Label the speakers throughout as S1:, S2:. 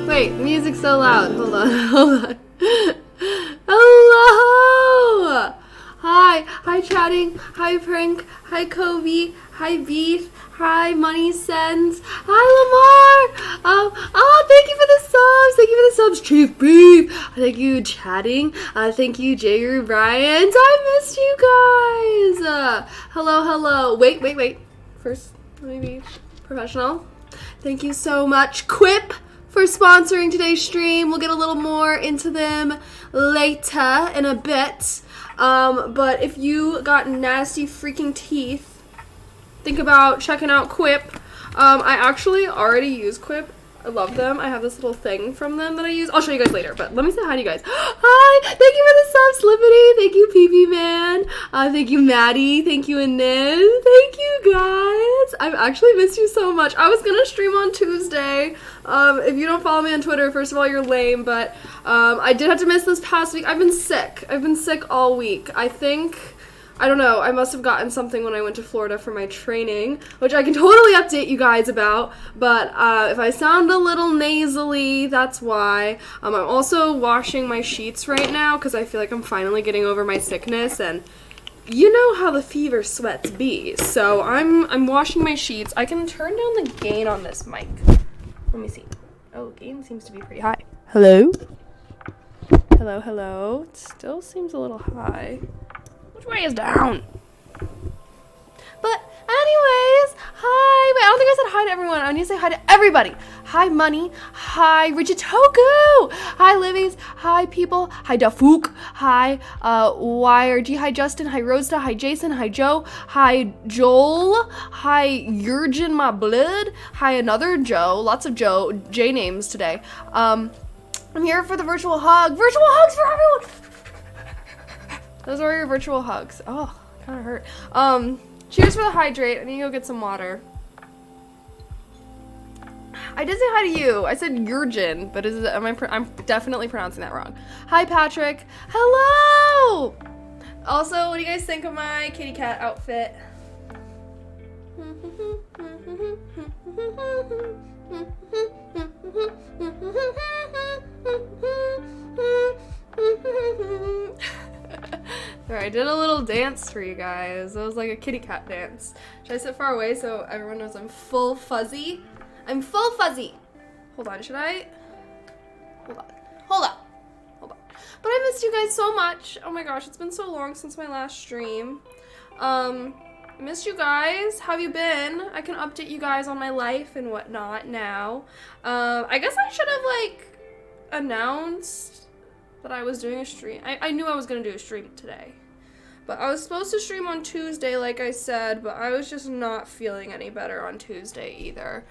S1: Wait, music's so loud. Hold on, hold on. Hello! Hi chatting, hi Prank, hi Kobe, hi Beef, hi Money Sends, hi Lamar! Thank you for the subs, Chief Beef! Thank you chatting, thank you J. Bryant, I missed you guys! Hello, wait. First, let me be professional. Thank you so much, Quip, for sponsoring today's stream. We'll get a little more into them later in a bit. But if you got nasty freaking teeth, think about checking out Quip. I actually already use Quip. I love them. I have this little thing from them that I use. I'll show you guys later, but let me say hi to you guys. Hi! Thank you for the subs, Slippity. Thank you, PP Man. Thank you, Maddie. Thank you, Inez. Thank you, guys. I've actually missed you so much. I was gonna stream on Tuesday. If you don't follow me on Twitter, first of all, you're lame, but I did have to miss this past week. I've been sick all week. I don't know, I must have gotten something when I went to Florida for my training, which I can totally update you guys about, but if I sound a little nasally, that's why. I'm also washing my sheets right now, because I feel like I'm finally getting over my sickness, and you know how the fever sweats be, so I'm washing my sheets. I can turn down the gain on this mic. Let me see. Oh, gain seems to be pretty high. Hello? Hello? It still seems a little high. Which way is down? But anyways, hi. Wait, I don't think I said hi to everyone. I need to say hi to everybody. Hi, Money. Hi, Richitoku. Hi, Livies. Hi, people. Hi, Dafook. Hi, YRG. Hi, Justin. Hi, Rosta. Hi, Jason. Hi, Joe. Hi, Joel. Hi, Yurgin, my blood. Hi, another Joe. Lots of J names today. I'm here for the virtual hug. Virtual hugs for everyone. Those are your virtual hugs. Oh, kind of hurt. Cheers for the hydrate. I need to go get some water. I did say hi to you. I said Yurgin, but I'm definitely pronouncing that wrong. Hi, Patrick. Hello! Also, what do you guys think of my kitty cat outfit? There, I did a little dance for you guys. It was like a kitty cat dance. Should I sit far away so everyone knows I'm full fuzzy? I'm full fuzzy. Hold on, should I? Hold on. But I missed you guys so much. Oh my gosh, it's been so long since my last stream. I missed you guys. How have you been? I can update you guys on my life and whatnot now. I guess I should have, like, announced that I was doing a stream. I knew I was going to do a stream today. But I was supposed to stream on Tuesday, like I said, but I was just not feeling any better on Tuesday either.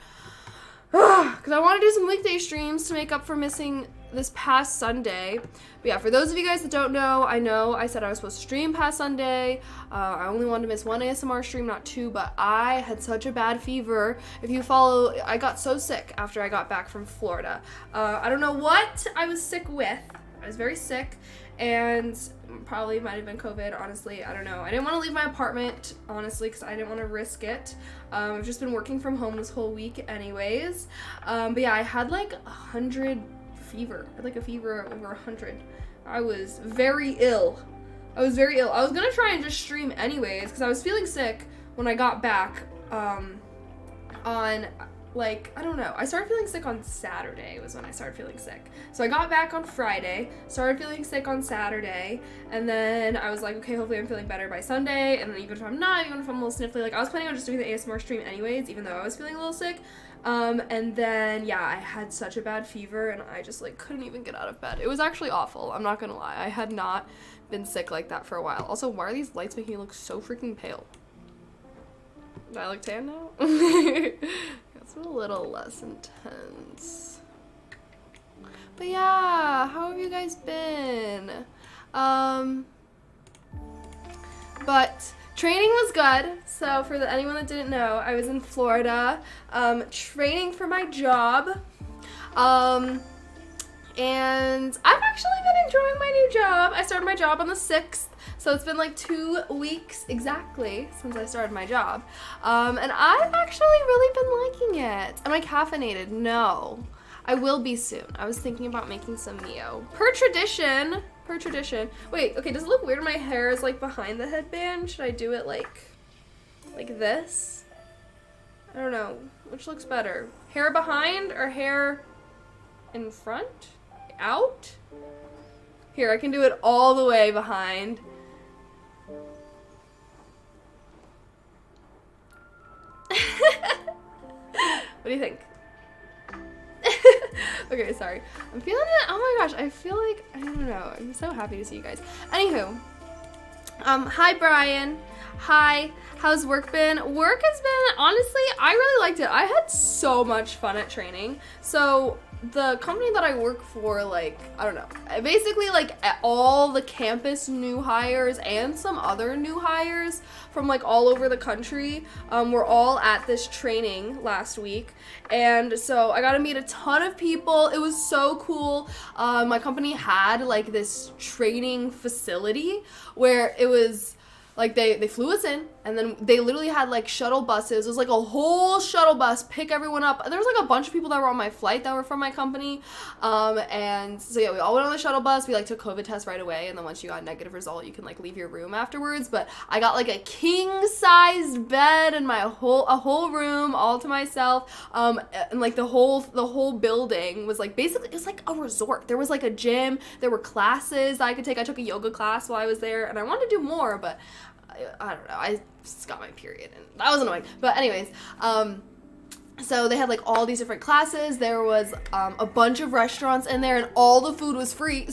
S1: Because I want to do some weekday streams to make up for missing this past Sunday. But yeah, for those of you guys that don't know I said I was supposed to stream past Sunday. I only wanted to miss one ASMR stream, not two, but I had such a bad fever. If you follow, I got so sick after I got back from Florida. I don't know what I was sick with. I was very sick, and probably might have been COVID, honestly. I don't know. I didn't want to leave my apartment, honestly, because I didn't want to risk it. I've just been working from home this whole week anyways. But yeah, I had like 100 fever. I had like a fever over 100. I was very ill. I was gonna try and just stream anyways, because I was feeling sick when I got back on, like, I don't know. I started feeling sick on Saturday was when I started feeling sick. So I got back on Friday, started feeling sick on Saturday, and then I was like, okay, hopefully I'm feeling better by Sunday, and then even if I'm not, even if I'm a little sniffly, like, I was planning on just doing the ASMR stream anyways, even though I was feeling a little sick. And then, yeah, I had such a bad fever, and I just, like, couldn't even get out of bed. It was actually awful. I'm not gonna lie. I had not been sick like that for a while. Also, why are these lights making me look so freaking pale? Do I look tan now? It's a little less intense. But yeah, how have you guys been? But training was good. So for anyone that didn't know, I was in Florida, training for my job. And I've actually been enjoying my new job. I started my job on the 6th. So it's been like 2 weeks exactly since I started my job. And I've actually really been liking it. Am I caffeinated? No. I will be soon. I was thinking about making some Mio. Per tradition. Wait, okay, does it look weird when my hair is like behind the headband? Should I do it like this? I don't know. Which looks better? Hair behind or hair in front? Out? Here, I can do it all the way behind. What do you think? Okay, sorry. I'm feeling it. Oh my gosh, I feel like, I don't know. I'm so happy to see you guys. Anywho, hi Brian. Hi, how's work been? Work has been, honestly, I really liked it. I had so much fun at training. So the company that I work for, like, I don't know, basically like all the campus new hires and some other new hires from like all over the country were all at this training last week. And so I got to meet a ton of people. It was so cool. My company had like this training facility where it was like they flew us in, and then they literally had like shuttle buses. It was like a whole shuttle bus pick everyone up. There was like a bunch of people that were on my flight that were from my company. And so yeah, we all went on the shuttle bus. We like took COVID tests right away, and then once you got a negative result, you can like leave your room afterwards. But I got like a king-sized bed and a whole room all to myself. And like the whole building was like basically, it was like a resort. There was like a gym, there were classes that I could take. I took a yoga class while I was there, and I wanted to do more, but I don't know, I just got my period and that was annoying. But anyways, so they had like all these different classes. There was a bunch of restaurants in there, and all the food was free.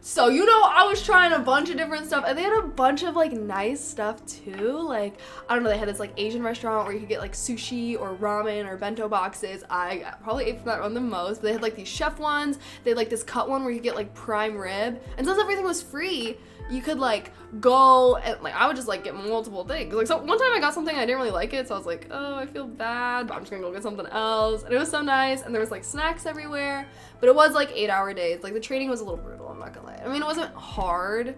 S1: So you know, I was trying a bunch of different stuff, and they had a bunch of like nice stuff too. Like, I don't know, they had this like Asian restaurant where you could get like sushi or ramen or bento boxes. I probably ate from that one the most. But they had like these chef ones. They had like this cut one where you could get like prime rib. And since everything was free, you could like go and like I would just like get multiple things. Like, so one time I got something, I didn't really like it, so I was like, oh, I feel bad, but I'm just gonna go get something else. And it was so nice, and there was like snacks everywhere. But it was like 8-hour days. Like, the training was a little brutal, I'm not gonna lie. I mean, it wasn't hard.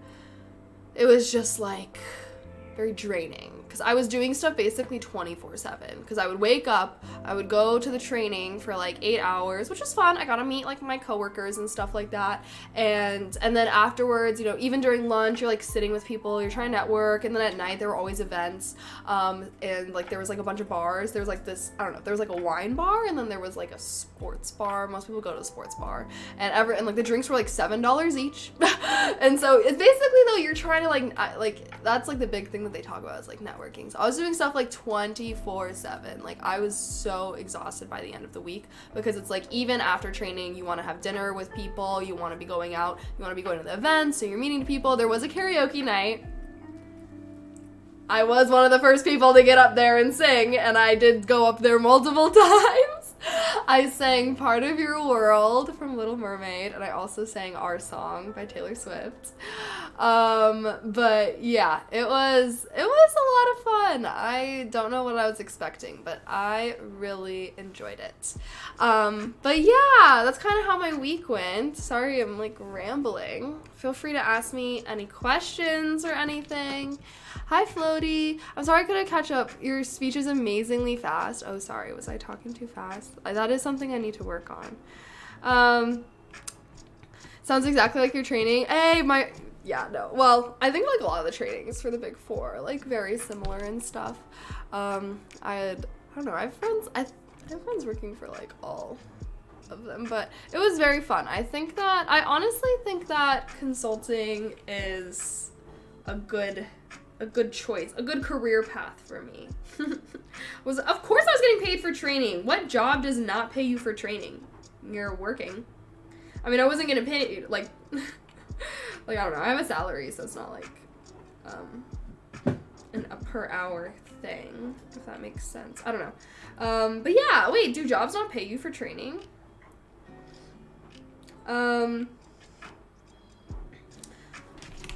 S1: It was just like very draining, because I was doing stuff basically 24/7, because I would wake up, I would go to the training for like 8 hours, which was fun. I got to meet like my coworkers and stuff like that, and then afterwards, you know, even during lunch, you're like sitting with people, you're trying to network, and then at night there were always events, and like there was like a bunch of bars. There was like this, I don't know, there was like a wine bar, and then there was like a sports bar. Most people go to a sports bar, and like the drinks were like $7 each. And so it's basically, though, you're trying to like that's like the big thing that they talk about is like networking working. So I was doing stuff like 24/7. Like I was so exhausted by the end of the week because it's like even after training, you want to have dinner with people, you want to be going out, you want to be going to the events, so you're meeting people. There was a karaoke night. I was one of the first people to get up there and sing, and I did go up there multiple times. I sang Part of Your World from Little Mermaid, and I also sang Our Song by Taylor Swift. But yeah, it was a lot of fun. I don't know what I was expecting, but I really enjoyed it. But yeah, that's kind of how my week went. Sorry, I'm like rambling. Feel free to ask me any questions or anything. Hi, Floaty. I'm sorry I couldn't catch up. Your speech is amazingly fast. Oh, sorry. Was I talking too fast? That is something I need to work on. Sounds exactly like your training. Hey, yeah, no. Well, I think like a lot of the trainings for the Big Four are like very similar and stuff. I don't know. I have friends working for like all of them, but it was very fun. I honestly think that consulting is a good choice, a good career path for me. Of course I was getting paid for training. What job does not pay you for training? You're working. I mean, I wasn't gonna pay you, like, like, I don't know, I have a salary, so it's not like, a per hour thing, if that makes sense. I don't know. But yeah, wait, do jobs not pay you for training?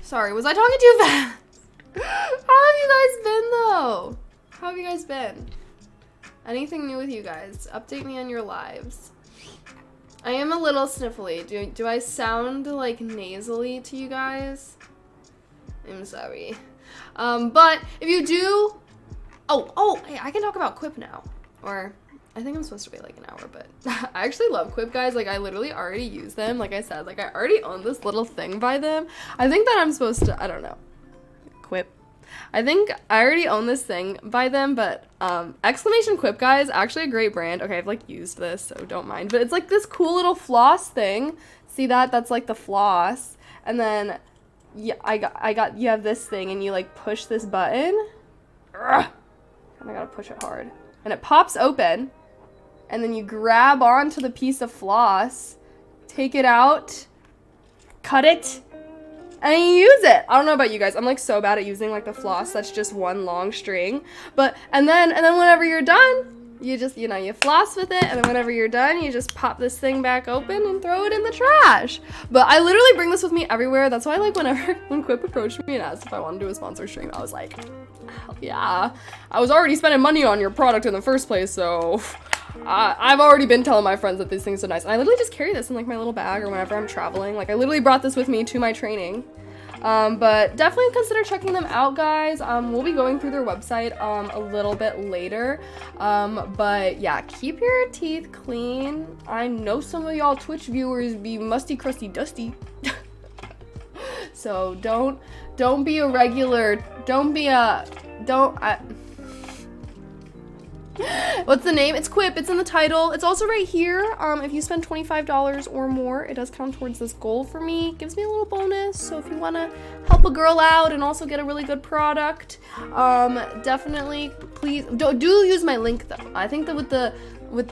S1: Sorry, was I talking too fast? How have you guys been, though? How have you guys been? Anything new with you guys? Update me on your lives. I am a little sniffly. Do I sound, like, nasally to you guys? I'm sorry. But if you do... Oh, hey, I can talk about Quip now. Or... I think I'm supposed to wait like an hour, but I actually love Quip, guys. Like, I literally already use them. Like I said, like, I already own this little thing by them. I think that I'm supposed to... I don't know. Quip. I think I already own this thing by them, but exclamation Quip, guys, actually a great brand. Okay, I've like used this, so don't mind, but it's like this cool little floss thing. See that? That's like the floss. And then yeah, you have this thing and you like push this button. Ugh. And I gotta push it hard. And it pops open. And then you grab onto the piece of floss, take it out, cut it, and you use it. I don't know about you guys. I'm like so bad at using like the floss that's just one long string. But and then whenever you're done, you just, you floss with it, and then whenever you're done, you just pop this thing back open and throw it in the trash. But I literally bring this with me everywhere. That's why like when Quip approached me and asked if I wanted to do a sponsor stream, I was like, hell yeah. I was already spending money on your product in the first place, so I've already been telling my friends that these things are nice. And I literally just carry this in like my little bag or whenever I'm traveling. Like I literally brought this with me to my training. But definitely consider checking them out, guys. We'll be going through their website a little bit later. But yeah, keep your teeth clean. I know some of y'all Twitch viewers be musty, crusty, dusty. So don't be a regular, what's the name? It's Quip. It's in the title. It's also right here. If you spend $25 or more, it does count towards this goal for me. It gives me a little bonus. So if you want to help a girl out and also get a really good product, definitely please do use my link though. I think that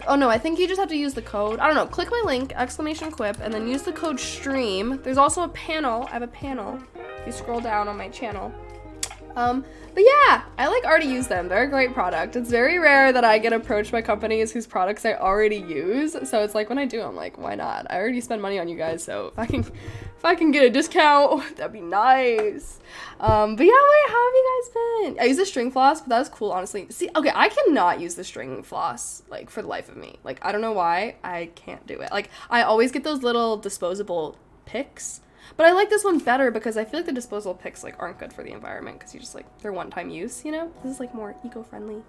S1: I think you just have to use the code. I don't know. Click my link, exclamation Quip, and then use the code STREAM. There's also a panel. I have a panel. If you scroll down on my channel. But yeah, I like already use them. They're a great product. It's very rare that I get approached by companies whose products I already use. So it's like when I do, I'm like, why not? I already spend money on you guys, so if I can get a discount, that'd be nice. But yeah, wait, how have you guys been? I use the string floss, but that was cool, honestly. See, okay, I cannot use the string floss, like, for the life of me. Like, I don't know why, I can't do it. Like, I always get those little disposable picks. But I like this one better because I feel like the disposable picks like aren't good for the environment because you just like they're one-time use, you know? This is like more eco-friendly.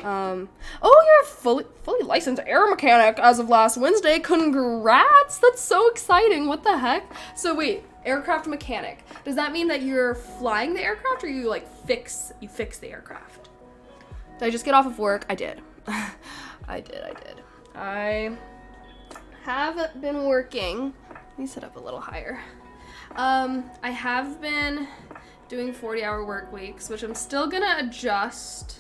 S1: Oh, you're a fully licensed air mechanic as of last Wednesday. Congrats! That's so exciting. What the heck? So wait, aircraft mechanic. Does that mean that you're flying the aircraft or you like fix the aircraft? Did I just get off of work? I did. I did. I have been working. Let me set up a little higher. I have been doing 40-hour work weeks, which I'm still gonna adjust.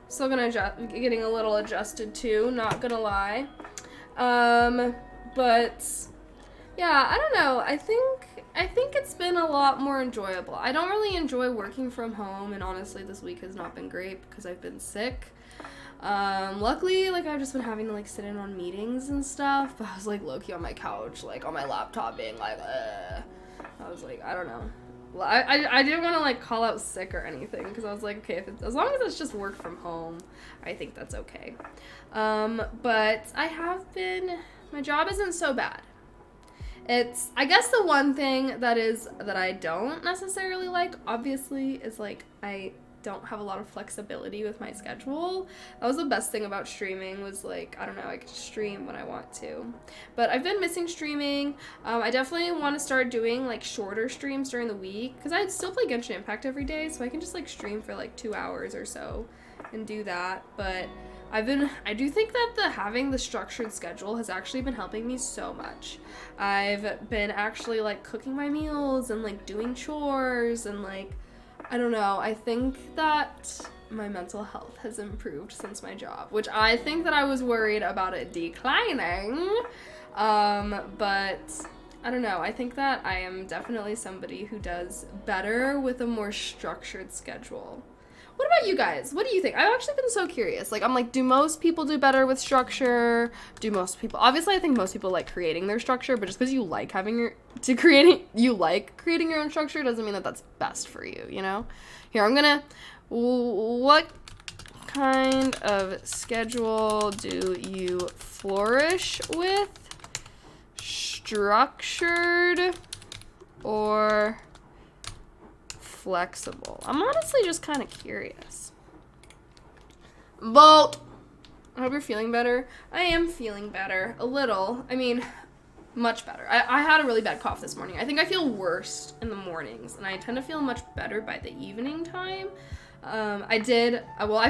S1: Getting a little adjusted to, not gonna lie. But yeah, I don't know. I think it's been a lot more enjoyable. I don't really enjoy working from home, and honestly, this week has not been great because I've been sick. Luckily, like, I've just been having to, like, sit in on meetings and stuff, but I was, like, low-key on my couch, like, on my laptop being, like, I was, like, I don't know. Well, I didn't want to, like, call out sick or anything, because I was, like, okay, as long as it's just work from home, I think that's okay. But my job isn't so bad. I guess the one thing that I don't necessarily like, obviously, is, like, I don't have a lot of flexibility with my schedule. That was the best thing about streaming, was, like, I don't know, I could stream when I want to. But I've been missing streaming. I definitely want to start doing, like, shorter streams during the week, because I still play Genshin Impact every day, so I can just, like, stream for, like, 2 hours or so and do that. But I do think that having the structured schedule has actually been helping me so much. I've been actually, like, cooking my meals and, like, doing chores and, like, I don't know, I think that my mental health has improved since my job, which I think that I was worried about it declining, but I don't know, I think that I am definitely somebody who does better with a more structured schedule. What about you guys? What do you think? I've actually been so curious. Like, I'm like, do most people do better with structure? Obviously, I think most people like creating their structure, but just because you like creating your own structure doesn't mean that that's best for you, you know? Here, what kind of schedule do you flourish with? Structured or flexible? I'm honestly just kind of curious. Vote! I hope you're feeling better. I am feeling better. A little. I mean, much better. I had a really bad cough this morning. I think I feel worse in the mornings, and I tend to feel much better by the evening time. I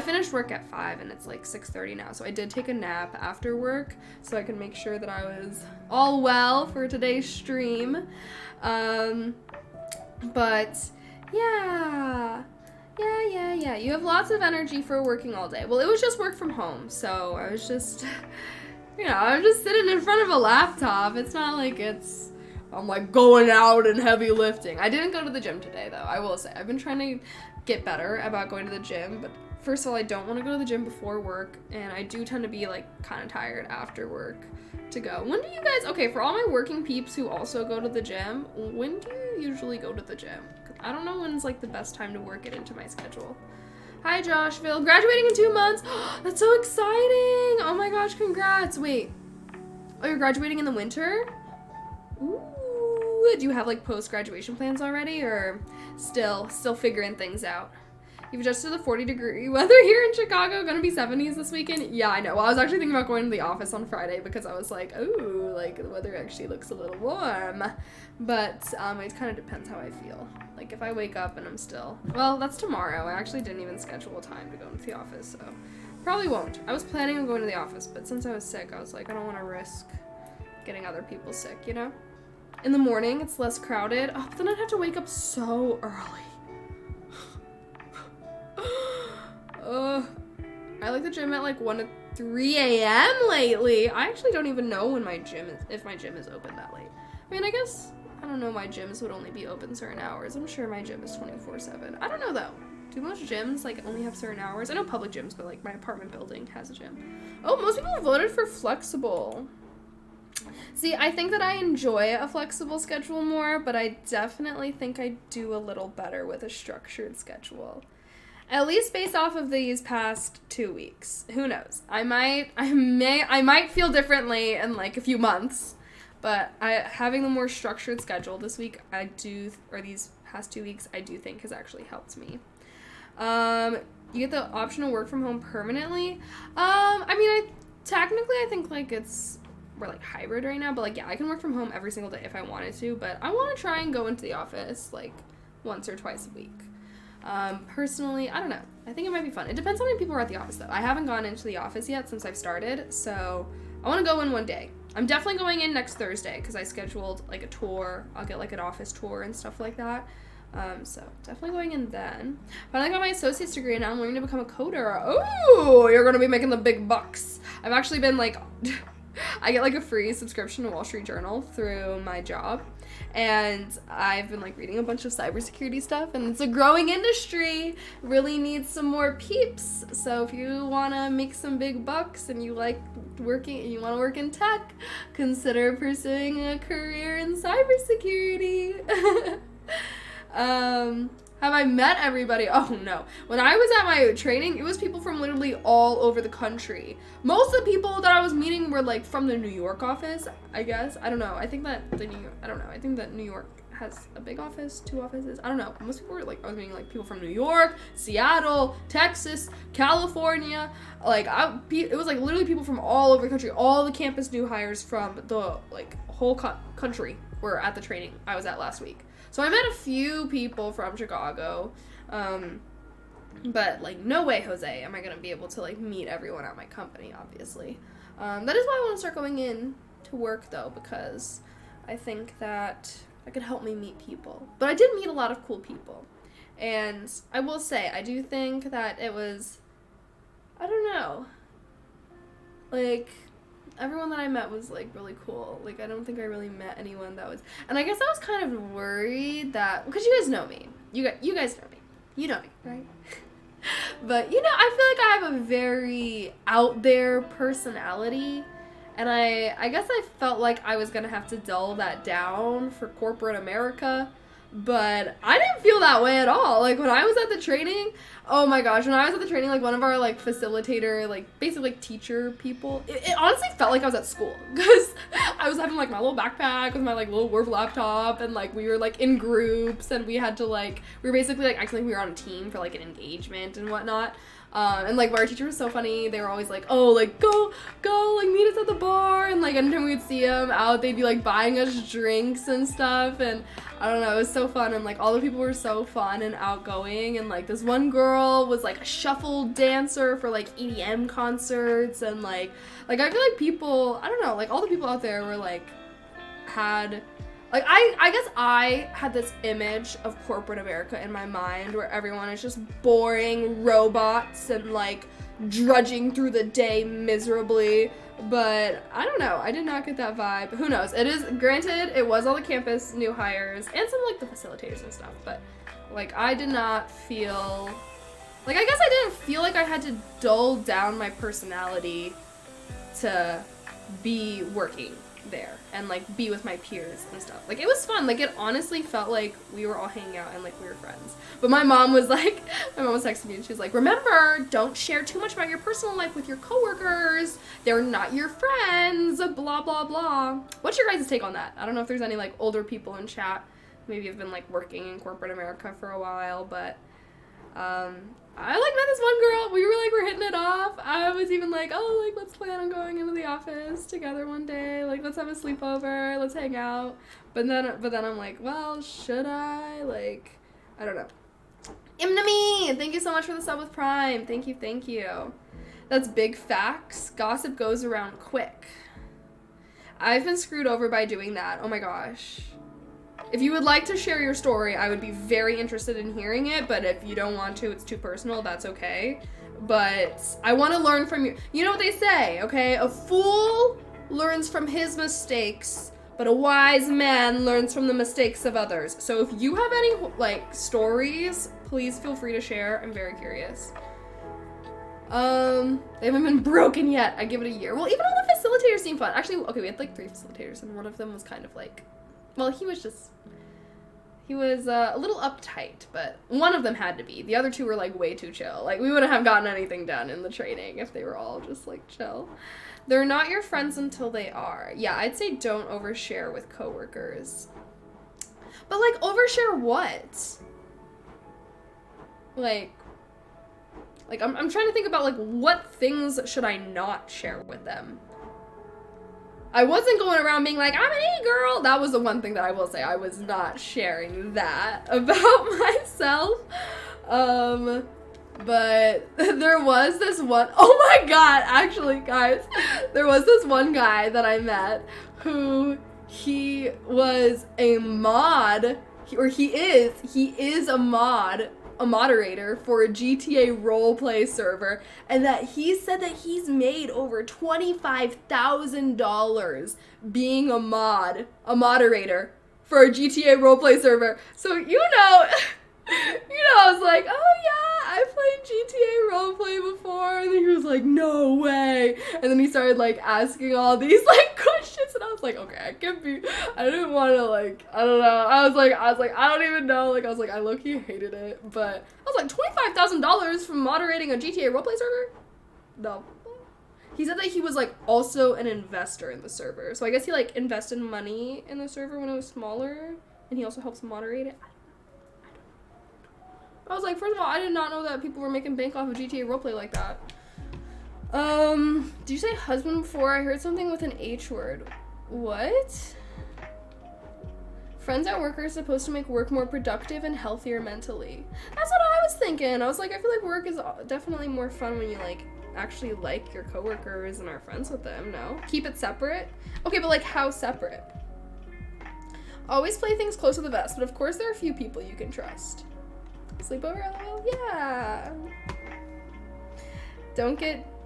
S1: finished work at 5, and it's like 6:30 now, so I did take a nap after work so I could make sure that I was all well for today's stream. But yeah. You have lots of energy for working all day. Well, it was just work from home, so I was just, I was just sitting in front of a laptop. It's not like I'm like going out and heavy lifting. I didn't go to the gym today, though, I will say. I've been trying to get better about going to the gym, but first of all, I don't want to go to the gym before work, and I do tend to be, like, kind of tired after work to go. When do you guys, okay, for all my working peeps who also go to the gym, when do you usually go to the gym? I don't know when's, like, the best time to work it into my schedule. Hi, Joshville. Graduating in 2 months. That's so exciting. Oh my gosh, congrats. Wait. Oh, you're graduating in the winter? Ooh. Do you have, like, post-graduation plans already, or still figuring things out? You've adjusted to the 40-degree weather here in Chicago. Gonna be 70s this weekend. Yeah, I know. Well, I was actually thinking about going to the office on Friday because I was like, ooh, like, the weather actually looks a little warm. But it kind of depends how I feel. Like, if I wake up and I'm still... Well, that's tomorrow. I actually didn't even schedule a time to go into the office, so probably won't. I was planning on going to the office, but since I was sick, I was like, I don't want to risk getting other people sick, you know? In the morning, it's less crowded. Oh, but then I'd have to wake up so early. I like the gym at like 1 to 3 a.m. lately. I actually don't even know when if my gym is open that late. I mean, I guess, I don't know, my gyms would only be open certain hours. I'm sure my gym is 24/7. I don't know though. Do most gyms like only have certain hours? I know public gyms, but like my apartment building has a gym. Oh, most people voted for flexible. See, I think that I enjoy a flexible schedule more, but I definitely think I do a little better with a structured schedule. At least based off of these past 2 weeks. Who knows? I might feel differently in like a few months, but having a more structured schedule this week, these past 2 weeks, I do think has actually helped me. You get the option to work from home permanently. I think like we're like hybrid right now, but like, yeah, I can work from home every single day if I wanted to, but I want to try and go into the office like once or twice a week. Personally, I don't know. I think it might be fun. It depends on how many people are at the office though. I haven't gone into the office yet since I've started, so I want to go in one day. I'm definitely going in next Thursday because I scheduled like a tour. I'll get like an office tour and stuff like that. So definitely going in then. Finally got my associate's degree and now I'm learning to become a coder. Oh, you're gonna be making the big bucks. I've actually been like, I get like a free subscription to Wall Street Journal through my job. And I've been like reading a bunch of cybersecurity stuff and it's a growing industry. Really needs some more peeps. So if you wanna make some big bucks and you like working and you wanna work in tech, consider pursuing a career in cybersecurity. Have I met everybody? Oh no. When I was at my training, it was people from literally all over the country. Most of the people that I was meeting were like from the New York office, I guess. I don't know. I think that I think that New York has a big office, 2 offices. I don't know. Most people were like, I was meeting like people from New York, Seattle, Texas, California. Like it was like literally people from all over the country. All the campus new hires from the like whole country were at the training I was at last week. So I met a few people from Chicago, but like no way, Jose, am I gonna be able to like meet everyone at my company, obviously. That is why I want to start going in to work though, because I think that could help me meet people. But I did meet a lot of cool people, and I will say, I do think that it was, I don't know, like, everyone that I met was, like, really cool. Like, I don't think I really met anyone that was... And I guess I was kind of worried that... Because you guys know me. You guys know me. You know me, right? But, you know, I feel like I have a very out there personality. And I guess I felt like I was going to have to dull that down for corporate America. But I didn't feel that way at all. Like, when I was at the training, oh my gosh, when I was at the training, like, one of our, like, facilitator, like, basically, like, teacher people, it honestly felt like I was at school, because I was having, like, my little backpack with my, like, little work laptop, and, like, we were, like, in groups, and we had to, like, we were basically, like, acting like we were on a team for, like, an engagement and whatnot. And, like, our teacher was so funny. They were always like, oh, like, go, like, meet us at the bar. And, like, anytime we would see them out, they'd be, like, buying us drinks and stuff. And, I don't know, it was so fun. And, like, all the people were so fun and outgoing. And, like, this one girl was, like, a shuffle dancer for, like, EDM concerts. And, like, I feel like people, I don't know, like, all the people out there were, like, had... Like, I guess I had this image of corporate America in my mind where everyone is just boring robots and, like, drudging through the day miserably. But, I don't know. I did not get that vibe. Who knows? It is, granted, it was all the campus new hires and some, like, the facilitators and stuff. But, like, I did not feel... Like, I guess I didn't feel like I had to dull down my personality to be working there and like be with my peers and stuff. Like, it was fun. Like, it honestly felt like we were all hanging out and like we were friends. But my mom was texting me and she was like, remember, don't share too much about your personal life with your coworkers. They're not your friends, blah blah blah. What's your guys' take on that? I don't know if there's any like older people in chat, maybe have been like working in corporate America for a while, but I like met this one girl. We're hitting it off. I was even like, oh, like, let's plan on going into the office together one day. Like, let's have a sleepover. Let's hang out. But then I'm like, well, should I? Like, I don't know. Imnami, thank you so much for the sub with Prime. Thank you. That's big facts. Gossip goes around quick. I've been screwed over by doing that. Oh my gosh. If you would like to share your story, I would be very interested in hearing it, but if you don't want to, it's too personal, that's okay. But I want to learn from you. You know what they say, okay? A fool learns from his mistakes, but a wise man learns from the mistakes of others. So if you have any, like, stories, please feel free to share. I'm very curious. They haven't been broken yet. I give it a year. Well, even all the facilitators seem fun. Actually, okay, we had, like, 3 facilitators, and one of them was kind of, like... Well, he was a little uptight, but one of them had to be. The other 2 were, like, way too chill. Like, we wouldn't have gotten anything done in the training if they were all just, like, chill. They're not your friends until they are. Yeah, I'd say don't overshare with coworkers. But, like, overshare what? Like, I'm trying to think about, like, what things should I not share with them? I wasn't going around being like, I'm an e-girl. That was the one thing that I will say. I was not sharing that about myself. But there was this one, oh my god, actually, guys. There was this one guy that I met who, he was a mod he is a moderator for a GTA roleplay server, and that he said that he's made over $25,000 being a moderator for a GTA roleplay server. So I was like, oh yeah, I played GTA roleplay before, and then he was like, no way, and then he started like asking all these like questions, and I was like, okay, I didn't want to like, I don't know, I was like, I don't even know, like, I was like, I low-key hated it, but I was like, $25,000 from moderating a GTA roleplay server? No. He said that he was like also an investor in the server, so I guess he like invested money in the server when it was smaller, and he also helps moderate it. I was like, first of all, I did not know that people were making bank off of GTA roleplay like that. Did you say husband before? I heard something with an H word. What? Friends at work are supposed to make work more productive and healthier mentally. That's what I was thinking. I was like, I feel like work is definitely more fun when you like actually like your coworkers and are friends with them, no? Keep it separate? Okay, but like how separate? Always play things close to the vest, but of course there are a few people you can trust. Sleepover, LOL? Yeah.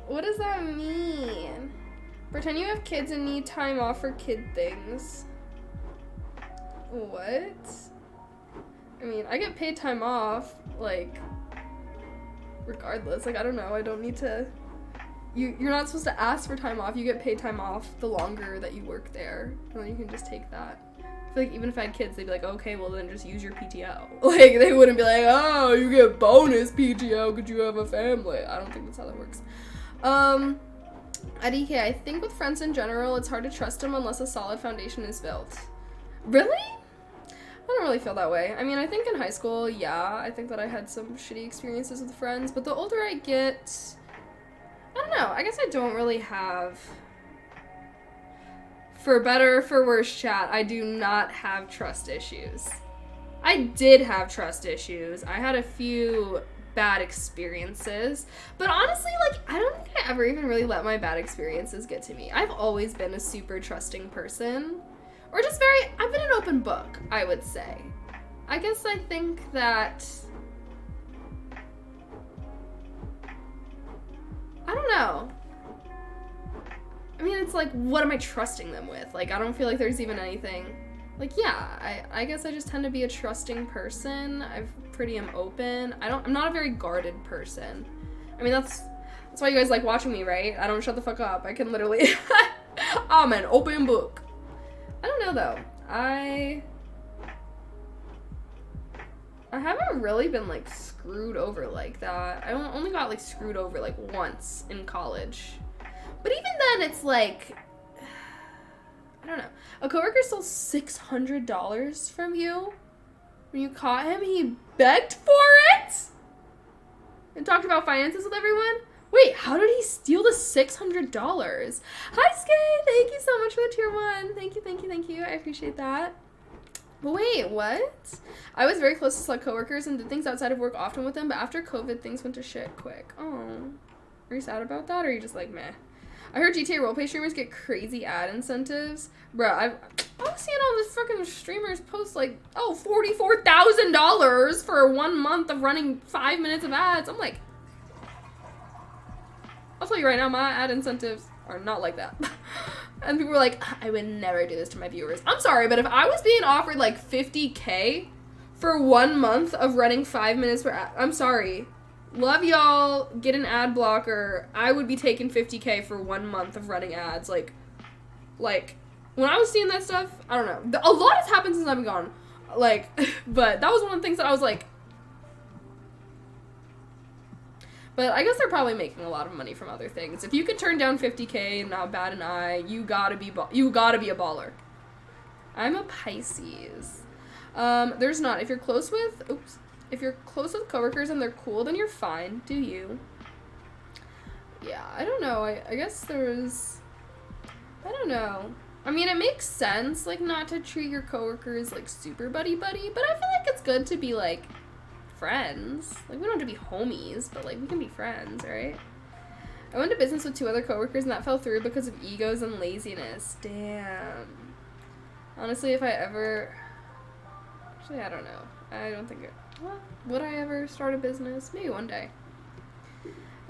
S1: What does that mean? Pretend you have kids and need time off for kid things. What? I mean, I get paid time off, like, regardless. Like, I don't know, I don't need to... You're not supposed to ask for time off. You get paid time off the longer that you work there. And then you can just take that. I feel like even if I had kids, they'd be like, okay, well then just use your PTO. Like, they wouldn't be like, oh, you get bonus PTO because you have a family. I don't think that's how that works. IDK, I think with friends in general, it's hard to trust them unless a solid foundation is built. Really? I don't really feel that way. I mean, I think in high school, yeah, I think that I had some shitty experiences with friends, but the older I get, I don't know, I guess I don't really have... For better or for worse, chat, I do not have trust issues. I did have trust issues. I had a few bad experiences. But honestly, like, I don't think I ever even really let my bad experiences get to me. I've always been a super trusting person. Or just I've been an open book, I would say. I guess I think that... I don't know. I mean, it's like, what am I trusting them with? Like, I don't feel like there's even anything. Like, yeah, I guess I just tend to be a trusting person. I'm open. I'm not a very guarded person. I mean, that's why you guys like watching me, right? I don't shut the fuck up. I can literally, I'm an open book. I don't know, though. I haven't really been, like, screwed over like that. I only got, like, screwed over, like, once in college. But even then, it's like, I don't know. A coworker stole $600 from you. When you caught him, he begged for it? And talked about finances with everyone? Wait, how did he steal the $600? Hi, Skay! Thank you so much for the tier 1. Thank you. I appreciate that. But wait, what? I was very close to select coworkers and did things outside of work often with them, but after COVID, things went to shit quick. Oh. Are you sad about that, or are you just like, meh? I heard GTA roleplay streamers get crazy ad incentives. Bruh, I was seeing all these fucking streamers post like, oh, $44,000 for 1 month of running 5 minutes of ads. I'm like, I'll tell you right now, my ad incentives are not like that. And people were like, I would never do this to my viewers. I'm sorry, but if I was being offered like $50K for 1 month of running 5 minutes per ad, I'm sorry. Love y'all, get an ad blocker. I would be taking $50K for 1 month of running ads. Like, when I was seeing that stuff, I don't know. A lot has happened since I've been gone. Like, but that was one of the things that I was like... But I guess they're probably making a lot of money from other things. If you could turn down $50K and not bat an eye, you gotta be a baller. I'm a Pisces. There's not. If you're close with coworkers and they're cool, then you're fine. Do you? Yeah, I don't know. I guess there's... I don't know. I mean, it makes sense, like, not to treat your coworkers like super buddy-buddy, but I feel like it's good to be, like, friends. Like, we don't have to be homies, but, like, we can be friends, right? I went to business with 2 other coworkers, and that fell through because of egos and laziness. Damn. Honestly, if I ever Actually, I don't know. I don't think well, would I ever start a business? Maybe one day.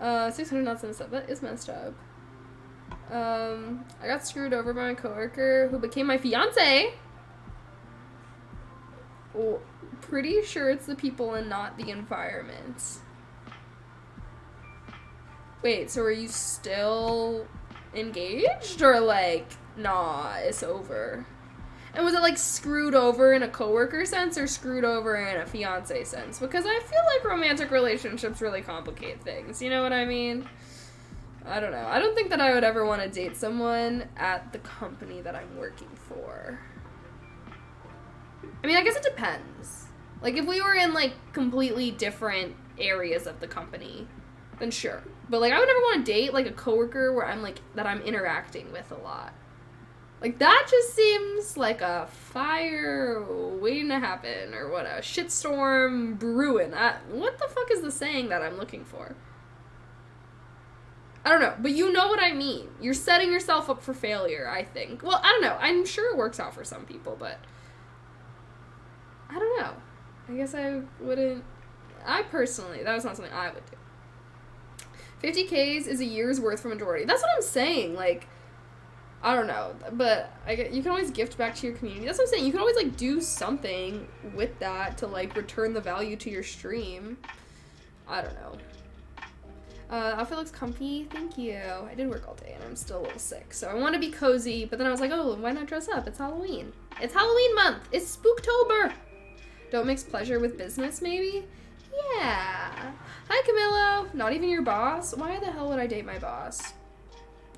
S1: 600 knots in a sub. That is messed up. I got screwed over by my coworker who became my fiance. Oh, pretty sure it's the people and not the environment. Wait, so are you still engaged? Or like, nah, it's over? And was it like screwed over in a coworker sense or screwed over in a fiance sense? Because I feel like romantic relationships really complicate things. You know what I mean? I don't know. I don't think that I would ever want to date someone at the company that I'm working for. I mean, I guess it depends. Like, if we were in, like, completely different areas of the company, then sure. But, like, I would never want to date, like, a coworker where I'm, like, that I'm interacting with a lot. Like, that just seems like a fire waiting to happen, or what, a shitstorm brewing. What the fuck is the saying that I'm looking for? I don't know, but you know what I mean. You're setting yourself up for failure, I think. Well, I don't know. I'm sure it works out for some people, but I don't know. I guess I wouldn't. I personally, that was not something I would do. 50Ks is a year's worth for majority. That's what I'm saying. Like, I don't know, but you can always gift back to your community. That's what I'm saying. You can always, like, do something with that to, like, return the value to your stream. I don't know. Outfit looks comfy. Thank you. I did work all day and I'm still a little sick. So I want to be cozy, but then I was like, oh, why not dress up? It's Halloween. It's Halloween month. It's Spooktober. Don't mix pleasure with business, maybe? Yeah. Hi, Camillo. Not even your boss? Why the hell would I date my boss?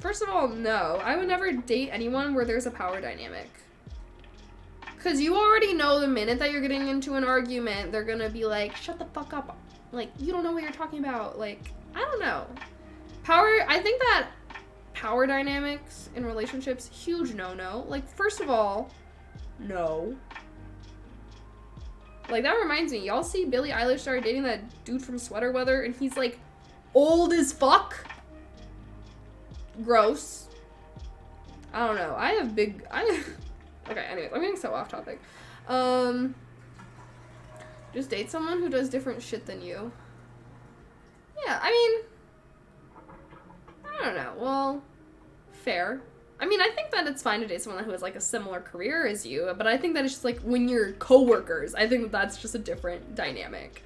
S1: First of all, no. I would never date anyone where there's a power dynamic. Because you already know the minute that you're getting into an argument, they're going to be like, shut the fuck up. Like, you don't know what you're talking about. Like, I don't know. I think that power dynamics in relationships, huge no-no. Like, first of all, no. Like, that reminds me, y'all see Billie Eilish started dating that dude from Sweater Weather, and he's, like, old as fuck? Gross. I don't know. Okay, anyways, I'm getting so off topic. Just date someone who does different shit than you. Yeah, I mean, I don't know. Well, fair. I mean, I think that it's fine to date someone who has, like, a similar career as you, but I think that it's just, like, when you're coworkers, I think that's just a different dynamic.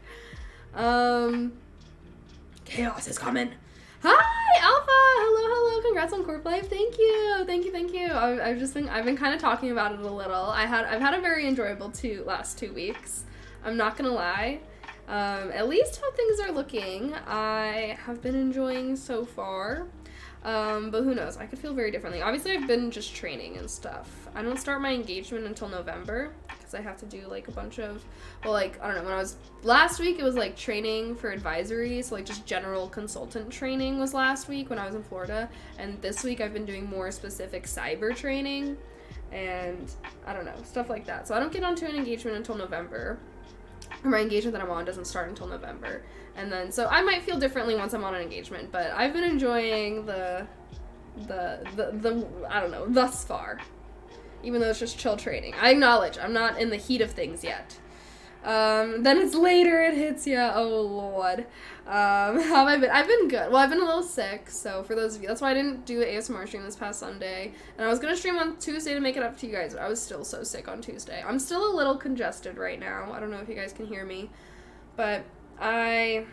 S1: Chaos is coming. Hi, Alpha! Hello, congrats on Corp Life. Thank you. I've been kind of talking about it a little. I've had a very enjoyable last 2 weeks. I'm not gonna lie. At least how things are looking, I have been enjoying so far. But who knows? I could feel very differently. Obviously, I've been just training and stuff. I don't start my engagement until November because I have to do, like, a bunch of, well, like, I don't know, last week it was, like, training for advisory, so, like, just general consultant training was last week when I was in Florida, and this week I've been doing more specific cyber training, and, I don't know, stuff like that. So I don't get onto an engagement until November. My engagement that I'm on doesn't start until November. And then, so I might feel differently once I'm on an engagement, but I've been enjoying the I don't know, thus far. Even though it's just chill training. I acknowledge, I'm not in the heat of things yet. Then it's later, it hits ya. Oh, Lord. How have I been? I've been good. Well, I've been a little sick, so for those of you, that's why I didn't do an ASMR stream this past Sunday. And I was going to stream on Tuesday to make it up to you guys, but I was still so sick on Tuesday. I'm still a little congested right now. I don't know if you guys can hear me, but I'm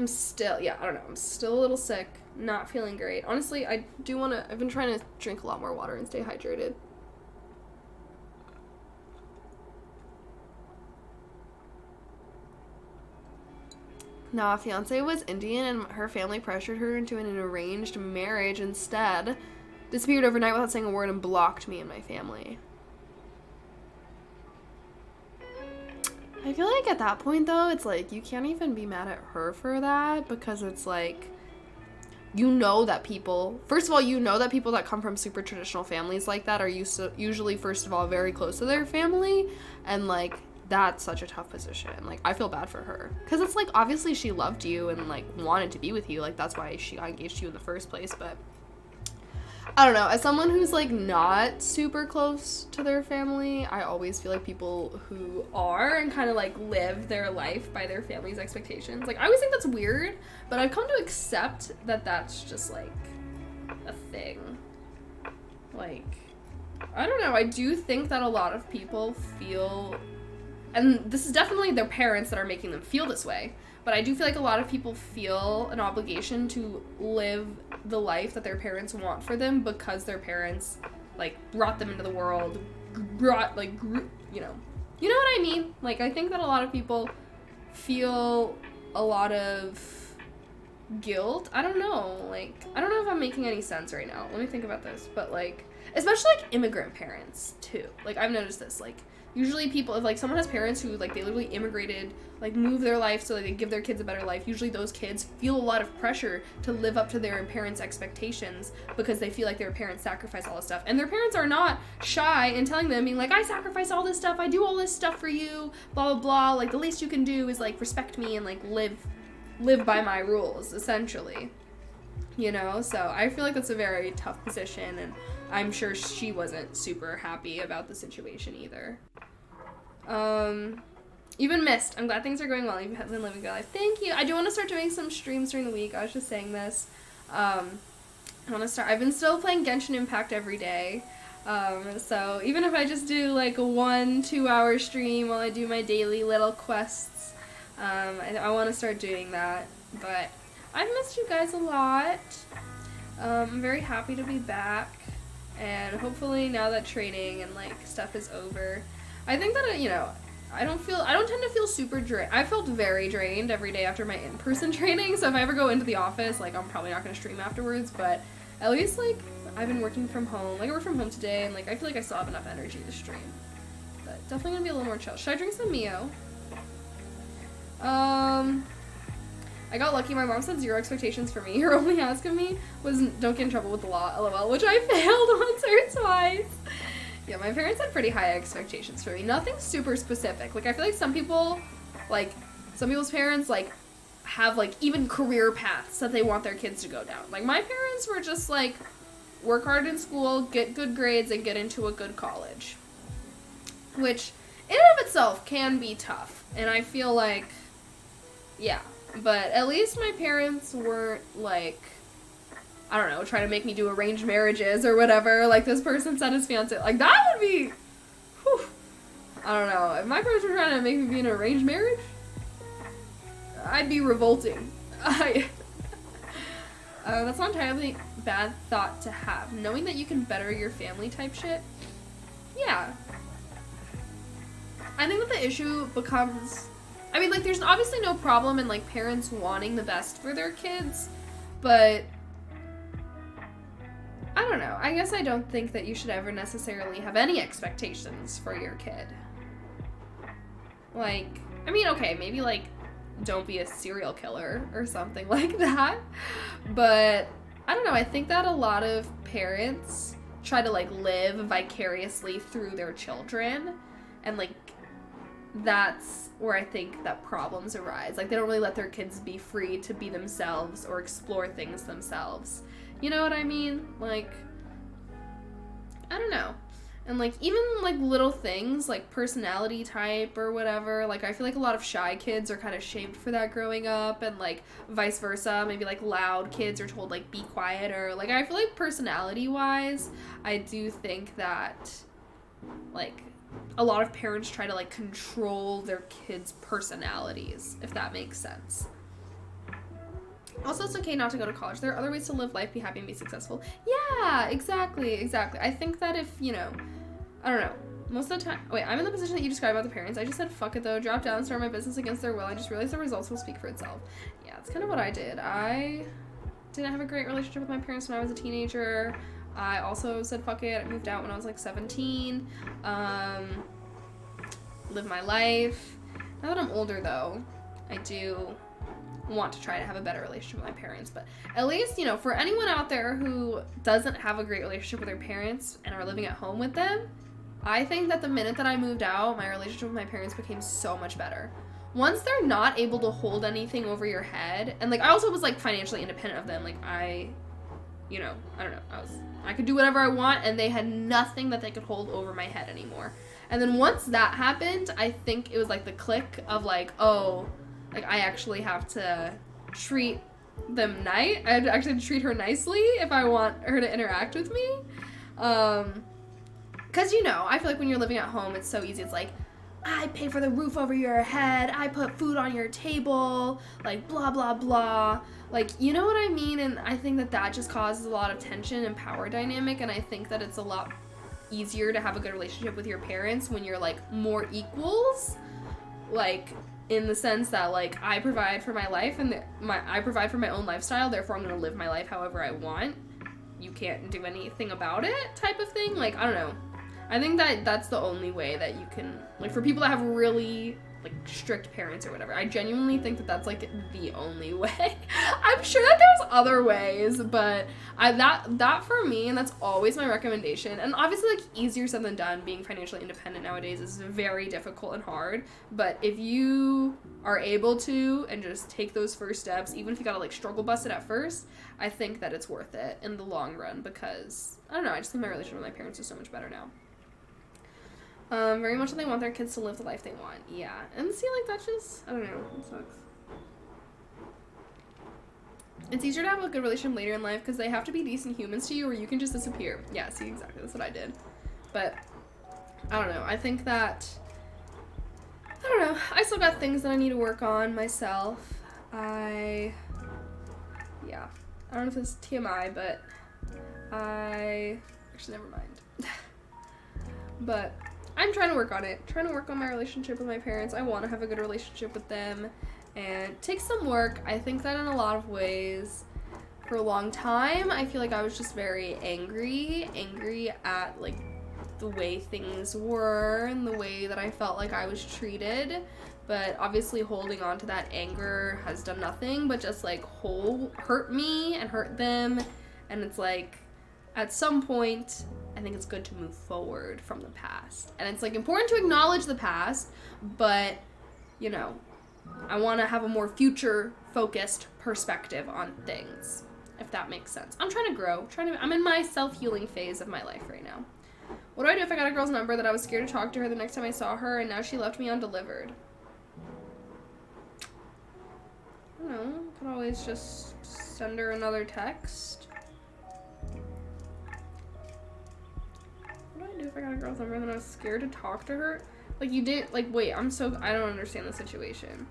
S1: still a little sick, not feeling great. Honestly, I've been trying to drink a lot more water and stay hydrated. Nah, fiance was Indian and her family pressured her into an arranged marriage instead. Disappeared overnight without saying a word and blocked me and my family. I feel like at that point, though, it's like, you can't even be mad at her for that, because it's like, you know that people, first of all, you know that people that come from super traditional families like that are usually, first of all, very close to their family, and, like, that's such a tough position. Like, I feel bad for her. Because it's like, obviously she loved you and, like, wanted to be with you. Like, that's why she got engaged to you in the first place. But I don't know, as someone who's like not super close to their family, I always feel like people who are and kind of like live their life by their family's expectations, like I always think that's weird, but I've come to accept that that's just like a thing. Like, I don't know, I do think that a lot of people feel, and this is definitely their parents that are making them feel this way, but I do feel like a lot of people feel an obligation to live the life that their parents want for them because their parents, like, brought them into the world, you know what I mean? Like, I think that a lot of people feel a lot of guilt. I don't know, like, I don't know if I'm making any sense right now. Let me think about this, but, like, especially, like, immigrant parents, too. Like, I've noticed this, like, usually people, if, like, someone has parents who, like, they literally immigrated, like, move their life so that they give their kids a better life, usually those kids feel a lot of pressure to live up to their parents' expectations because they feel like their parents sacrifice all this stuff. And their parents are not shy in telling them, being like, I sacrifice all this stuff, I do all this stuff for you, blah, blah, blah. Like, the least you can do is, like, respect me and, like, live by my rules, essentially. You know? So I feel like that's a very tough position, and I'm sure she wasn't super happy about the situation either. Even missed. I'm glad things are going well. You've been living a good life. Thank you. I do want to start doing some streams during the week. I was just saying this. I want to start. I've been still playing Genshin Impact every day. So even if I just do like a 1-2 hour stream while I do my daily little quests, I want to start doing that. But I've missed you guys a lot. I'm very happy to be back. And hopefully now that training and like stuff is over, I think that, you know, I don't tend to feel super drained. I felt very drained every day after my in-person training, so if I ever go into the office, like, I'm probably not going to stream afterwards, but at least, like, I've been working from home. Like, I worked from home today, and, like, I feel like I still have enough energy to stream. But definitely going to be a little more chill. Should I drink some Mio? I got lucky. My mom said 0 expectations for me. Her only ask of me was don't get in trouble with the law, lol, which I failed once or twice. Yeah, my parents had pretty high expectations for me. Nothing super specific. Like, I feel like some people's parents, like, have, like, even career paths that they want their kids to go down. Like, my parents were just, like, work hard in school, get good grades, and get into a good college. Which, in and of itself, can be tough. And I feel like, yeah. But at least my parents weren't, like, I don't know, trying to make me do arranged marriages or whatever, like this person said his fiance. Like, that would be, whew, I don't know. If my parents were trying to make me be in an arranged marriage, I'd be revolting. That's not entirely bad thought to have. Knowing that you can better your family type shit, yeah. I think that the issue becomes, I mean, like, there's obviously no problem in, like, parents wanting the best for their kids, but I don't know. I guess I don't think that you should ever necessarily have any expectations for your kid. Like, I mean, okay, maybe, like, don't be a serial killer or something like that. But, I don't know, I think that a lot of parents try to, like, live vicariously through their children. And, like, that's where I think that problems arise. Like, they don't really let their kids be free to be themselves or explore things themselves. You know what I mean? Like, I don't know. And, like, even, like, little things, like personality type or whatever, like, I feel like a lot of shy kids are kind of shamed for that growing up, and, like, vice versa. Maybe, like, loud kids are told, like, be quiet, or, like, I feel like personality-wise, I do think that, like, a lot of parents try to, like, control their kids' personalities, if that makes sense. Also, it's okay not to go to college. There are other ways to live life, be happy, and be successful. Yeah, exactly. I think that if, you know, I don't know, most of the time, wait, I'm in the position that you described about the parents. I just said, fuck it though, drop down, start my business against their will. I just realized the results will speak for itself. Yeah, that's kind of what I did. I didn't have a great relationship with my parents when I was a teenager. I also said, fuck it, I moved out when I was like 17. Live my life. Now that I'm older though, I do want to try to have a better relationship with my parents, but at least, you know, for anyone out there who doesn't have a great relationship with their parents and are living at home with them, I think that the minute that I moved out, my relationship with my parents became so much better. Once they're not able to hold anything over your head, and, like, I also was, like, financially independent of them. Like, I you know, I don't know, I could do whatever I want, and they had nothing that they could hold over my head anymore. And then once that happened, I think it was like the click of like, oh, like I actually have to treat them I actually have to treat her nicely if I want her to interact with me. Because, you know, I feel like when you're living at home, it's so easy. It's like, I pay for the roof over your head, I put food on your table, like, blah, blah, blah. Like, you know what I mean? And I think that just causes a lot of tension and power dynamic, and I think that it's a lot easier to have a good relationship with your parents when you're, like, more equals. Like, in the sense that, like, I provide for my life, and I provide for my own lifestyle, therefore I'm going to live my life however I want. You can't do anything about it type of thing. Like, I don't know. I think that's the only way that you can, like, for people that have really, like, strict parents or whatever, I genuinely think that that's, like, the only way. I'm sure that there's other ways, but that for me, and that's always my recommendation, and obviously, like, easier said than done, being financially independent nowadays is very difficult and hard, but if you are able to, and just take those first steps, even if you gotta, like, struggle bust it at first, I think that it's worth it in the long run, because, I don't know, I just think my relationship with my parents is so much better now. Very much they want their kids to live the life they want. Yeah. And see, like, that's just, I don't know, it sucks. It's easier to have a good relationship later in life because they have to be decent humans to you or you can just disappear. Yeah, see, exactly, that's what I did. But, I don't know, I think that, I don't know, I still got things that I need to work on myself. Yeah. I don't know if this is TMI, but actually, never mind. But I'm trying to work on it. Trying to work on my relationship with my parents. I want to have a good relationship with them. And it takes some work. I think that in a lot of ways, for a long time, I feel like I was just very angry at, like, the way things were and the way that I felt like I was treated. But obviously holding on to that anger has done nothing but just, like, hurt me and hurt them. And it's like, at some point, I think it's good to move forward from the past. And it's, like, important to acknowledge the past, but, you know, I want to have a more future-focused perspective on things, if that makes sense. I'm trying to grow. I'm in my self-healing phase of my life right now. What do I do if I got a girl's number that I was scared to talk to her the next time I saw her, and now she left me undelivered? I don't know. I could always just send her another text. What do I do if I got a girl's number and then I was scared to talk to her? Like, you didn't, like, wait, I don't understand the situation.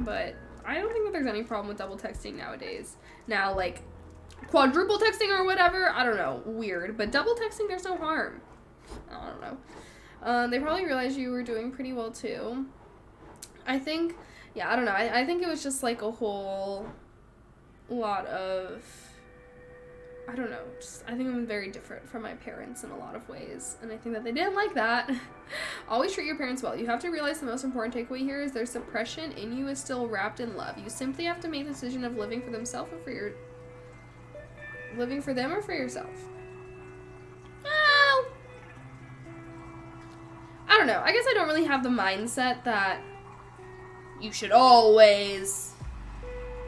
S1: But I don't think that there's any problem with double texting nowadays. Now, like, quadruple texting or whatever, I don't know, weird. But double texting, there's no harm. I don't know. They probably realized you were doing pretty well, too. I think, yeah, I don't know. I think it was just, like, a whole lot of, I don't know, I think I'm very different from my parents in a lot of ways, and I think that they didn't like that. Always treat your parents well. You have to realize the most important takeaway here is their suppression in you is still wrapped in love. You simply have to make the decision of living for themselves or living for them or for yourself. Well, I don't know. I guess I don't really have the mindset that you should always,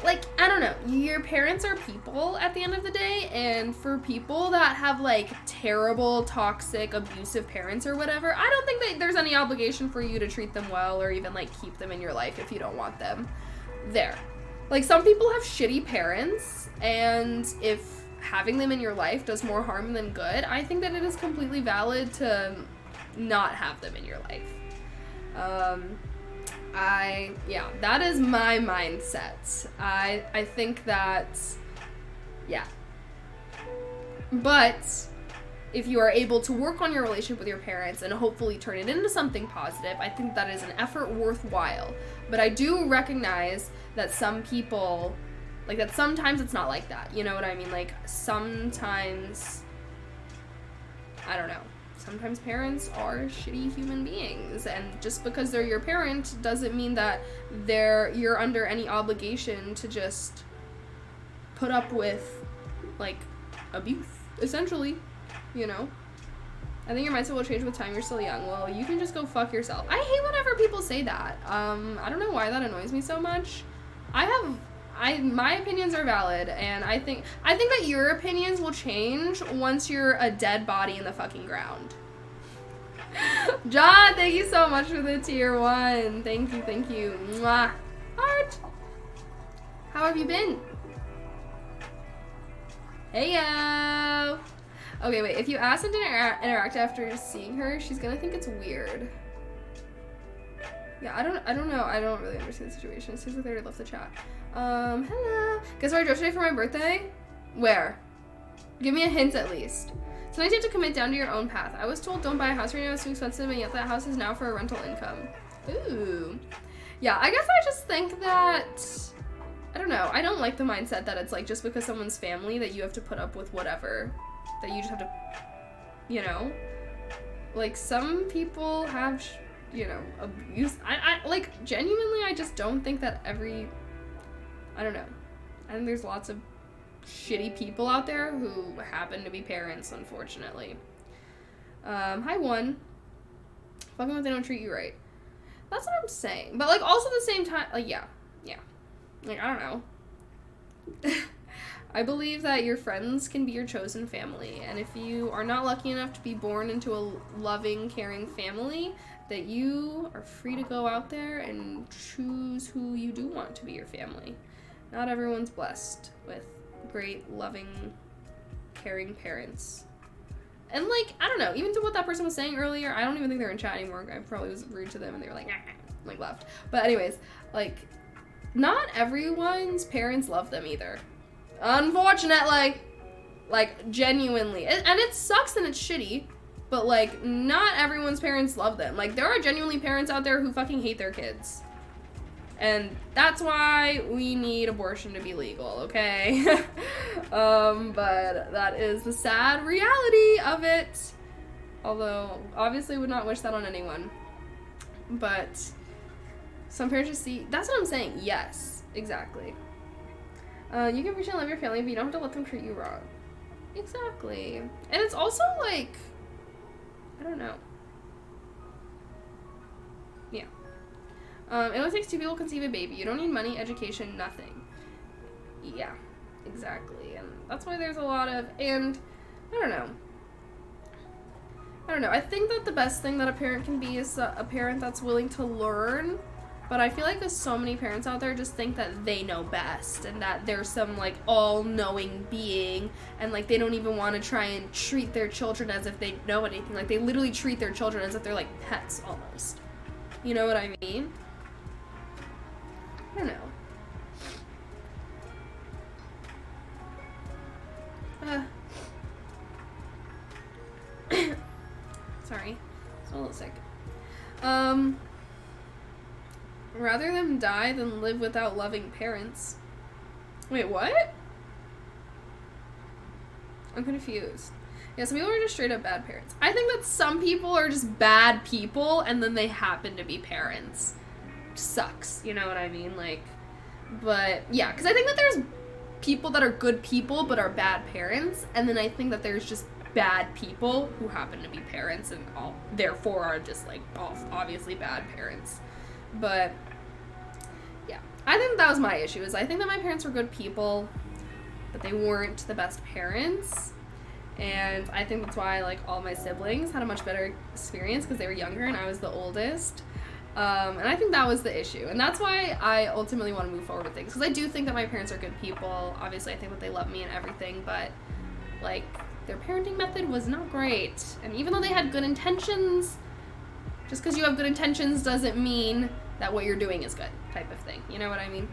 S1: like, I don't know, your parents are people at the end of the day, and for people that have, like, terrible, toxic, abusive parents or whatever, I don't think that there's any obligation for you to treat them well or even, like, keep them in your life if you don't want them there. Like, some people have shitty parents, and if having them in your life does more harm than good, I think that it is completely valid to not have them in your life. That is my mindset. I think that, yeah. But if you are able to work on your relationship with your parents and hopefully turn it into something positive, I think that is an effort worthwhile. But I do recognize that some people, like, that sometimes it's not like that. You know what I mean? Like, sometimes, I don't know. Sometimes parents are shitty human beings, and just because they're your parent doesn't mean that you're under any obligation to just put up with, like, abuse, essentially, you know? I think your mindset will change with time, you're still young. Well, you can just go fuck yourself. I hate whenever people say that. I don't know why that annoys me so much. I my opinions are valid, and I think that your opinions will change once you're a dead body in the fucking ground. John, thank you so much for the tier 1. Thank you, thank you. Mwah. Heart. How have you been? Heyo. Okay, wait. If you ask and interact after seeing her, she's gonna think it's weird. Yeah, I don't know. I don't really understand the situation. It seems like they already left the chat. Hello. Guess where I drove today for my birthday? Where? Give me a hint at least. Sometimes you have to commit down to your own path. I was told don't buy a house right now, it's too expensive, and yet that house is now for a rental income. Ooh. Yeah, I guess I just think that, I don't know, I don't like the mindset that it's like just because someone's family that you have to put up with whatever. That you just have to, you know? Like, some people have, you know, abuse. I like, genuinely, I just don't think that I don't know. I think there's lots of shitty people out there who happen to be parents, unfortunately. Hi, one. Fucking if they don't treat you right. That's what I'm saying. But, like, also at the same time, like, yeah. Like, I don't know. I believe that your friends can be your chosen family, and if you are not lucky enough to be born into a loving, caring family, that you are free to go out there and choose who you do want to be your family. Not everyone's blessed with great, loving, caring parents. And, like, I don't know, even to what that person was saying earlier, I don't even think they're in chat anymore. I probably was rude to them, and they were like left. But anyways, like, not everyone's parents love them either. Unfortunately. Like, genuinely. And it sucks and it's shitty, but, like, not everyone's parents love them. Like, there are genuinely parents out there who fucking hate their kids. And that's why we need abortion to be legal, okay? But that is the sad reality of it. Although, obviously would not wish that on anyone. But some parents just see, that's what I'm saying, yes, exactly. You can appreciate and love your family, but you don't have to let them treat you wrong. Exactly. And it's also, like, I don't know. Yeah. It only takes 2 people to conceive a baby. You don't need money, education, nothing. Yeah, exactly. And that's why there's a lot of, and I don't know. I think that the best thing that a parent can be is a parent that's willing to learn. But I feel like there's so many parents out there just think that they know best and that they're some, like, all-knowing being, and, like, they don't even want to try and treat their children as if they know anything. Like, they literally treat their children as if they're, like, pets, almost. You know what I mean? I don't know. Sorry. I'm a little sick. Rather them die than live without loving parents. Wait, what? I'm confused. Yeah, some people are just straight up bad parents. I think that some people are just bad people and then they happen to be parents. Sucks, you know what I mean? Like, but yeah, because I think that there's people that are good people but are bad parents, and then I think that there's just bad people who happen to be parents and all therefore are just, like, obviously bad parents. But yeah, I think that was my issue, is I think that my parents were good people, but they weren't the best parents. And I think that's why, like, all my siblings had a much better experience because they were younger and I was the oldest. And I think that was the issue. And that's why I ultimately want to move forward with things. Because I do think that my parents are good people. Obviously, I think that they love me and everything. But, like, their parenting method was not great. And even though they had good intentions, just because you have good intentions doesn't mean that what you're doing is good, type of thing. You know what I mean?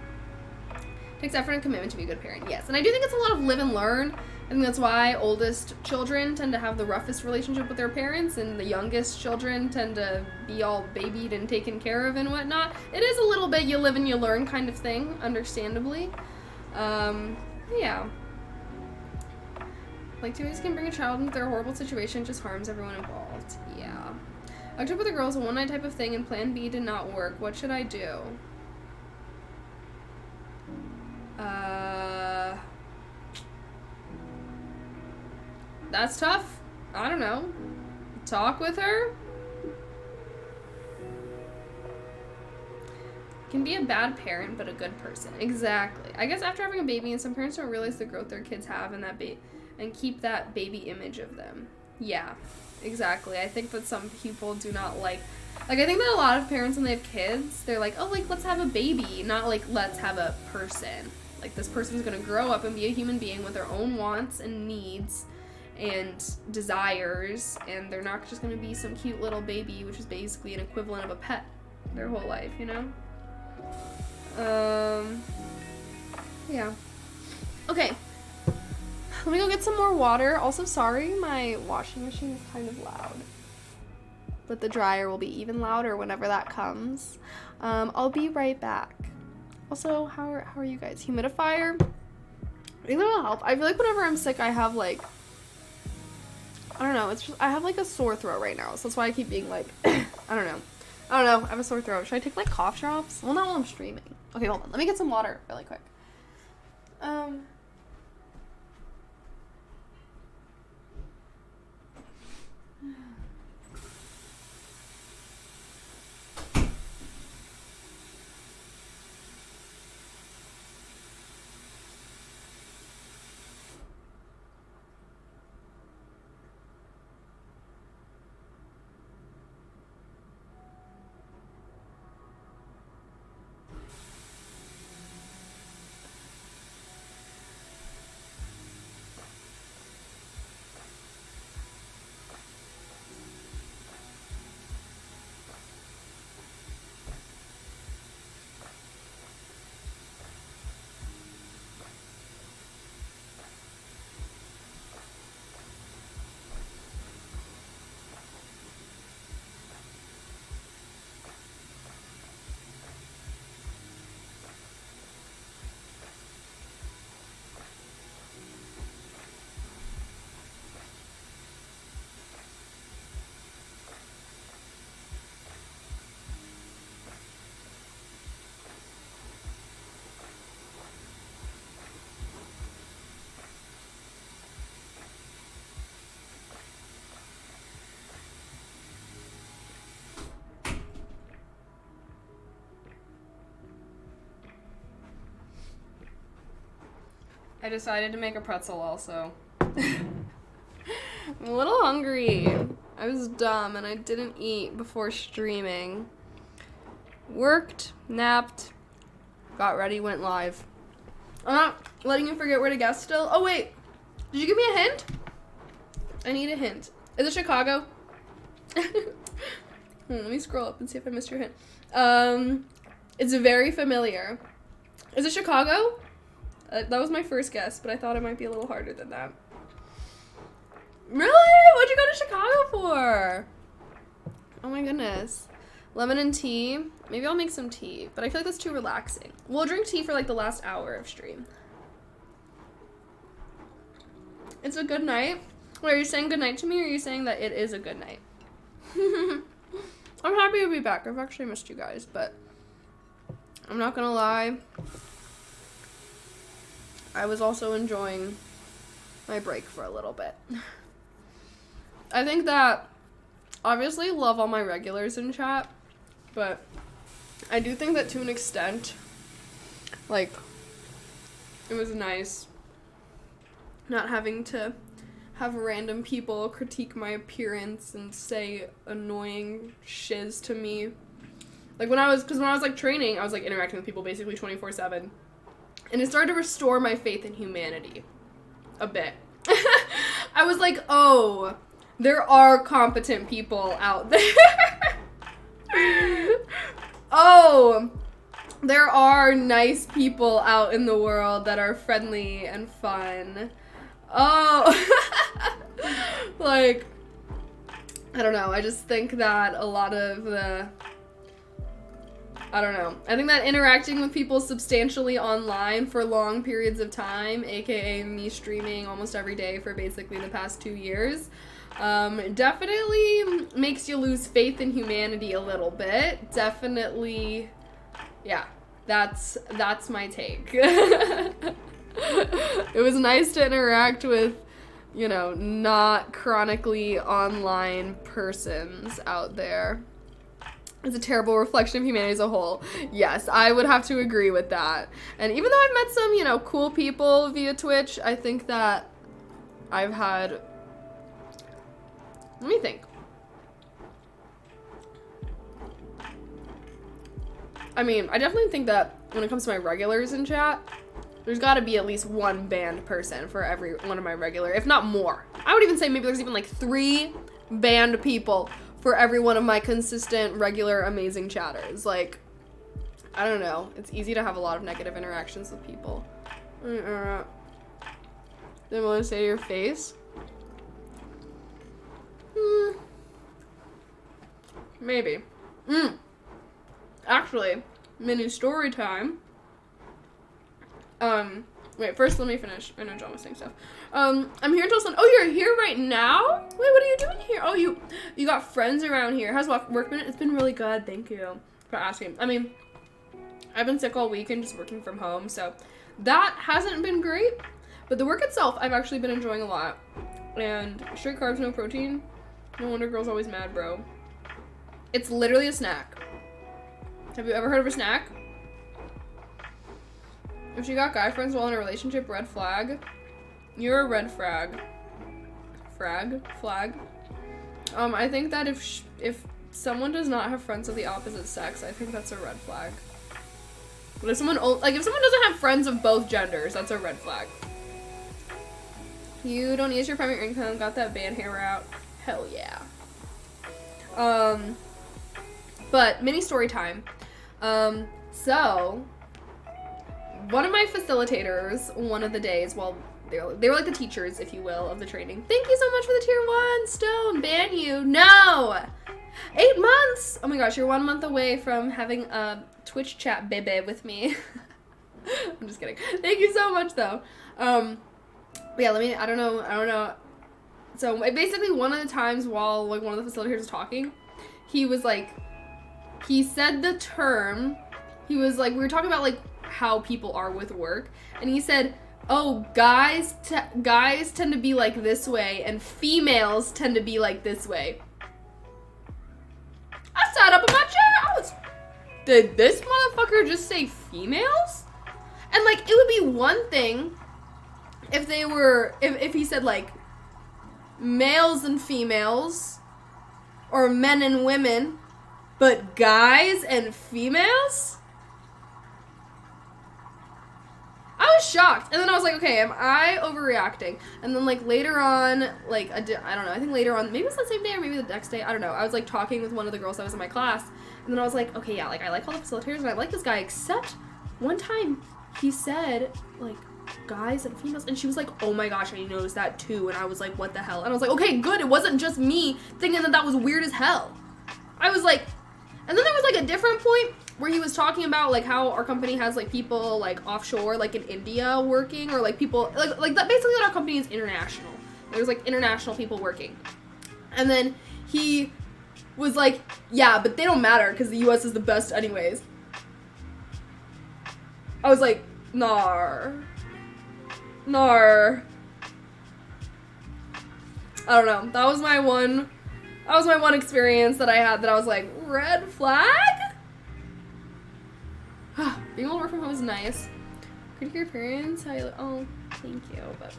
S1: It takes effort and commitment to be a good parent, yes. And I do think it's a lot of live and learn. I think that's why oldest children tend to have the roughest relationship with their parents, and the youngest children tend to be all babied and taken care of and whatnot. It is a little bit you live and you learn kind of thing, understandably. Yeah. Like, 2 ways can bring a child into their horrible situation, just harms everyone involved. Yeah. October with the girls, a one-night type of thing, and plan B did not work. What should I do? That's tough. I don't know. Talk with her? Can be a bad parent, but a good person. Exactly. I guess after having a baby, and some parents don't realize the growth their kids have and and keep that baby image of them. Yeah, exactly. I think that some people do not like, I think that a lot of parents when they have kids, they're like, oh, like, let's have a baby, not like, let's have a person. Like, this person's gonna grow up and be a human being with their own wants and needs and desires, and they're not just gonna be some cute little baby, which is basically an equivalent of a pet their whole life, you know? Yeah. Okay. Let me go get some more water. Also, sorry, my washing machine is kind of loud. But the dryer will be even louder whenever that comes. I'll be right back. Also, how are you guys? Humidifier? I think that'll help. I feel like whenever I'm sick, I have like, I don't know, it's just, I have like a sore throat right now. So that's why I keep being like, I don't know, I have a sore throat. Should I take like cough drops? Well, not while I'm streaming. Okay, hold on. Let me get some water really quick. I decided to make a pretzel also. I'm a little hungry. I was dumb and I didn't eat before streaming. Worked, napped, got ready, went live. I'm not letting you forget where to guess still. Oh wait, did you give me a hint? I need a hint. Is it Chicago? Let me scroll up and see if I missed your hint. It's very familiar. Is it Chicago? That was my first guess, but I thought it might be a little harder than that. Really? What'd you go to Chicago for? Oh my goodness. Lemon and tea. Maybe I'll make some tea, but I feel like that's too relaxing. We'll drink tea for like the last hour of stream. It's a good night. Wait, are you saying good night to me, or are you saying that it is a good night? I'm happy to be back. I've actually missed you guys, but I'm not gonna lie. I was also enjoying my break for a little bit. I think that, obviously, love all my regulars in chat, but I do think that to an extent, like, it was nice not having to have random people critique my appearance and say annoying shiz to me. Like, when I was like training, I was like interacting with people basically 24/7. And it started to restore my faith in humanity a bit. I was like, oh, there are competent people out there. Oh, there are nice people out in the world that are friendly and fun. Oh, like, I don't know. I just think that a lot of the, I don't know. I think that interacting with people substantially online for long periods of time, aka me streaming almost every day for basically the past 2 years, definitely makes you lose faith in humanity a little bit. Definitely, yeah, that's my take. It was nice to interact with, you know, not chronically online persons out there. is a terrible reflection of humanity as a whole. Yes, I would have to agree with that. And even though I've met some, you know, cool people via Twitch, I think that I've had... Let me think. I mean, I definitely think that when it comes to my regulars in chat, there's got to be at least one banned person for every one of my regular, if not more. I would even say maybe there's even like 3 banned people for every one of my consistent, regular, amazing chatters. Like, I don't know. It's easy to have a lot of negative interactions with people. Didn't want to say to your face? Maybe. Actually, mini story time. Wait, first let me finish. I know John was saying stuff. I'm here until Sunday. Oh, you're here right now? Wait, what are you doing here? Oh, you got friends around here. How's work been? It's been really good. Thank you for asking. I mean, I've been sick all week and just working from home, so that hasn't been great. But the work itself, I've actually been enjoying a lot. And straight carbs, no protein. No wonder girls always mad, bro. It's literally a snack. Have you ever heard of a snack? If she got guy friends while in a relationship, red flag. You're a red flag. Flag. I think that if someone does not have friends of the opposite sex, I think that's a red flag. But if someone doesn't have friends of both genders, that's a red flag. You don't use your primary income, got that band hammer out. Hell yeah. But mini story time. So one of my facilitators, one of the days, well, they were like the teachers, if you will, of the training. Thank you so much for the tier 1 stone. Ban you. No! 8 months! Oh my gosh, you're 1 month away from having a Twitch chat baby with me. I'm just kidding. Thank you so much, though. Yeah, I don't know. So basically one of the times while like one of the facilitators was talking, he said the term, he was like, we were talking about like how people are with work, and he said, oh, guys tend to be like this way and females tend to be like this way. I sat up in my chair. Did this motherfucker just say females? And like, it would be one thing if if he said like males and females or men and women, but guys and females? I was shocked. And then I was like, okay, am I overreacting? And then like later on, like, I don't know, I think later on, maybe it was the same day or maybe the next day, I don't know. I was like talking with one of the girls that was in my class, and then I was like, okay, yeah, like I like all the facilitators and I like this guy, except one time he said like guys and females, and she was like, oh my gosh, I noticed that too. And I was like, what the hell? And I was like, okay, good, it wasn't just me thinking that was weird as hell. I was like, and then there was like a different point where he was talking about like how our company has like people like offshore, like in India working, or like people like that. Basically, that our company is international. There's like international people working, and then he was like, yeah, but they don't matter because the U.S. is the best anyways. I was like, nar. I don't know. That was my one experience that I had that I was like, red flag? Being able to work from home is nice. Could your parents? Oh, thank you. But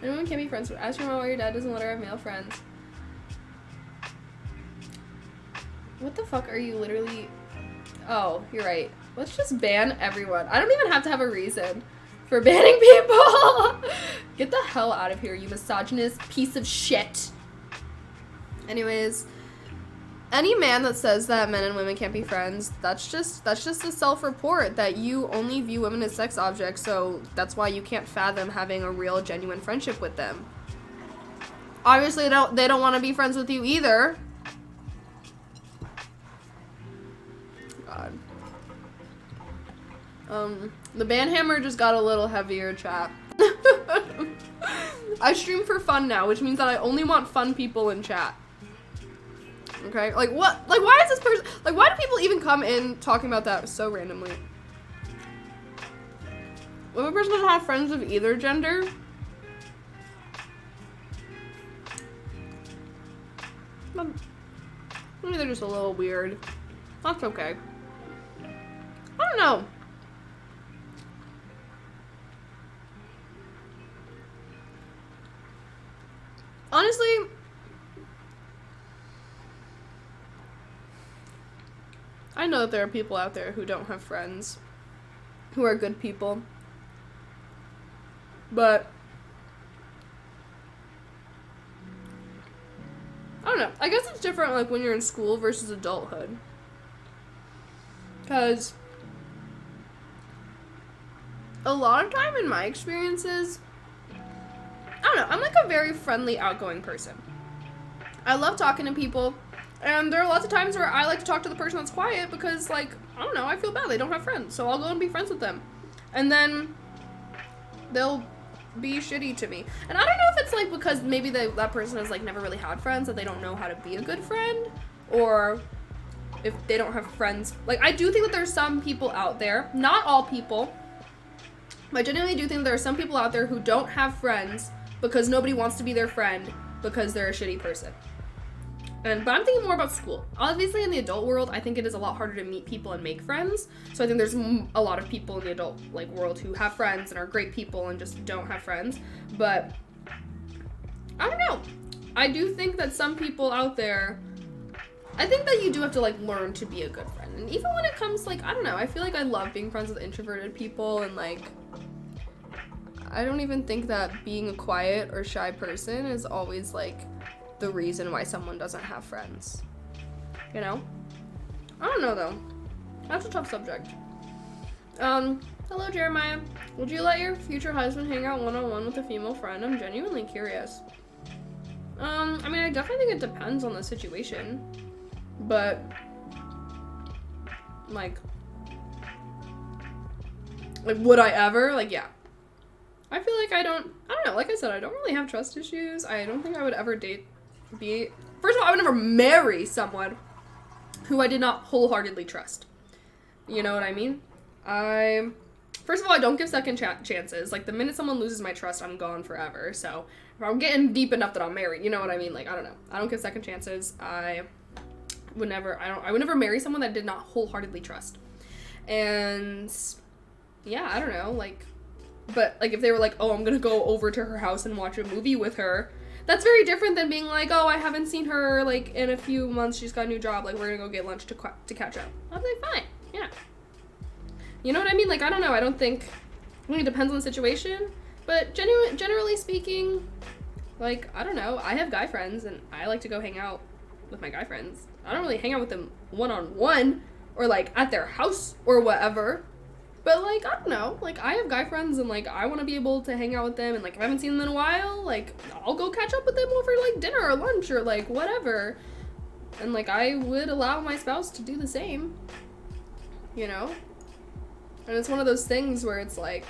S1: anyone can't be friends. Ask your mom why your dad doesn't let her have male friends. What the fuck are you literally? Oh, you're right. Let's just ban everyone. I don't even have to have a reason for banning people. Get the hell out of here, you misogynist piece of shit. Anyways, any man that says that men and women can't be friends, that's just a self-report that you only view women as sex objects, so that's why you can't fathom having a real, genuine friendship with them. Obviously, they don't want to be friends with you either. God. The band hammer just got a little heavier, chat. I stream for fun now, which means that I only want fun people in chat. Okay? Like, what? Like, why is this person... Like, why do people even come in talking about that so randomly? If a person doesn't have friends of either gender... Maybe they're just a little weird. That's okay. I don't know. Honestly, I know that there are people out there who don't have friends, who are good people, but I don't know. I guess it's different, like, when you're in school versus adulthood, because a lot of time in my experiences, I don't know, I'm like a very friendly, outgoing person. I love talking to people, and there are lots of times where I like to talk to the person that's quiet because, like, I don't know, I feel bad, they don't have friends, so I'll go and be friends with them. And then they'll be shitty to me. And I don't know if it's, like, because maybe that person has, like, never really had friends, that they don't know how to be a good friend, or if they don't have friends. Like, I do think that there's some people out there, not all people, but I genuinely do think there are some people out there who don't have friends because nobody wants to be their friend because they're a shitty person. But I'm thinking more about school. Obviously, in the adult world, I think it is a lot harder to meet people and make friends. So I think there's a lot of people in the adult world who have friends and are great people and just don't have friends. But I don't know. I do think that some people out there, I think that you do have to, like, learn to be a good friend. And even when it comes, like, I don't know, I feel like I love being friends with introverted people, and, like, I don't even think that being a quiet or shy person is always, like, the reason why someone doesn't have friends. You know? I don't know, though. That's a tough subject. Hello, Jeremiah. Would you let your future husband hang out one-on-one with a female friend? I'm genuinely curious. I mean, I definitely think it depends on the situation. But, like, would I ever? Like, yeah. I feel like I don't know, like I said, I don't really have trust issues. I don't think I would ever first of all, I would never marry someone who I did not wholeheartedly trust. You know what I mean? First of all, I don't give second chances. Like, the minute someone loses my trust, I'm gone forever. So, if I'm getting deep enough that I'm married, you know what I mean? Like, I don't know. I don't give second chances. I would never marry someone that I did not wholeheartedly trust. And, yeah, I don't know, like, but, like, if they were like, oh, I'm gonna go over to her house and watch a movie with her, that's very different than being like, oh, I haven't seen her, like, in a few months, she's got a new job, like, we're gonna go get lunch to catch up. I'd be like, fine, yeah. You know what I mean? Like, I don't know, I think it depends on the situation, but generally speaking, like, I don't know, I have guy friends, and I like to go hang out with my guy friends. I don't really hang out with them one-on-one, or, like, at their house, or whatever. But, like, I don't know, like, I have guy friends, and, like, I want to be able to hang out with them, and, like, if I haven't seen them in a while, like, I'll go catch up with them over, like, dinner or lunch or, like, whatever. And, like, I would allow my spouse to do the same, you know? And it's one of those things where it's, like,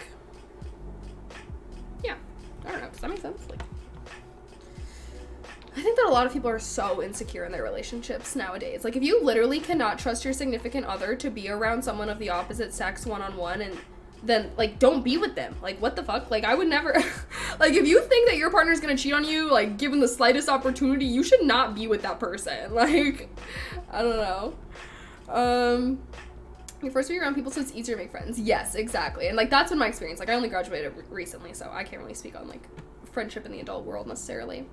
S1: yeah, I don't know, does that make sense? Like, I think that a lot of people are so insecure in their relationships nowadays. Like, if you literally cannot trust your significant other to be around someone of the opposite sex one-on-one, and then, like, don't be with them. Like, what the fuck? Like, I would never, like, if you think that your partner's gonna cheat on you, like, given the slightest opportunity, you should not be with that person. Like, I don't know. You first be around people so it's easier to make friends. Yes, exactly. And, like, that's been my experience. Like, I only graduated recently, so I can't really speak on, like, friendship in the adult world necessarily.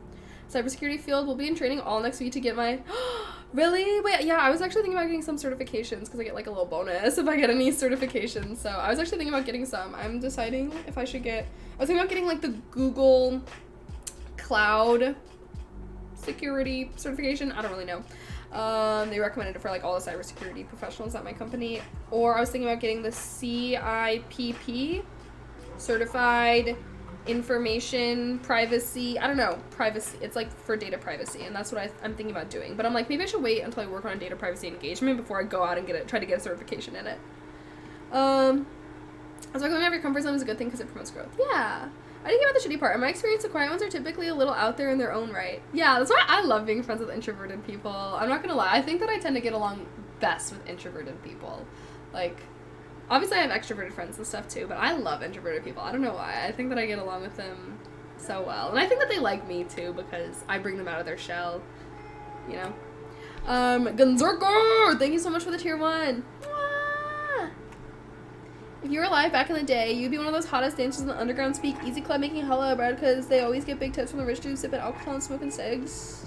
S1: Cybersecurity field will be in training all next week to get my... Really? Wait, yeah, I was actually thinking about getting some certifications because I get, like, a little bonus if I get any certifications. So I was actually thinking about getting some. I'm deciding if I should I was thinking about getting, like, the Google Cloud security certification. I don't really know. They recommended it for, like, all the cybersecurity professionals at my company. Or I was thinking about getting the CIPP, Certified Information Privacy, I don't know, privacy, it's like for data privacy, and that's what I'm thinking about doing. But I'm like, maybe I should wait until I work on a data privacy engagement before I go out and try to get a certification in it. I was like, going out of your comfort zone is a good thing because it promotes growth. Yeah. I didn't get about the shitty part. In my experience, the quiet ones are typically a little out there in their own right. Yeah, that's why I love being friends with introverted people. I'm not gonna lie, I think that I tend to get along best with introverted people. Like, obviously I have extroverted friends and stuff too, but I love introverted people. I don't know why. I think that I get along with them so well. And I think that they like me too because I bring them out of their shell, you know? Gunzerker, thank you so much for the tier 1. Mwah. If you were alive back in the day, you'd be one of those hottest dancers in the underground speak easy club making hella bread because they always get big tips from the rich dudes sipping alcohol and smoking cigs.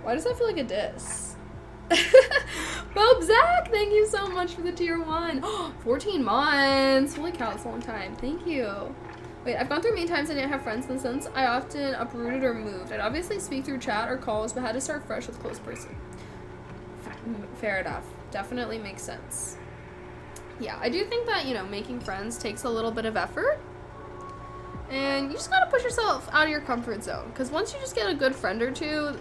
S1: Why does that feel like a diss? Bob Zach, thank you so much for the tier 1. 14 months. Holy cow, that's a long time. Thank you. Wait, I've gone through many times I didn't have friends, and since I often uprooted or moved, I'd obviously speak through chat or calls, but had to start fresh with a close person. Fair enough. Definitely makes sense. Yeah, I do think that, you know, making friends takes a little bit of effort. And you just gotta push yourself out of your comfort zone. Because once you just get a good friend or two,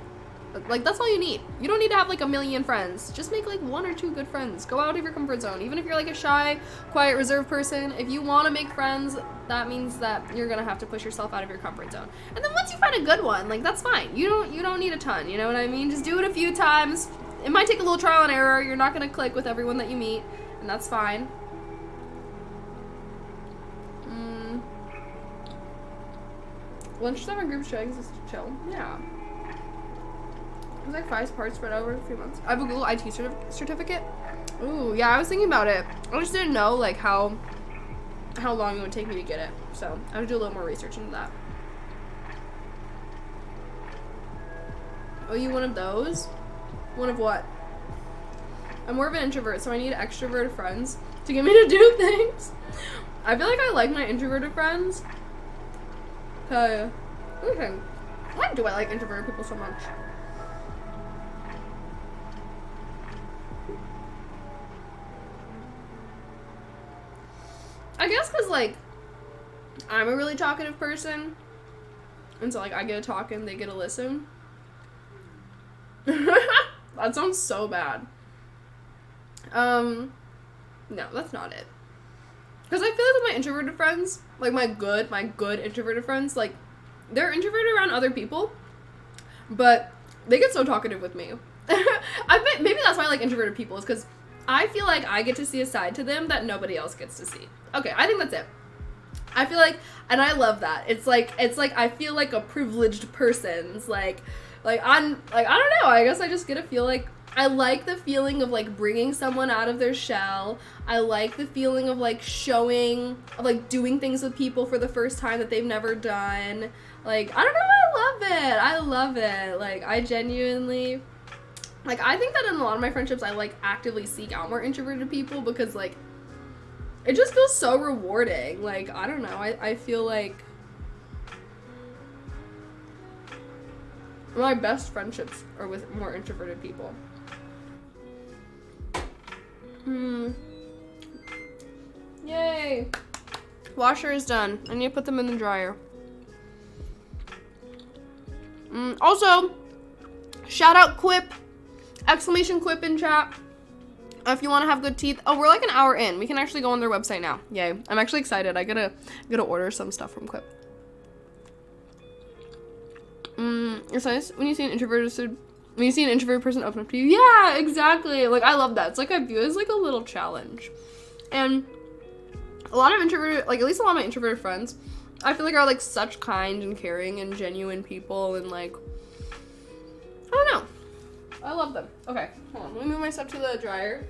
S1: like, that's all you need. You don't need to have, like, a million friends. Just make, like, 1 or 2 good friends. Go out of your comfort zone. Even if you're, like, a shy, quiet, reserved person, if you want to make friends, that means that you're gonna have to push yourself out of your comfort zone. And then once you find a good one, like, that's fine. You don't need a ton, you know what I mean? Just do it a few times. It might take a little trial and error. You're not gonna click with everyone that you meet, and that's fine. Lunchtime and group chat is chill. Yeah. It was like 5 parts spread over a few months. I have a Google IT certificate. Ooh, yeah, I was thinking about it. I just didn't know, like, how long it would take me to get it. So, I would do a little more research into that. Oh, you one of those? One of what? I'm more of an introvert, so I need extroverted friends to get me to do things. I feel like I like my introverted friends. Okay. Why do I like introverted people so much? I guess because, like, I'm a really talkative person. And so, like, I get to talk and they get to listen. That sounds so bad. No, that's not it. Because I feel like with my introverted friends, like my good introverted friends, like, they're introverted around other people, but they get so talkative with me. Maybe that's why I like introverted people, is because I feel like I get to see a side to them that nobody else gets to see. Okay, I think that's it. I feel like, and I love that. It's like I feel like a privileged person's, like I'm, like, I don't know, I guess I just get to feel like, I like the feeling of, like, bringing someone out of their shell. I like the feeling of, like, showing, of, like, doing things with people for the first time that they've never done. Like, I don't know, I love it. Like, I genuinely, like, I think that in a lot of my friendships, I, like, actively seek out more introverted people because, like, it just feels so rewarding. Like, I don't know, I feel like my best friendships are with more introverted people. Yay. Washer is done. I need to put them in the dryer. Also, shout out Quip. Exclamation Quip in chat. If you want to have good teeth. Oh, we're like an hour in. We can actually go on their website now. Yay. I'm actually excited. I gotta order some stuff from Quip. It's nice when you see an introverted person open up to you. Yeah, exactly. Like, I love that. It's like, I view it as like a little challenge. And a lot of introverted, like, at least a lot of my introverted friends, I feel like are, like, such kind and caring and genuine people, and, like, I don't know. I love them. Okay, hold on. Let me move my stuff to the dryer.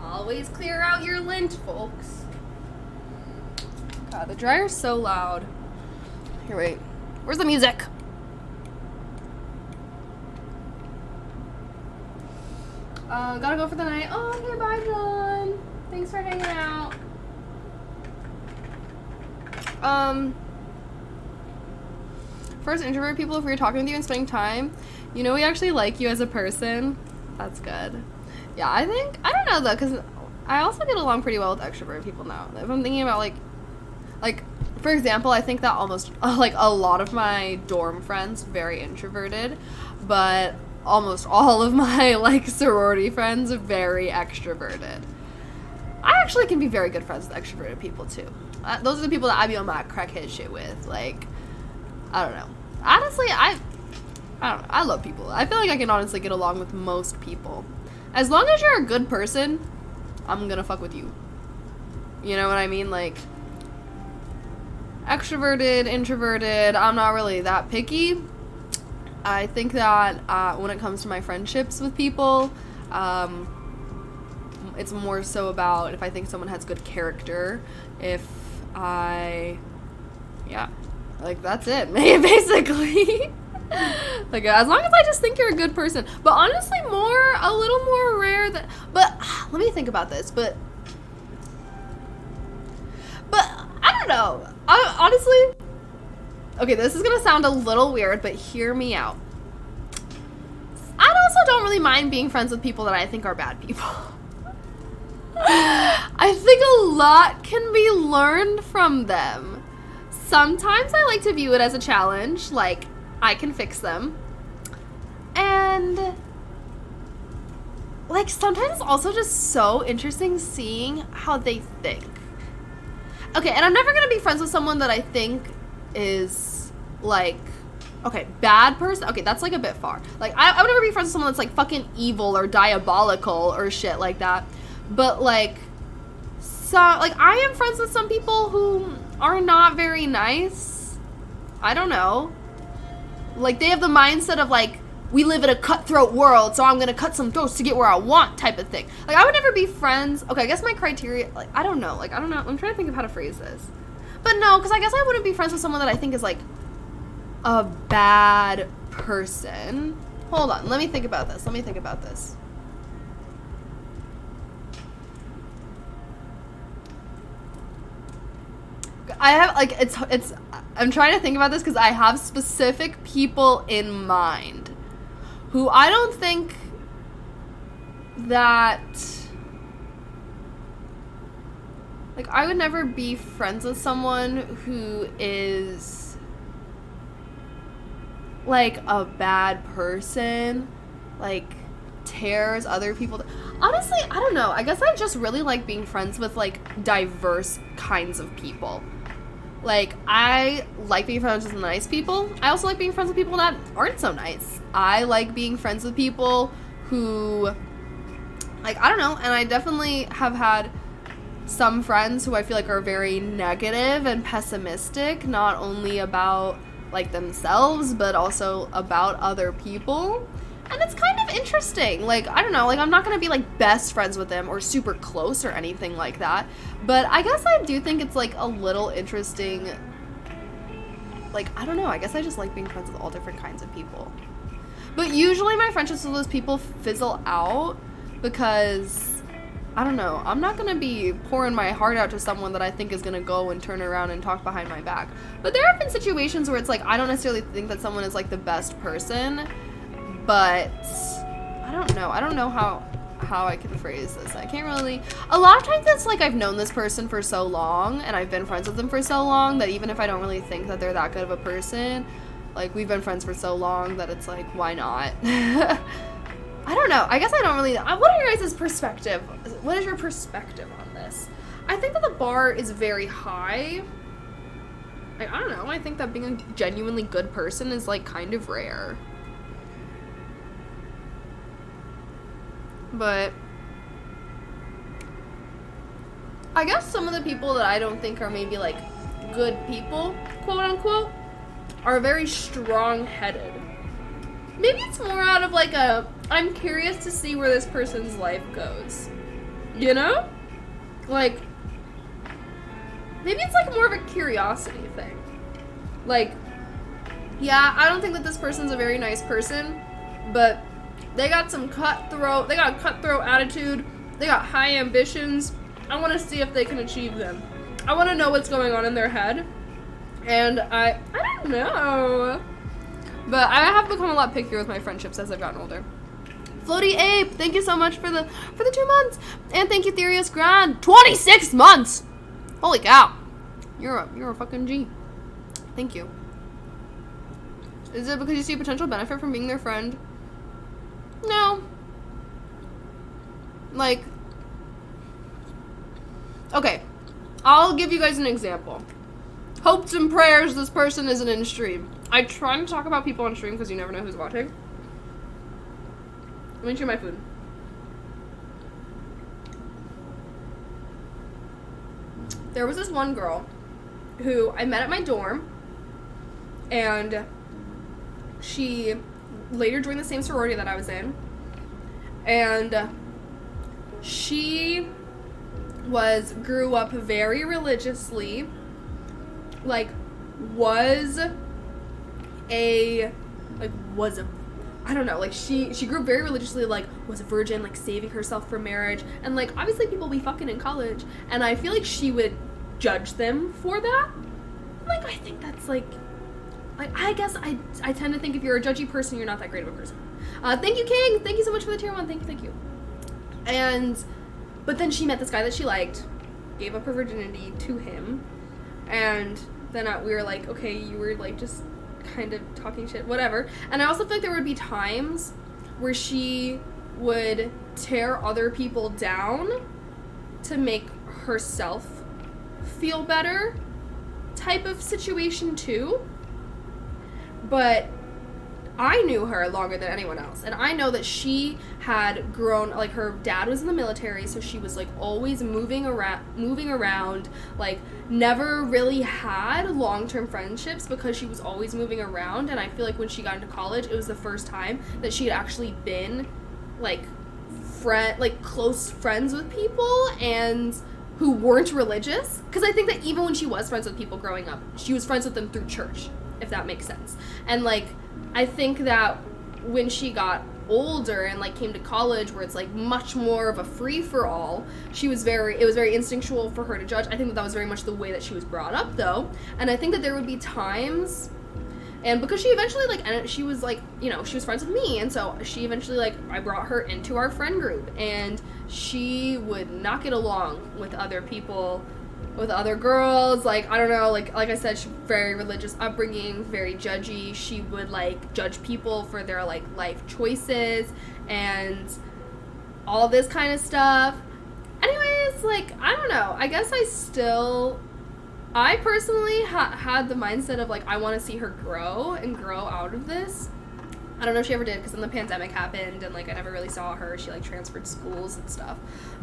S1: Always clear out your lint, folks. God, the dryer's so loud. Here, wait. Where's the music? Gotta go for the night. Oh, okay, bye, John. Thanks for hanging out. first introvert people, if we were talking with you and spending time, you know, we actually like you as a person. That's good. Yeah, I don't know though, because I also get along pretty well with extrovert people now. If I'm thinking about like, for example, I think that almost, like, a lot of my dorm friends, very introverted, but almost all of my, like, sorority friends are very extroverted. I actually can be very good friends with extroverted people, too. Those are the people that I be on my crackhead shit with. Like, I don't know. Honestly, I don't know. I love people. I feel like I can honestly get along with most people. As long as you're a good person, I'm gonna fuck with you. You know what I mean? Like, extroverted, introverted, I'm not really that picky. I think that when it comes to my friendships with people, it's more so about if I think someone has good character, yeah, like, that's it, basically. Like, as long as I just think you're a good person. But honestly, a little more rare than, but let me think about this, but I don't know. Honestly, okay, this is gonna sound a little weird, but hear me out. I also don't really mind being friends with people that I think are bad people. I think a lot can be learned from them. Sometimes I like to view it as a challenge, like, I can fix them. And, like, sometimes it's also just so interesting seeing how they think. Okay, and I'm never gonna be friends with someone that I think is, like, okay, bad person. Okay, that's, like, a bit far. Like, I would never be friends with someone that's, like, fucking evil or diabolical or shit like that. But, like, I am friends with some people who are not very nice. I don't know. Like, they have the mindset of, like, we live in a cutthroat world, so I'm gonna cut some throats to get where I want type of thing. Like, I would never be friends. Okay, I guess my criteria, like, I don't know. I'm trying to think of how to phrase this. But no, because I guess I wouldn't be friends with someone that I think is, like, a bad person. Hold on, let me think about this. I have, like, I'm trying to think about this because I have specific people in mind who I don't think that, like, I would never be friends with someone who is, like, a bad person, like, tears other people. Honestly, I don't know. I guess I just really like being friends with, like, diverse kinds of people. Like, I like being friends with nice people. I also like being friends with people that aren't so nice. I like being friends with people who, like, I don't know, and I definitely have had some friends who I feel like are very negative and pessimistic, not only about, like, themselves, but also about other people. And it's kind of interesting. Like, I don't know, like, I'm not gonna be, like, best friends with them or super close or anything like that. But I guess I do think it's, like, a little interesting. Like, I don't know, I guess I just like being friends with all different kinds of people. But usually my friendships with those people fizzle out because, I don't know, I'm not gonna be pouring my heart out to someone that I think is gonna go and turn around and talk behind my back. But there have been situations where it's like, I don't necessarily think that someone is, like, the best person, but I don't know how I can phrase this. I can't really, a lot of times it's like I've known this person for so long and I've been friends with them for so long that even if I don't really think that they're that good of a person, like, we've been friends for so long that it's like, why not? I don't know. I guess I don't really, what are your guys' perspective? What is your perspective on this? I think that the bar is very high. Like, I don't know. I think that being a genuinely good person is, like, kind of rare. But I guess some of the people that I don't think are maybe, like, good people, quote unquote, are very strong-headed. Maybe it's more out of, like, I'm curious to see where this person's life goes. You know? Like, maybe it's, like, more of a curiosity thing. Like, yeah, I don't think that this person's a very nice person, but they got cutthroat attitude, they got high ambitions. I want to see if they can achieve them. I want to know what's going on in their head. And I don't know. But I have become a lot pickier with my friendships as I've gotten older. Floaty Ape, thank you so much for the 2 months. And thank you, Therius Grand. 26 months! Holy cow. You're a fucking G. Thank you. Is it because you see a potential benefit from being their friend? No. Like, okay. I'll give you guys an example. Hopes and prayers this person isn't in stream. I try to talk about people on stream because you never know who's watching. Let me chew my food. There was this one girl who I met at my dorm, and she later joined the same sorority that I was in, and she grew up very religiously, like, I don't know, like, she grew up very religiously, like, was a virgin, like, saving herself for marriage, and, like, obviously people be fucking in college, and I feel like she would judge them for that. Like, I think that's, like, I guess I tend to think if you're a judgy person, you're not that great of a person. Thank you, King! Thank you so much for the tier 1, thank you. But then she met this guy that she liked, gave up her virginity to him, and then we were like, okay, you were, like, just kind of talking shit, whatever. And I also feel like there would be times where she would tear other people down to make herself feel better type of situation too. But I knew her longer than anyone else, and I know that she had grown, like, her dad was in the military, so she was, like, always moving around, like, never really had long-term friendships because she was always moving around. And I feel like when she got into college, it was the first time that she had actually been, like, close friends with people and who weren't religious, because I think that even when she was friends with people growing up, she was friends with them through church, if that makes sense. And, like, I think that when she got older and, like, came to college where it's, like, much more of a free-for-all, it was very instinctual for her to judge. I think that was very much the way that she was brought up, though. And I think that there would be times, and because she eventually, like, she was, like, you know, she was friends with me, and so she eventually, like, I brought her into our friend group, and she would not get along with other people, with other girls. Like, I don't know, like I said, she very religious upbringing, very judgy. She would, like, judge people for their, like, life choices and all this kind of stuff. Anyways, like, I don't know, I guess I personally had the mindset of, like, I want to see her grow and grow out of this. I don't know if she ever did, because then the pandemic happened, and, like, I never really saw her. She, like, transferred schools and stuff.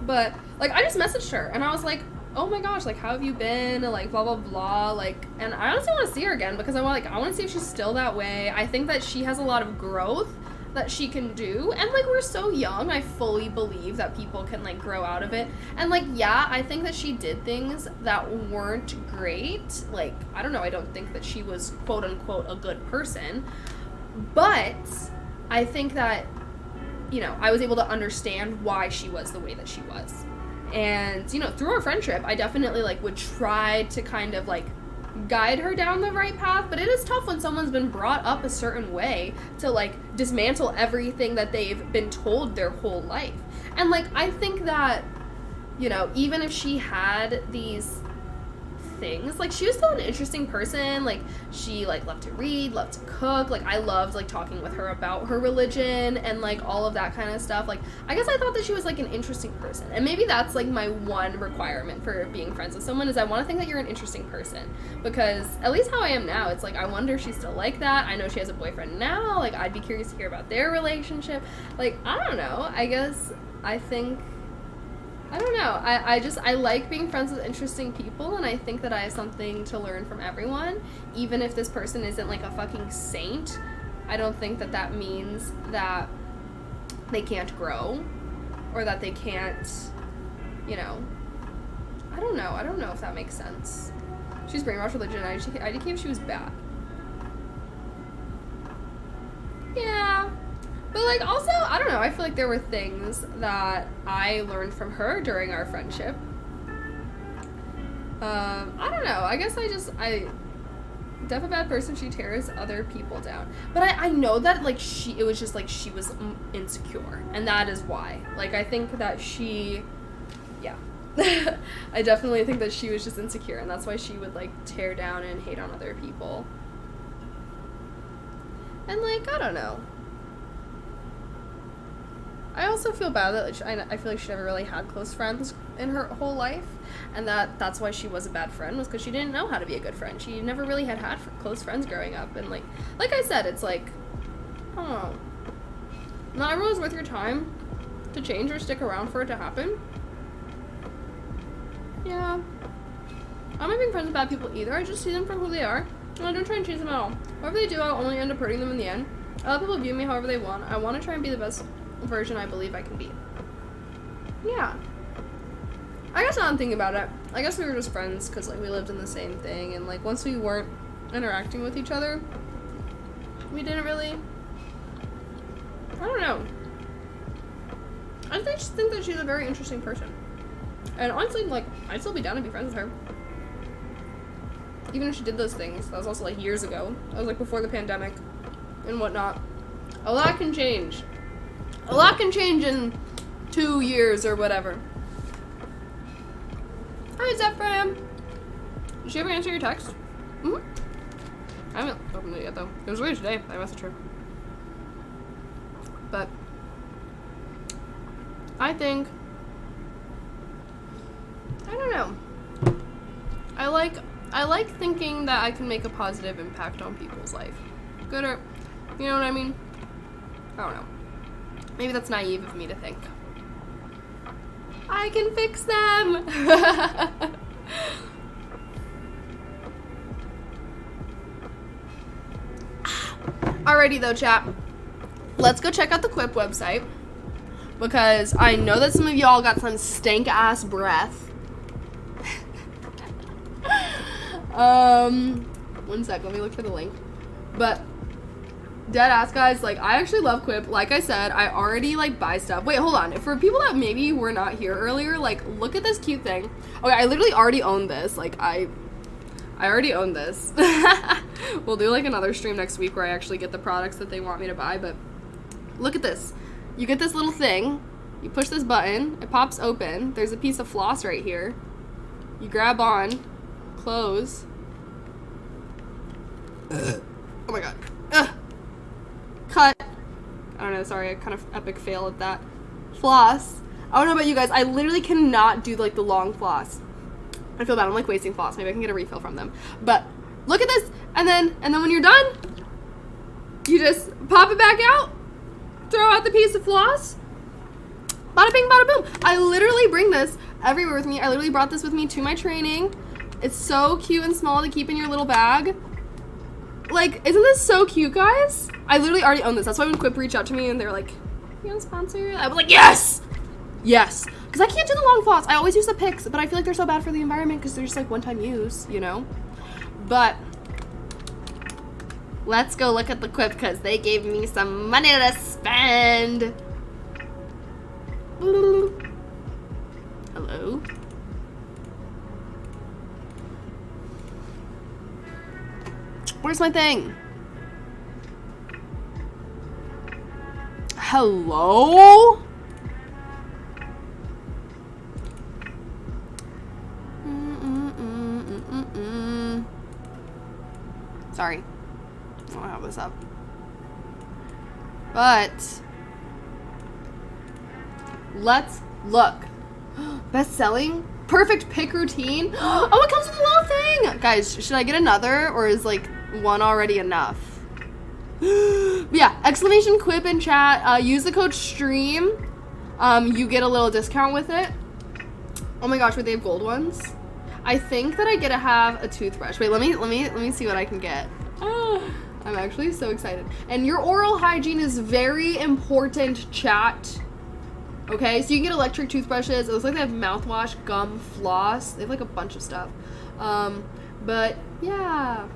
S1: But, like, I just messaged her, and I was like, oh my gosh, like, how have you been, and, like, blah, blah, blah, like, and I honestly want to see her again, because I want to see if she's still that way. I think that she has a lot of growth that she can do, and, like, we're so young. I fully believe that people can, like, grow out of it, and, like, yeah, I think that she did things that weren't great. Like, I don't know, I don't think that she was, quote-unquote, a good person, but I think that, you know, I was able to understand why she was the way that she was. And, you know, through our friendship, I definitely, like, would try to kind of, like, guide her down the right path, but it is tough when someone's been brought up a certain way to, like, dismantle everything that they've been told their whole life. And, like, I think that, you know, even if she had these things, like, she was still an interesting person. Like, she, like, loved to read, loved to cook. Like, I loved, like, talking with her about her religion and, like, all of that kind of stuff. Like, I guess I thought that she was, like, an interesting person, and maybe that's, like, my one requirement for being friends with someone, is I want to think that you're an interesting person, because at least how I am now, it's like, I wonder if she's still like that. I know she has a boyfriend now. Like, I'd be curious to hear about their relationship. Like, I don't know, I guess I don't know. I like being friends with interesting people, and I think that I have something to learn from everyone. Even if this person isn't, like, a fucking saint, I don't think that that means that they can't grow, or that they can't, you know, I don't know if that makes sense. She's brainwashed religion, IDK if she was bad. Yeah. But, like, also, I don't know, I feel like there were things that I learned from her during our friendship. I don't know, I guess Def a bad person, she tears other people down. But I know that, like, it was just, like, she was insecure. And that is why. Like, I think that she, yeah. I definitely think that she was just insecure. And that's why she would, like, tear down and hate on other people. And, like, I don't know. I also feel bad that, like, I feel like she never really had close friends in her whole life. And that's why she was a bad friend, was because she didn't know how to be a good friend. She never really had close friends growing up. And, like I said, it's like, I don't know. Not everyone's worth your time to change or stick around for it to happen. Yeah. I'm not being friends with bad people either. I just see them for who they are. And I don't try and change them at all. Whatever they do, I'll only end up hurting them in the end. I let people view me however they want. I want to try and be the best version I believe I can be. Yeah. I guess now I'm thinking about it, I guess we were just friends because, like, we lived in the same thing, and, like, once we weren't interacting with each other, we didn't really, I don't know. I just think that she's a very interesting person. And honestly, like, I'd still be down to be friends with her. Even if she did those things. That was also, like, years ago. That was, like, before the pandemic and whatnot. A lot can change. A lot can change in 2 years or whatever. Hi, Zephram. Did she ever answer your text? Mm-hmm. I haven't opened it yet, though. It was weird today. I messaged her. But I think, I don't know. I like thinking that I can make a positive impact on people's life. Good or, you know what I mean? I don't know. Maybe that's naive of me to think. I can fix them! Alrighty though, chat. Let's go check out the Quip website. Because I know that some of y'all got some stank-ass breath. 1 sec, let me look for the link. But dead ass, guys, like, I actually love Quip. Like I said, I already, like, buy stuff. Wait, hold on. For people that maybe were not here earlier, like, look at this cute thing. Okay, I literally already own this. Like, I already own this. We'll do, like, another stream next week where I actually get the products that they want me to buy, but look at this. You get this little thing. You push this button. It pops open. There's a piece of floss right here. You grab on. Close. Oh my god. Cut. I don't know, sorry, I kind of epic fail at that. Floss. I don't know about you guys, I literally cannot do, like, the long floss. I feel bad, I'm, like, wasting floss. Maybe I can get a refill from them. But look at this, and then when you're done, you just pop it back out, throw out the piece of floss, bada bing, bada boom. I literally bring this everywhere with me. I literally brought this with me to my training. It's so cute and small to keep in your little bag. Like, isn't this so cute, guys? I literally already own this. That's why when Quip reached out to me and they're like, you want to sponsor? I was like, yes! Yes! Because I can't do the long floss. I always use the picks, but I feel like they're so bad for the environment because they're just, like, one-time use, you know? But let's go look at the Quip because they gave me some money to spend. Hello? Where's my thing? Hello? Sorry. I don't have this up. But let's look. Best selling? Perfect pick routine? Oh, it comes with a little thing! Guys, should I get another or is, like, one already enough? Yeah, exclamation Quip in chat. Use the code STREAM. You get a little discount with it. Oh my gosh, wait, they have gold ones? I think that I get to have a toothbrush. Wait, let me see what I can get. Oh, I'm actually so excited. And your oral hygiene is very important, chat. Okay, so you can get electric toothbrushes. It looks like they have mouthwash, gum, floss. They have, like, a bunch of stuff. But yeah.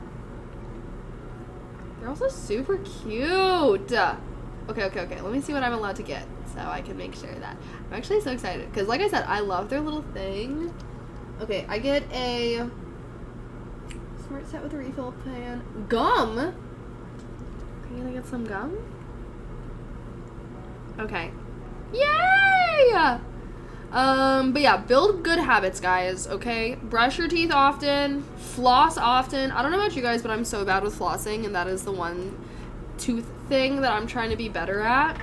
S1: They're also super cute. Okay. Let me see what I'm allowed to get so I can make sure that. I'm actually so excited because, like I said, I love their little thing. Okay, I get a Smart set with a refill plan. Gum? Can I get some gum? Okay. Yay! But yeah, build good habits, guys, okay? Brush your teeth often, floss often. I don't know about you guys, but I'm so bad with flossing, and that is the one tooth thing that I'm trying to be better at.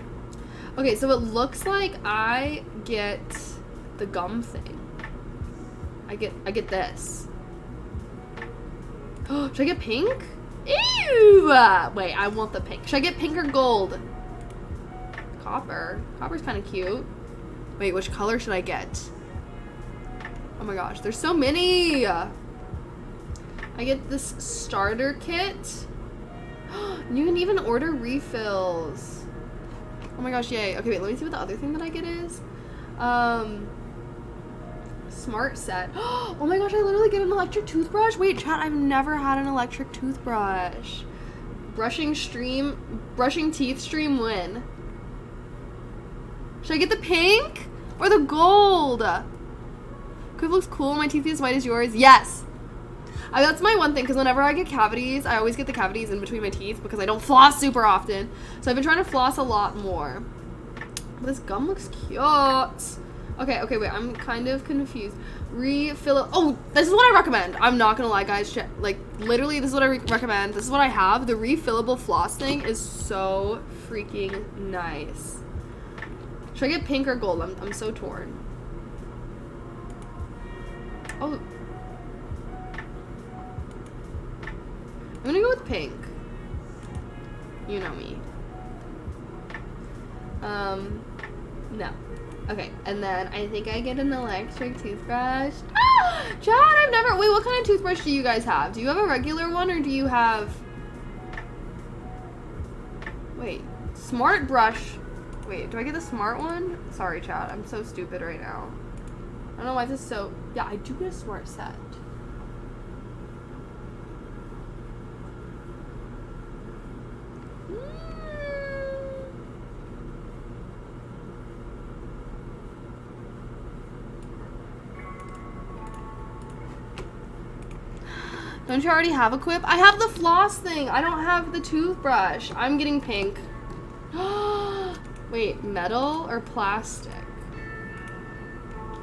S1: Okay, so it looks like I get the gum thing. I get this. Oh, should I get pink? Ew! Wait, I want the pink. Should I get pink or gold? Copper. Copper's kind of cute. Wait, which color should I get? Oh my gosh, there's so many! I get this starter kit. You can even order refills. Oh my gosh, yay. Okay, wait, let me see what the other thing that I get is. Smart set. Oh my gosh, I literally get an electric toothbrush. Wait, chat, I've never had an electric toothbrush. Brushing teeth stream win. Should I get the pink or the gold? Quip looks cool. My teeth is white as yours. Yes. That's my one thing, because whenever I get cavities, I always get the cavities in between my teeth because I don't floss super often. So I've been trying to floss a lot more. This gum looks cute. Okay, wait, I'm kind of confused. Refill it. Oh, this is what I recommend. I'm not gonna lie, guys. Like, literally, this is what I recommend. This is what I have. The refillable floss thing is so freaking nice. Should I get pink or gold? I'm so torn. Oh. I'm gonna go with pink. You know me. No. Okay, and then I think I get an electric toothbrush. Ah! Chad, I've never... Wait, what kind of toothbrush do you guys have? Do you have a regular one, or do you have... Wait, smart brush. Wait, do I get the smart one? Sorry, Chad, I'm so stupid right now. I don't know why this is so... Yeah, I do get a smart set. Don't you already have a quip? I have the floss thing. I don't have the toothbrush. I'm getting pink. Wait, metal or plastic?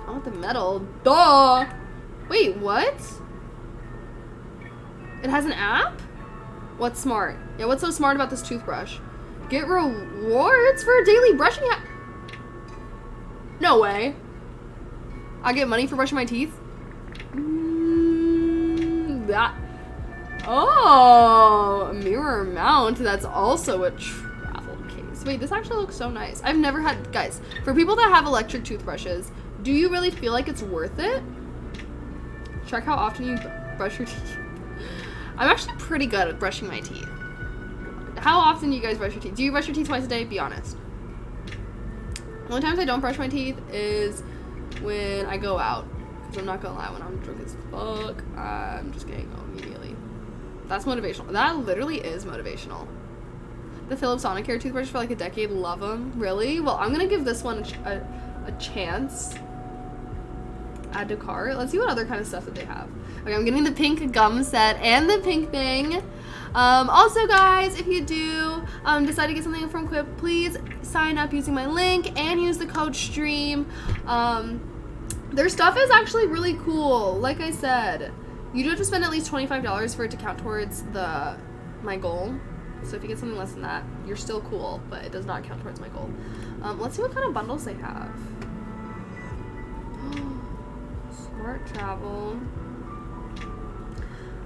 S1: I want the metal. Duh! Wait, what? It has an app? What's smart? Yeah, what's so smart about this toothbrush? Get rewards for a daily brushing No way. I get money for brushing my teeth? That. Oh, a mirror mount. That's also a travel case. Wait, this actually looks so nice. I've never had, guys, for people that have electric toothbrushes, do you really feel like it's worth it? Check how often you brush your teeth. I'm actually pretty good at brushing my teeth. How often do you guys brush your teeth? Do you brush your teeth twice a day? Be honest. The only times I don't brush my teeth is when I go out. I'm not gonna lie, when I'm drunk as fuck, I'm just getting home immediately. That's motivational. That literally is motivational. The Philips Sonicare toothbrush for like a decade. Love them. Really? Well, I'm gonna give this one a chance. Add to cart. Let's see what other kind of stuff that they have. Okay, I'm getting the pink gum set and the pink thing. Also, guys, if you do decide to get something from Quip, please sign up using my link and use the code STREAM. Their stuff is actually really cool. Like I said, you do have to spend at least $25 for it to count towards my goal. So if you get something less than that, you're still cool, but it does not count towards my goal. Let's see what kind of bundles they have. Smart travel.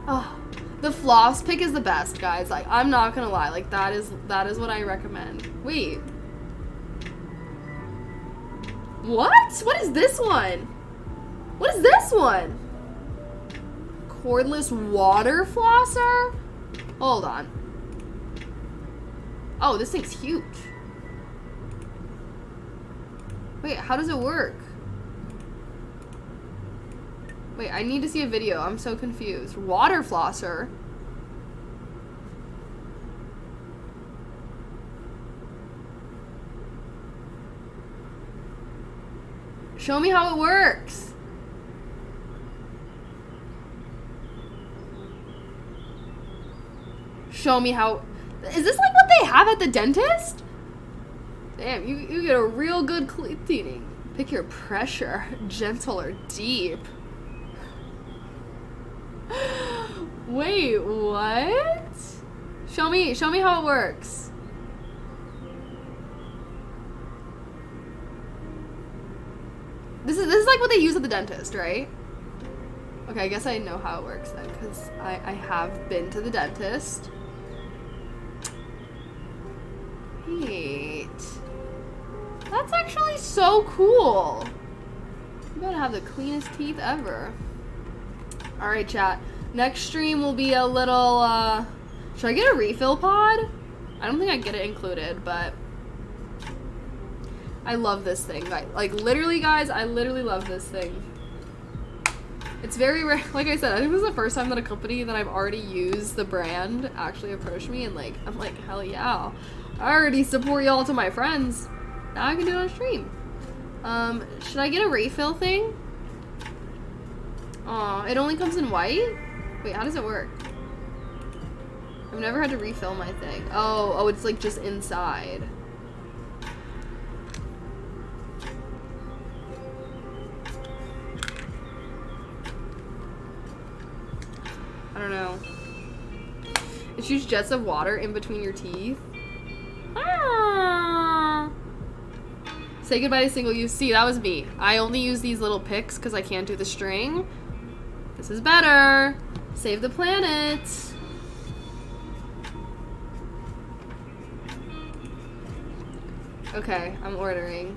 S1: Oh, the floss pick is the best, guys. Like, I'm not gonna lie. Like, that is what I recommend. Wait. What? What is this one? What is this one? Cordless water flosser? Hold on. Oh, this thing's huge. Wait, how does it work? Wait, I need to see a video. I'm so confused. Water flosser? Show me how it works. Show me how. Is this like what they have at the dentist? Damn, you get a real good cleaning. Pick your pressure, gentle or deep. Wait, what? Show me how it works. This is like what they use at the dentist, right? Okay, I guess I know how it works then, because I have been to the dentist. Wait. That's actually so cool. You gotta have the cleanest teeth ever. Alright, chat. Next stream will be a little, should I get a refill pod? I don't think I get it included, but I love this thing. Like, literally, guys, I literally love this thing. It's very rare. Like I said, I think this is the first time that a company that I've already used the brand actually approached me, and like, I'm like, hell yeah. I already support y'all to my friends. Now I can do it on stream. Should I get a refill thing? Aw, it only comes in white? Wait, how does it work? I've never had to refill my thing. Oh, it's like just inside. I don't know. It shoots jets of water in between your teeth. Ah. Say goodbye to single use. See, that was me. I only use these little picks because I can't do the string. This is better. Save the planet. Okay, I'm ordering.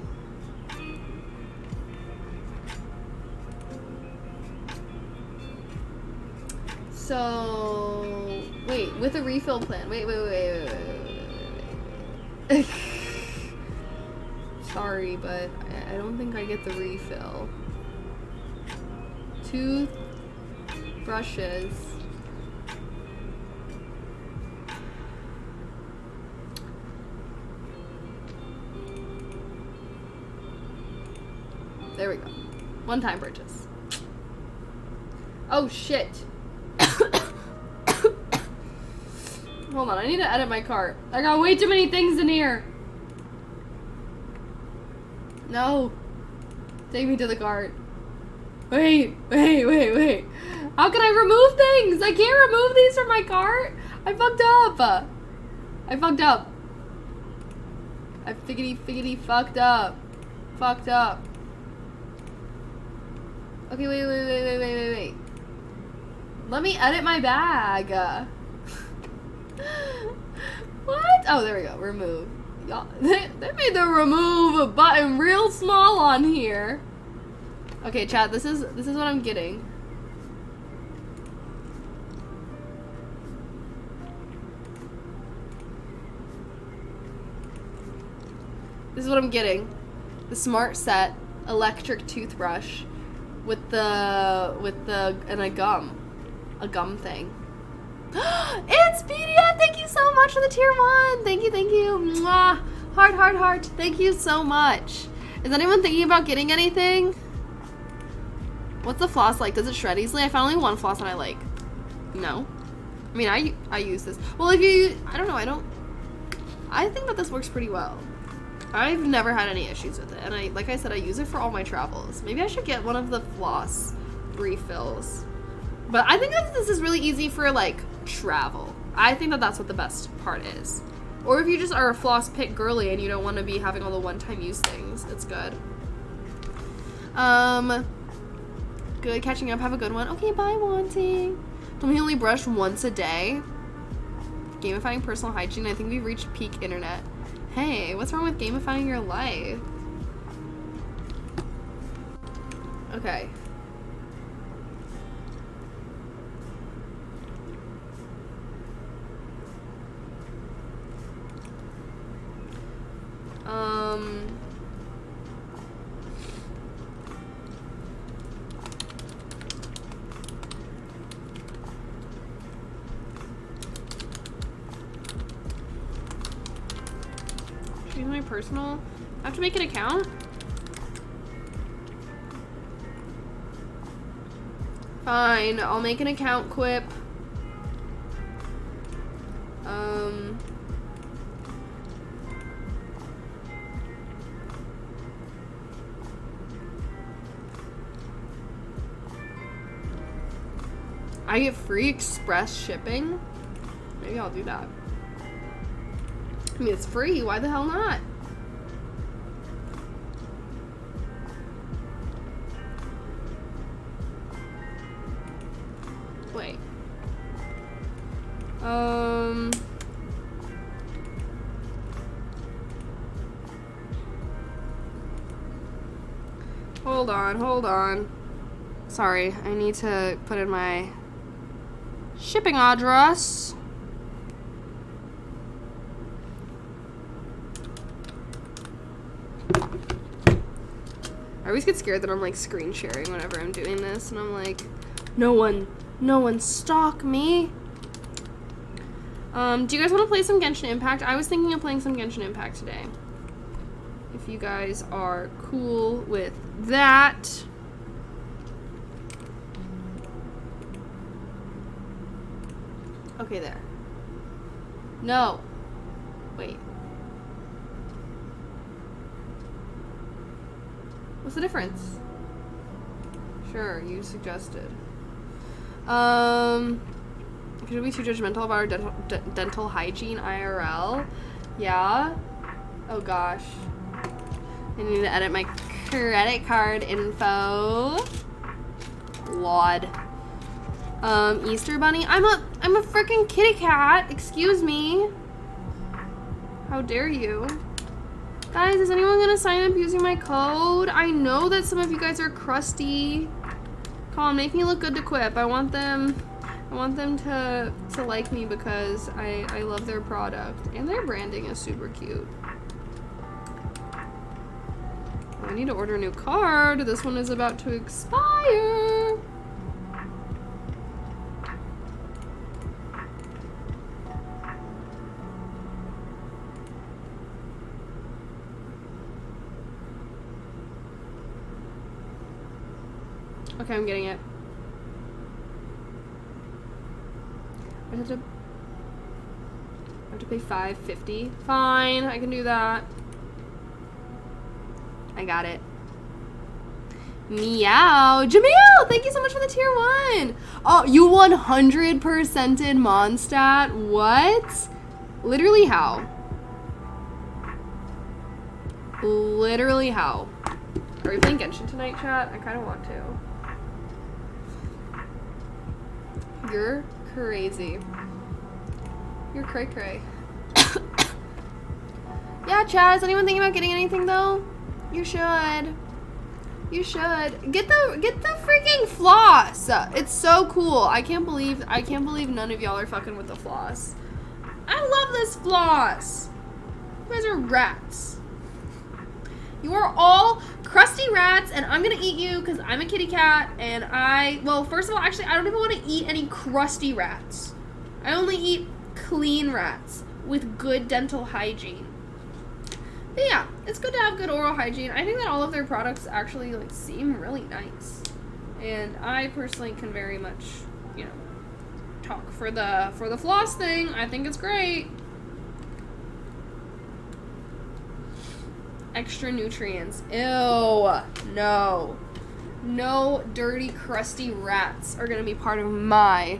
S1: So, wait, with a refill plan. Wait. Sorry, but I don't think I get the refill. Toothbrushes. There we go. One-time purchase. Oh, shit. Hold on, I need to edit my cart. I got way too many things in here. No. Take me to the cart. Wait. How can I remove things? I can't remove these from my cart. I fucked up. I figgity fucked up. Okay, wait. Let me edit my bag. What? Oh, there we go. Remove. Y'all, they made the remove button real small on here. Okay, chat. This is what I'm getting. This is what I'm getting. The Smart Set electric toothbrush with a gum thing. It's PDF! Thank you so much for the tier 1! Thank you. Mwah. Heart. Thank you so much. Is anyone thinking about getting anything? What's the floss like? Does it shred easily? I found only one floss that I like. No. I mean, I use this. Well, if you... I don't know. I think that this works pretty well. I've never had any issues with it. And like I said, I use it for all my travels. Maybe I should get one of the floss refills. But I think that this is really easy for, like, travel. I think that that's what the best part is. Or if you just are a floss pick girly and you don't want to be having all the one-time use things, it's good. Good catching up. Have a good one. Okay, bye, Wanting. Told me he only brushed once a day. Gamifying personal hygiene. I think we've reached peak internet. Hey, what's wrong with gamifying your life? Okay. Choose my personal. I have to make an account? Fine, I'll make an account, Quip. I get free express shipping? Maybe I'll do that. I mean, it's free. Why the hell not? Wait. Hold on. Sorry, I need to put in my shipping address. I always get scared that I'm like screen sharing whenever I'm doing this, and I'm like, no one stalk me. Do you guys want to play some Genshin Impact? I was thinking of playing some Genshin Impact today. If you guys are cool with that. Okay, there. No. Wait. What's the difference? Sure, you suggested. Could we be too judgmental about our dental hygiene IRL? Yeah. Oh gosh. I need to edit my credit card info. Lord. Easter Bunny. I'm a freaking kitty cat. Excuse me. How dare you? Guys, is anyone gonna sign up using my code? I know that some of you guys are crusty. Come on, make me look good to Quip. I want them to like me because I love their product. And their branding is super cute. I need to order a new card. This one is about to expire. Okay, I'm getting it. I have to pay $5.50. Fine, I can do that. I got it. Meow. Jamil, thank you so much for the tier 1. Oh, you 100%ed Mondstadt? What? Literally how? Literally how? Are we playing Genshin tonight, chat? I kind of want to. You're crazy. You're cray-cray. Yeah, chat, is anyone thinking about getting anything, though? You should. You should. Get the freaking floss. It's so cool. I can't believe none of y'all are fucking with the floss. I love this floss. You guys are rats. You are all crusty rats, and I'm gonna eat you because I'm a kitty cat, and well, first of all, actually, I don't even want to eat any crusty rats. I only eat clean rats with good dental hygiene. But yeah, it's good to have good oral hygiene. I think that all of their products actually like seem really nice. And I personally can very much, you know, talk for the floss thing. I think it's great. Extra nutrients. Ew. No. No dirty, crusty rats are gonna be part of my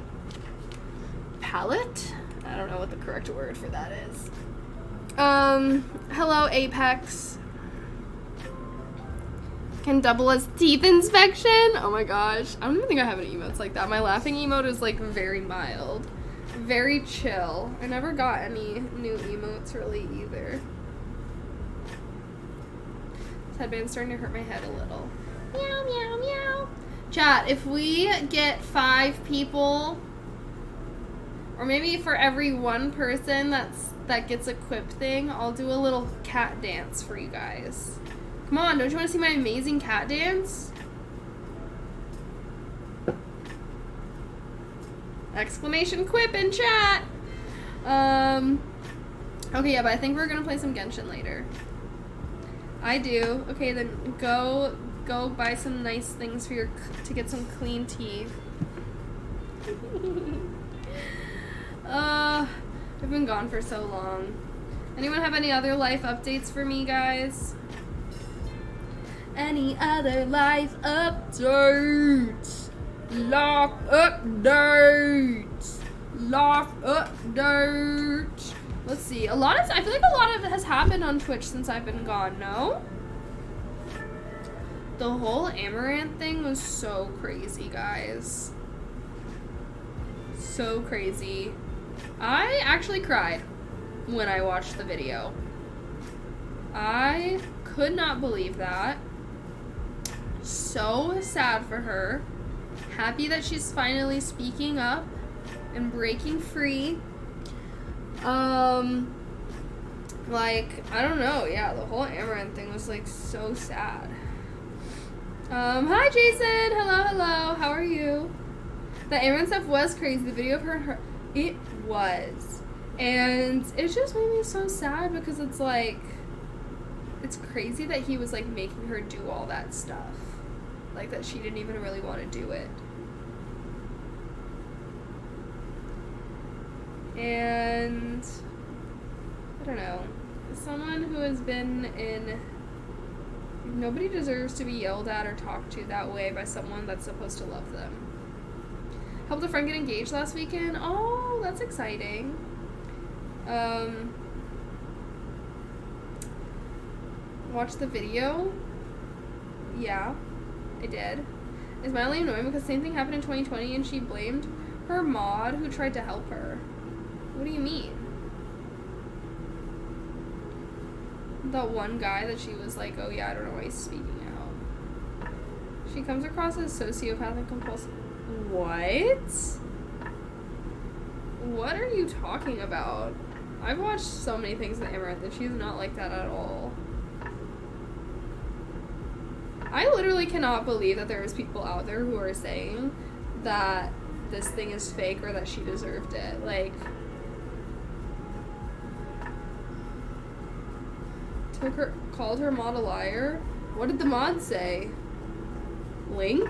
S1: palate. I don't know what the correct word for that is. Hello, Apex. Can double as teeth inspection? Oh my gosh. I don't even think I have any emotes like that. My laughing emote is like very mild. Very chill. I never got any new emotes really either. This headband's starting to hurt my head a little. Meow, meow, meow. Chat, if we get 5 people, or maybe for every one person that gets a quip thing, I'll do a little cat dance for you guys. Come on, don't you want to see my amazing cat dance? Exclamation quip in chat! Okay, yeah, but I think we're gonna play some Genshin later. I do. Okay, then go buy some nice things for to get some clean teeth. I've been gone for so long. Anyone have any other life updates for me, guys? Any other life updates? Life updates. Life update. Let's see. I feel like a lot of it has happened on Twitch since I've been gone, no? The whole Amaranth thing was so crazy, guys. So crazy. I actually cried when I watched the video. I could not believe that. So sad for her. Happy that she's finally speaking up and breaking free. Like, I don't know, yeah, the whole Amaranth thing was like so sad. Hi Jason, hello, how are you? The Amaranth stuff was crazy, the video of her, it was. And it just made me so sad because it's like, it's crazy that he was like making her do all that stuff. Like that she didn't even really want to do it. And I don't know, someone who has been in, nobody deserves to be yelled at or talked to that way by someone that's supposed to love them. Helped a friend get engaged last weekend. Oh, that's exciting. Watched the video. Yeah, I did. It's mildly annoying because the same thing happened in 2020 and she blamed her mod who tried to help her. What do you mean? That one guy that she was like, oh yeah, I don't know why he's speaking out. She comes across as sociopathic compulsive. What? What are you talking about? I've watched so many things with Amaranth and she's not like that at all. I literally cannot believe that there's people out there who are saying that this thing is fake or that she deserved it. Like, called her mod a liar. What did the mod say? Link?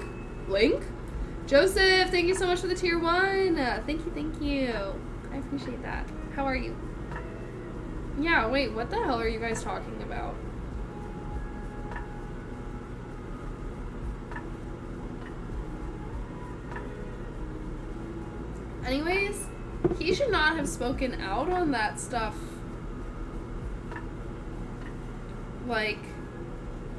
S1: Joseph, thank you so much for the tier 1. Thank you. I appreciate that. How are you? Yeah, wait, what the hell are you guys talking about? Anyways, he should not have spoken out on that stuff. Like,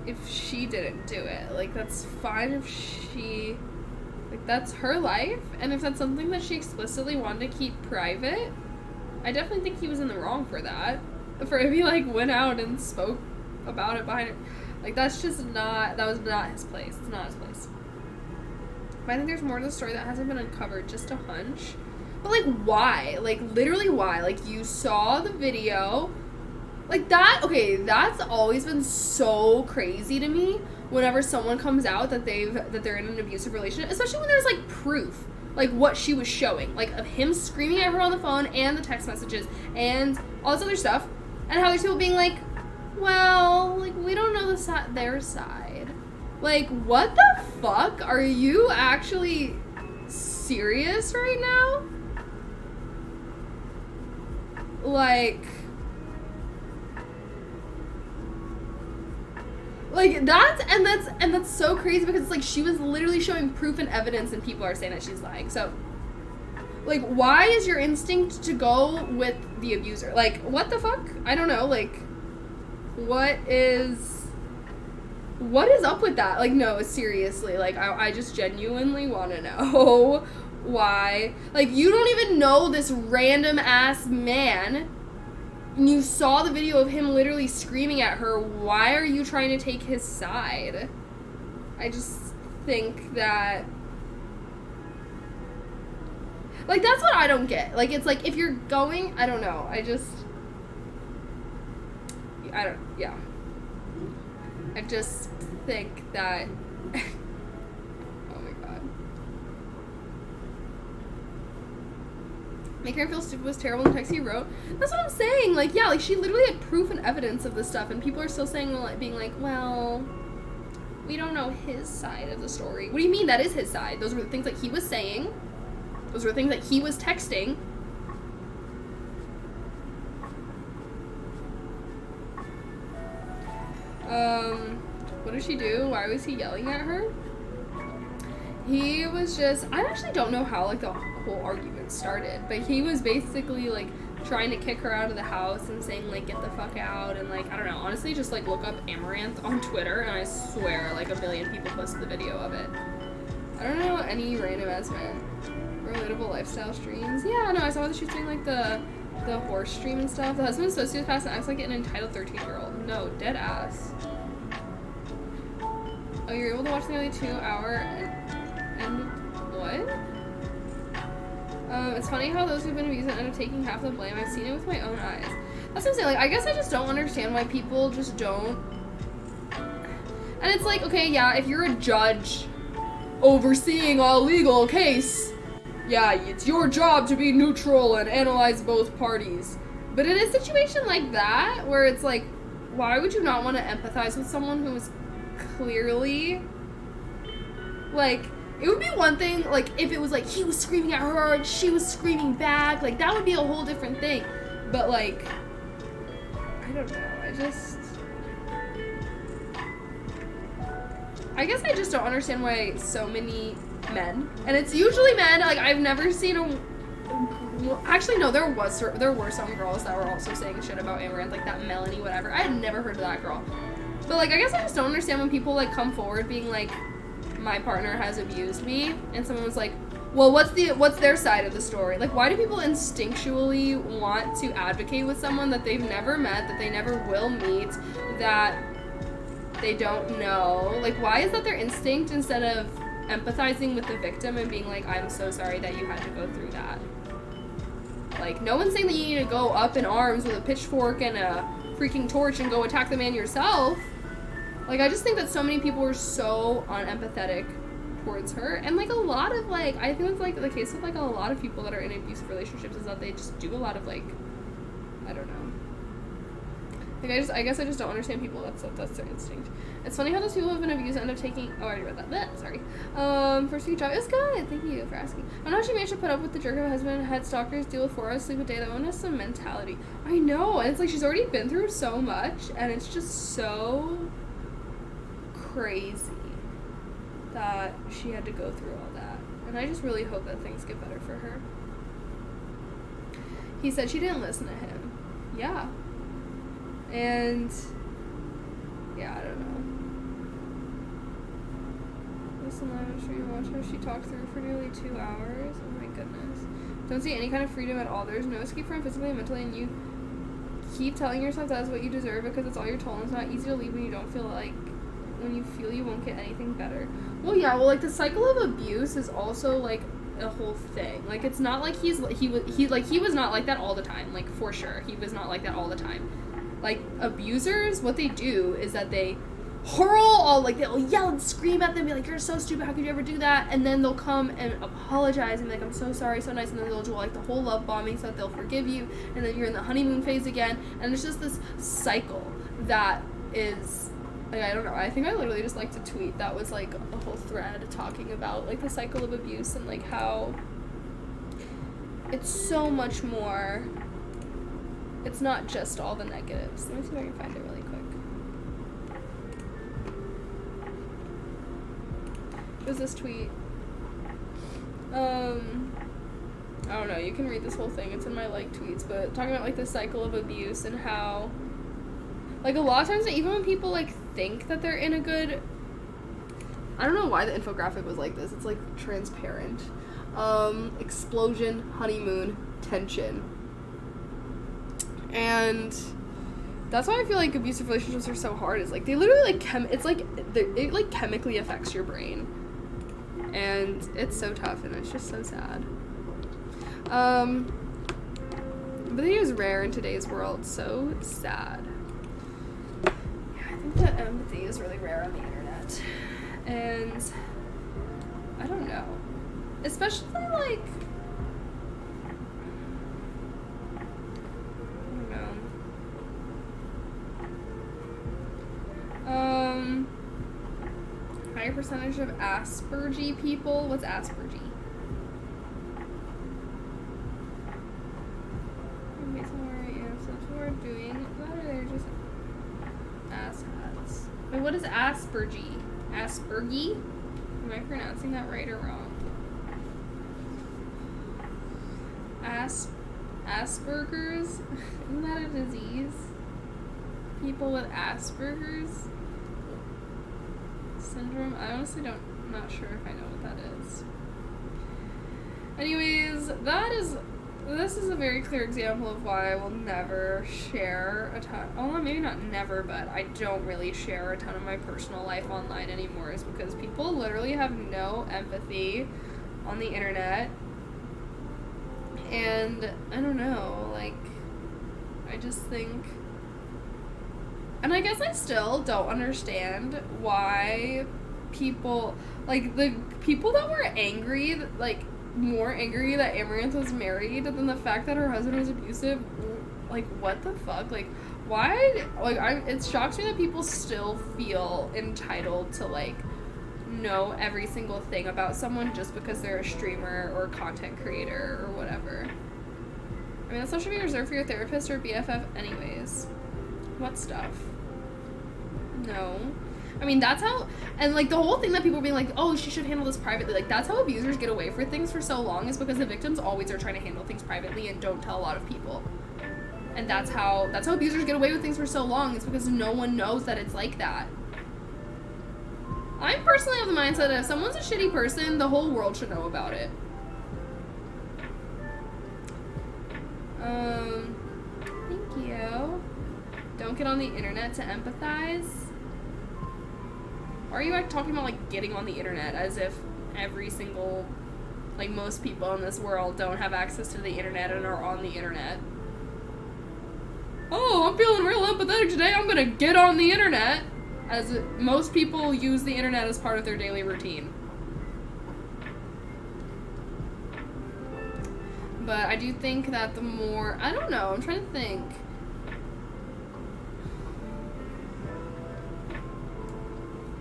S1: if she didn't do it. Like, that's fine if she, like, that's her life. And if that's something that she explicitly wanted to keep private, I definitely think he was in the wrong for that. For if he, like, went out and spoke about it behind her. Like, that's just not, that was not his place. It's not his place. But I think there's more to the story that hasn't been uncovered. Just a hunch. But, like, why? Like, literally why? Like, you saw the video. Like, that, okay, that's always been so crazy to me whenever someone comes out that they're in an abusive relationship, especially when there's, like, proof, like, what she was showing, like, of him screaming at her on the phone and the text messages and all this other stuff, and how there's people being like, well, like, we don't know their side. Like, what the fuck? Are you actually serious right now? Like, that's so crazy because it's like she was literally showing proof and evidence and people are saying that she's lying. So, like, why is your instinct to go with the abuser? Like, what the fuck? I don't know. Like, what is up with that? Like, no, seriously. Like, I just genuinely want to know why. Like, you don't even know this random ass man. And you saw the video of him literally screaming at her. Why are you trying to take his side? I just think that, like, that's what I don't get. Like, it's like, if you're going, I don't know. I just think that, oh my god. Making her feel stupid was terrible in the text he wrote. That's what I'm saying. Like, yeah, like, she literally had proof and evidence of this stuff, and people are still saying, like, being like, well, we don't know his side of the story. What do you mean that is his side? Those were the things that he was saying. Those were the things that he was texting. What did she do? Why was he yelling at her? He was just, I actually don't know how, like, the whole argument started, but he was basically, like, trying to kick her out of the house and saying, like, get the fuck out, and, like, I don't know, honestly, just, like, look up Amaranth on Twitter, and I swear, like, 1 million people posted the video of it. I don't know any random ass relatable lifestyle streams. Yeah, no, I saw that she's doing, like, the horse stream and stuff. The husband's sociopath and acts like an entitled 13-year-old. No, dead ass. Oh, you're able to watch the nearly 2-hour and what? It's funny how those who've been abused end up taking half the blame. I've seen it with my own eyes. That's what I'm saying. Like, I guess I just don't understand why people just don't. And it's like, okay, yeah, if you're a judge overseeing a legal case, yeah, it's your job to be neutral and analyze both parties. But in a situation like that, where it's like, why would you not want to empathize with someone who is clearly, like, it would be one thing, like, if it was, like, he was screaming at her and she was screaming back, like, that would be a whole different thing. But, like, I don't know, I guess I just don't understand why so many men, and it's usually men, like, I've never seen actually, no, there were some girls that were also saying shit about Amaranth, like that Melanie whatever. I had never heard of that girl. But, like, I guess I just don't understand when people, like, come forward being like, my partner has abused me, and someone was like, well, what's their side of the story? Like, why do people instinctually want to advocate with someone that they've never met, that they never will meet, that they don't know? Like, why is that their instinct instead of empathizing with the victim and being like, I'm so sorry that you had to go through that? Like, no one's saying that you need to go up in arms with a pitchfork and a freaking torch and go attack the man yourself. Like, I just think that so many people were so unempathetic towards her. And, like, a lot of, like, I think it's, like, the case with, like, a lot of people that are in abusive relationships is that they just do a lot of, like, I don't know. Like, I guess I just don't understand people. That's their instinct. It's funny how those people who have been abused end up taking, oh, I already read that. Bleh, sorry. First week job. It was good. Thank you for asking. I don't know how she managed to put up with the jerk of a husband, had stalkers, deal with 4 hours sleep a day. That one has some mentality. I know. And it's like she's already been through so much, and it's just so crazy that she had to go through all that. And I just really hope that things get better for her. He said she didn't listen to him. Yeah. And yeah, I don't know. Listen live and show you watch how she talked through for nearly 2 hours. Oh my goodness. Don't see any kind of freedom at all. There's no escape from physically and mentally, and you keep telling yourself that is what you deserve because it's all you're told. It's not easy to leave when you don't feel like, when you feel you won't get anything better. Well, yeah, well, like, the cycle of abuse is also, like, a whole thing. Like, it's not like he was not like that all the time. Like, for sure. He was not like that all the time. Like, abusers, what they do is that they hurl all, like, they'll yell and scream at them, be like, you're so stupid, how could you ever do that? And then they'll come and apologize and be like, I'm so sorry, so nice, and then they'll do, like, the whole love bombing so that they'll forgive you, and then you're in the honeymoon phase again, and it's just this cycle that is, like, I don't know, I think I literally just like to tweet that was, like, a whole thread talking about, like, the cycle of abuse and, like, how it's so much more. It's not just all the negatives. Let me see if I can find it really quick. It was this tweet. I don't know, you can read this whole thing. It's in my, like, tweets, but talking about, like, the cycle of abuse and how, like, a lot of times, even when people, like, think that they're in a good, I don't know why the infographic was like this. It's, like, transparent. Explosion, honeymoon, tension. And that's why I feel like abusive relationships are so hard. Is like they literally like it like chemically affects your brain, and it's so tough and it's just so sad. Empathy is rare in today's world. So sad. Yeah, I think that empathy is really rare on the internet, and I don't know, especially like. Higher percentage of Aspergy people. What's Aspergy? Based on where I am, so people are doing that, or they're just asshats. Wait, what is Aspergy? Aspergy? Am I pronouncing that right or wrong? Asperger's? Isn't that a disease? People with Asperger's syndrome? I honestly I'm not sure if I know what that is. Anyways, this is a very clear example of why I will never share a ton, well, maybe not never, but I don't really share a ton of my personal life online anymore, is because people literally have no empathy on the internet, and I don't know, like, I just think, and I guess I still don't understand why people, like, the people that were angry, like, more angry that Amaranth was married than the fact that her husband was abusive. Like, what the fuck? Like, why? Like, it shocks me that people still feel entitled to, like, know every single thing about someone just because they're a streamer or a content creator or whatever. I mean, that stuff should be reserved for your therapist or BFF anyways. What stuff? No. I mean, that's how, and, like, the whole thing that people are being like, oh, she should handle this privately, like, that's how abusers get away for things for so long, is because the victims always are trying to handle things privately and don't tell a lot of people. And that's how abusers get away with things for so long, is because no one knows that it's like that. I'm personally of the mindset that if someone's a shitty person, the whole world should know about it. Thank you. Don't get on the internet to empathize. Or are you like talking about like getting on the internet as if every single, like, most people in this world don't have access to the internet and are on the internet? Oh, I'm feeling real empathetic today, I'm gonna get on the internet. As most people use the internet as part of their daily routine. But I do think that the more, I don't know, I'm trying to think.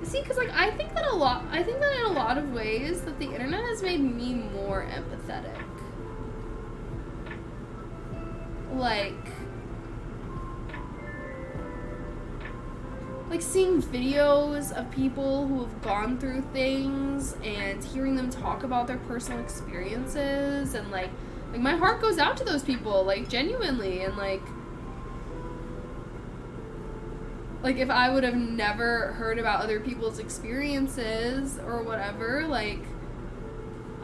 S1: See, because, like, I think that in a lot of ways that the internet has made me more empathetic. Like seeing videos of people who have gone through things and hearing them talk about their personal experiences, and, like my heart goes out to those people, like, genuinely, and, like if I would have never heard about other people's experiences or whatever, like,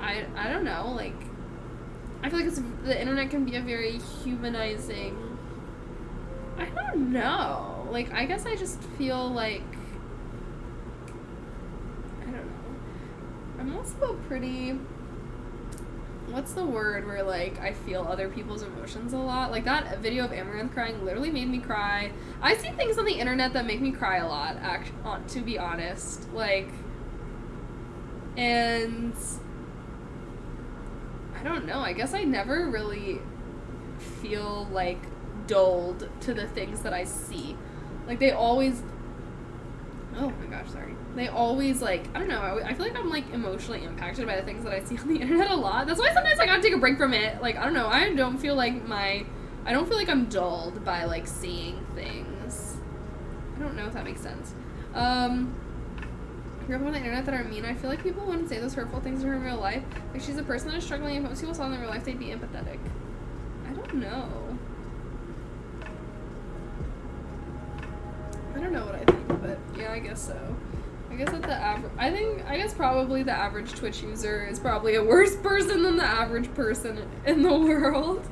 S1: I don't know, like, I feel like the internet can be a very humanizing, I don't know, like, I guess I just feel like, I don't know, I'm also pretty, what's the word where, like, I feel other people's emotions a lot? Like, that video of Amaranth crying literally made me cry. I see things on the internet that make me cry a lot, to be honest. Like, and I don't know, I guess I never really feel, like, dulled to the things that I see. Like, they always, oh my gosh, sorry. They always, like, I don't know, I feel like I'm, like, emotionally impacted by the things that I see on the internet a lot. That's why sometimes I gotta take a break from it. Like, I don't know, I don't feel like I'm dulled by, like, seeing things. I don't know if that makes sense. People on the internet that are mean, I feel like people wouldn't say those hurtful things to her in real life. Like, she's a person that is struggling, and most people saw in real life, they'd be empathetic. I don't know. I don't know what I think, but yeah, I guess so. I guess that I guess probably the average Twitch user is probably a worse person than the average person in the world.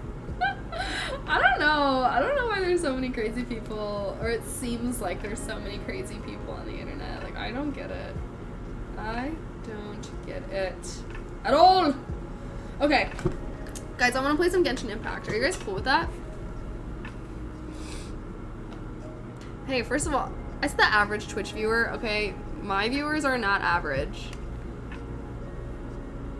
S1: I don't know why there's so many crazy people, or it seems like there's so many crazy people on the internet. Like, I don't get it. I don't get it at all. Okay, guys, I want to play some Genshin Impact. Are you guys cool with that? Hey, first of all, I said the average Twitch viewer, okay? My viewers are not average.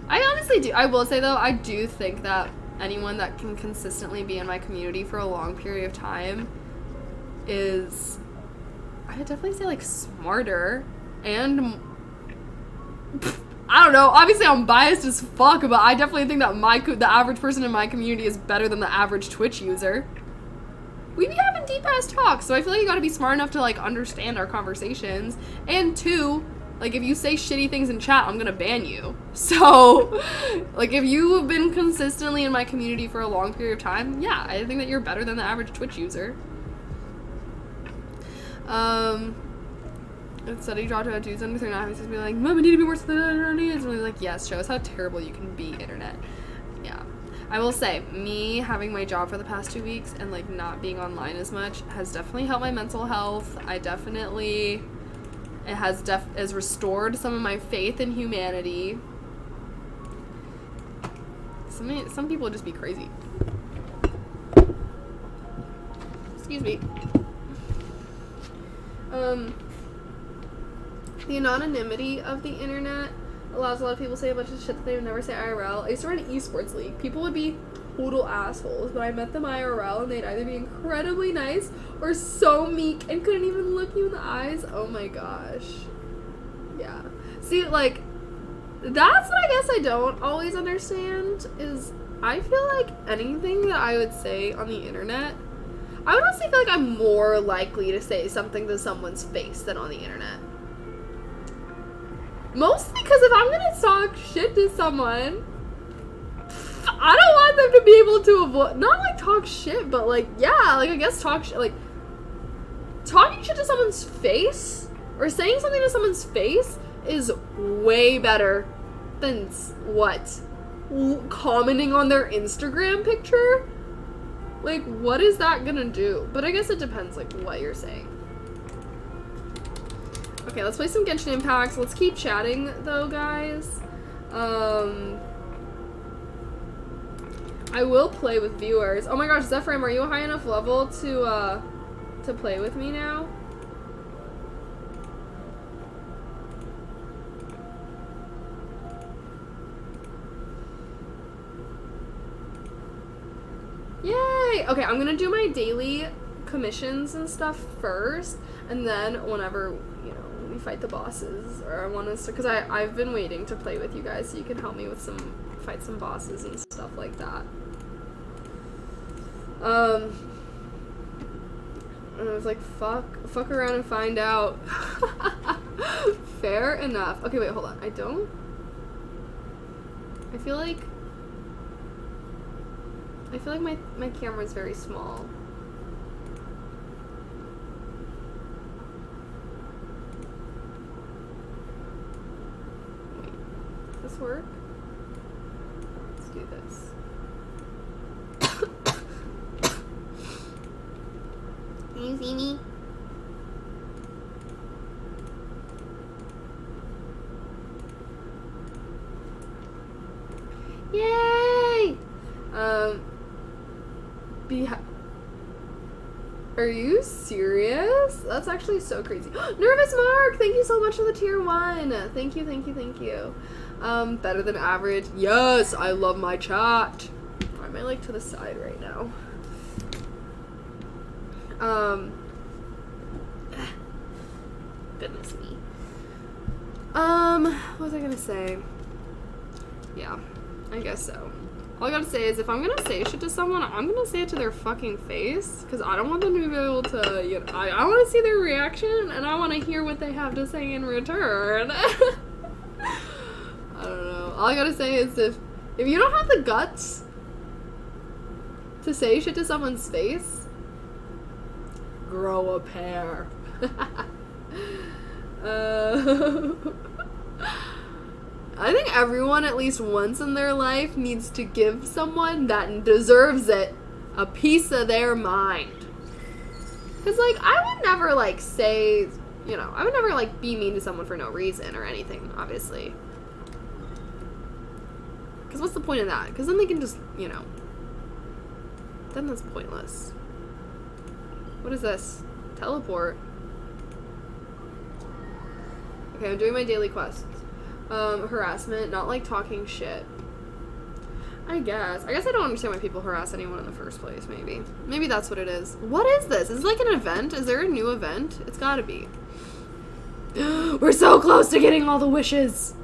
S1: I honestly do. I will say, though, I do think that anyone that can consistently be in my community for a long period of time is, I would definitely say, like, smarter and, I don't know, obviously I'm biased as fuck, but I definitely think that the average person in my community is better than the average Twitch user. We be having deep-ass talks, so I feel like you gotta be smart enough to, like, understand our conversations. And two, Like, if you say shitty things in chat, I'm gonna ban you. So, like, if you have been consistently in my community for a long period of time, yeah, I think that you're better than the average Twitch user. Study dropped out Tuesday, and they're not having to be like, Mom, I need to be more studied. And like, yes, show us how terrible you can be, internet. Yeah. I will say, me having my job for the past 2 weeks and, like, not being online as much has definitely helped my mental health. It has restored some of my faith in humanity. Some people just be crazy. Excuse me. The anonymity of the internet allows a lot of people to say a bunch of shit that they would never say IRL. I used to run an esports league. People would be total assholes, but I met them IRL and they'd either be incredibly nice or so meek and couldn't even look you in the eyes. Oh my gosh. Yeah. See, like, that's what I guess I don't always understand is I feel like anything that I would say on the internet, I would honestly feel like I'm more likely to say something to someone's face than on the internet. Mostly because if I'm gonna talk shit to someone, I don't want them to be able to avoid, not like talk shit, but like, yeah, like I guess talk shit, like, talking shit to someone's face, or saying something to someone's face is way better than what? Commenting on their Instagram picture? Like, what is that gonna do? But I guess it depends, like, what you're saying. Okay, let's play some Genshin Impact. Let's keep chatting, though, guys. I will play with viewers. Oh my gosh, Zephyrim, are you a high enough level to play with me now? Yay! Okay, I'm gonna do my daily commissions and stuff first, and then whenever, you know, we fight the bosses, or I want us to, because I've been waiting to play with you guys so you can help me with fight some bosses and stuff like that. And I was like, fuck around and find out. Fair enough. Okay, wait, hold on. I feel like my camera's very small. Wait, does this work? Let's do this. Can you see me? Yay! Are you serious? That's actually so crazy. Nervous Mark! Thank you so much for the tier 1. Thank you, thank you, thank you. Better than average. Yes, I love my chat. Why am I like to the side right now? Goodness me. What was I gonna say? Yeah, I guess so. All I gotta say is if I'm gonna say shit to someone, I'm gonna say it to their fucking face, because I don't want them to be able to, you know, I want to see their reaction, and I want to hear what they have to say in return. I don't know. All I gotta say is if you don't have the guts to say shit to someone's face, grow a pair. I think everyone at least once in their life needs to give someone that deserves it a piece of their mind. Because, like, I would never, like, say, you know, I would never, like, be mean to someone for no reason or anything, obviously. Because what's the point of that? Because then they can just, you know, then that's pointless. What is this? Teleport. Okay, I'm doing my daily quests. Harassment, not like talking shit. I guess I don't understand why people harass anyone in the first place, maybe. Maybe that's what it is. What is this? Is it like an event? Is there a new event? It's gotta be. We're so close to getting all the wishes!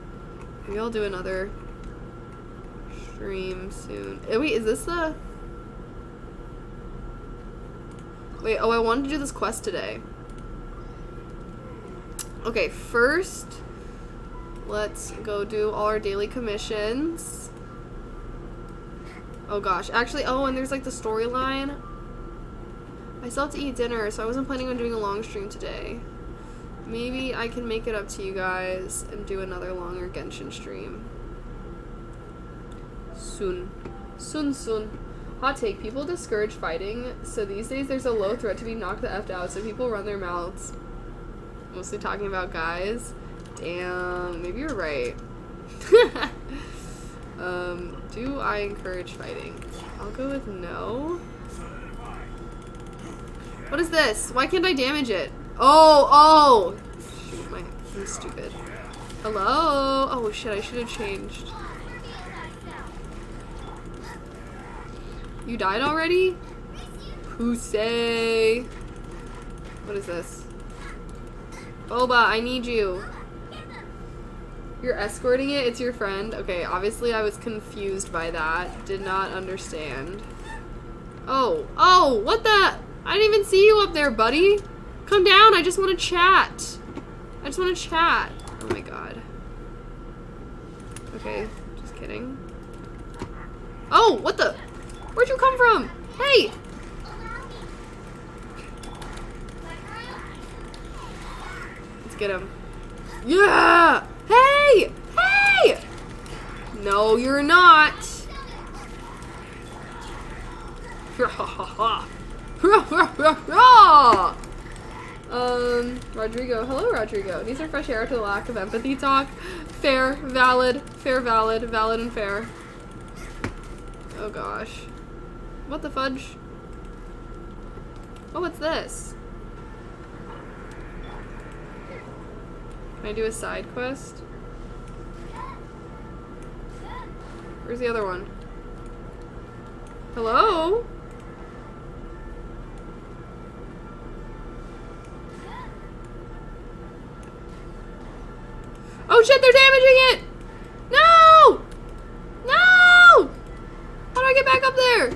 S1: Maybe I'll do another stream soon. Wait, is this the... Wait, oh, I wanted to do this quest today. Okay, first... Let's go do all our daily commissions. Oh gosh, actually, oh, and there's like the storyline. I still have to eat dinner, so I wasn't planning on doing a long stream today. Maybe I can make it up to you guys and do another longer Genshin stream. Soon. Soon. Hot take, people discourage fighting, so these days there's a low threat to be knocked the F out, so people run their mouths. Mostly talking about guys. Damn, maybe you're right. Do I encourage fighting? I'll go with no. What is this? Why can't I damage it? Oh! Shoot, I'm stupid. Hello? Oh shit, I should have changed. You died already? Pussy. What is this? Boba, I need you. You're escorting it? It's your friend? Okay, obviously I was confused by that. Did not understand. Oh, what the? I didn't even see you up there, buddy. Come down, I just want to chat. Oh my god. Okay, just kidding. Oh, what the? Where'd you come from? Hey! Let's get him. Yeah! Hey! Hey! No, you're not. Rodrigo. Hello, Rodrigo. These are fresh air to the lack of empathy talk. Fair, valid, valid and fair. Oh gosh. What the fudge? Oh, what's this? Can I do a side quest? Where's the other one? Hello? Oh shit, they're damaging it! No! No! How do I get back up there?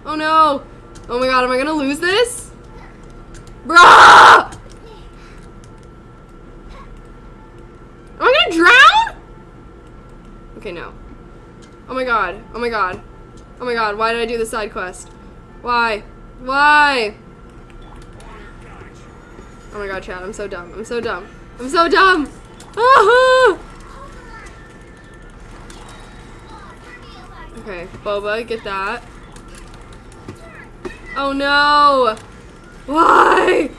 S1: Oh no. Oh my god, am I gonna lose this? Bruh! Am I gonna drown? Okay, no. Oh my god. Oh my god. Oh my god, why did I do the side quest? Why? Why? Oh my god, chat, I'm so dumb. I'm so dumb. I'm so dumb! Ah! Okay, Boba, get that. Oh no! Why?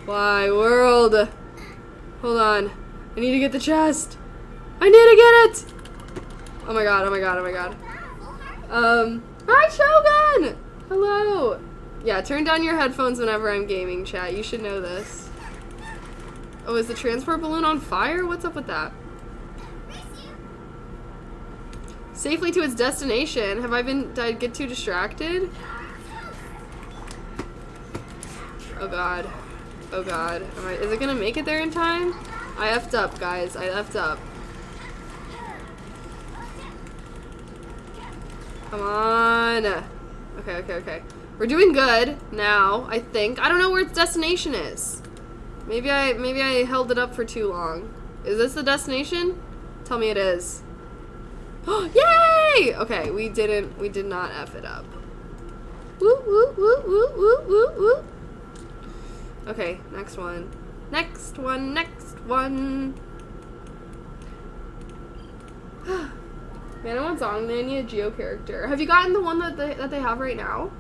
S1: Why, world? Hold on. I need to get the chest. I need to get it! Oh my god, oh my god, oh my god. Hi, Shogun! Hello! Yeah, turn down your headphones whenever I'm gaming, chat. You should know this. Oh, is the transport balloon on fire? What's up with that? Safely to its destination. Have I been... Did I get too distracted? Oh god. Oh god. Is it gonna make it there in time? I effed up, guys. I effed up. Come on. Okay. We're doing good now, I think. I don't know where its destination is. Maybe I held it up for too long. Is this the destination? Tell me it is. Yay! Okay, we did not F it up. Woo, woo, woo, woo, woo, woo, woo. Okay, next one. Next one. Man, I want Zhongli. I need a Geo character. Have you gotten the one that they have right now?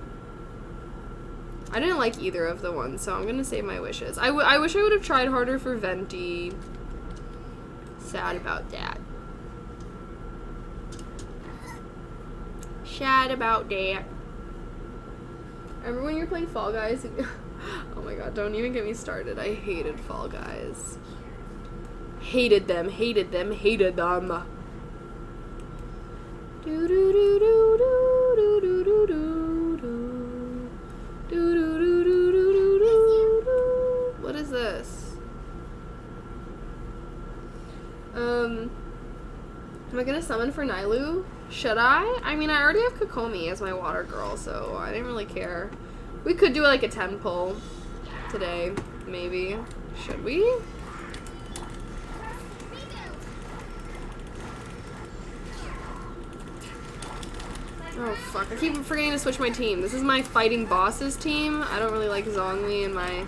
S1: I didn't like either of the ones, so I'm gonna save my wishes. I wish I would have tried harder for Venti. Sad about that. Sad about that. Remember when you were playing Fall Guys? Oh my god, don't even get me started. I hated Fall Guys. Hated them. What is this? Am I gonna summon for Nailu? Should I? I mean, I already have Kokomi as my water girl, so I didn't really care. We could do like a 10 pull today, maybe. Should we? Oh fuck, I keep forgetting to switch my team. This is my fighting bosses team. I don't really like Zhongli in my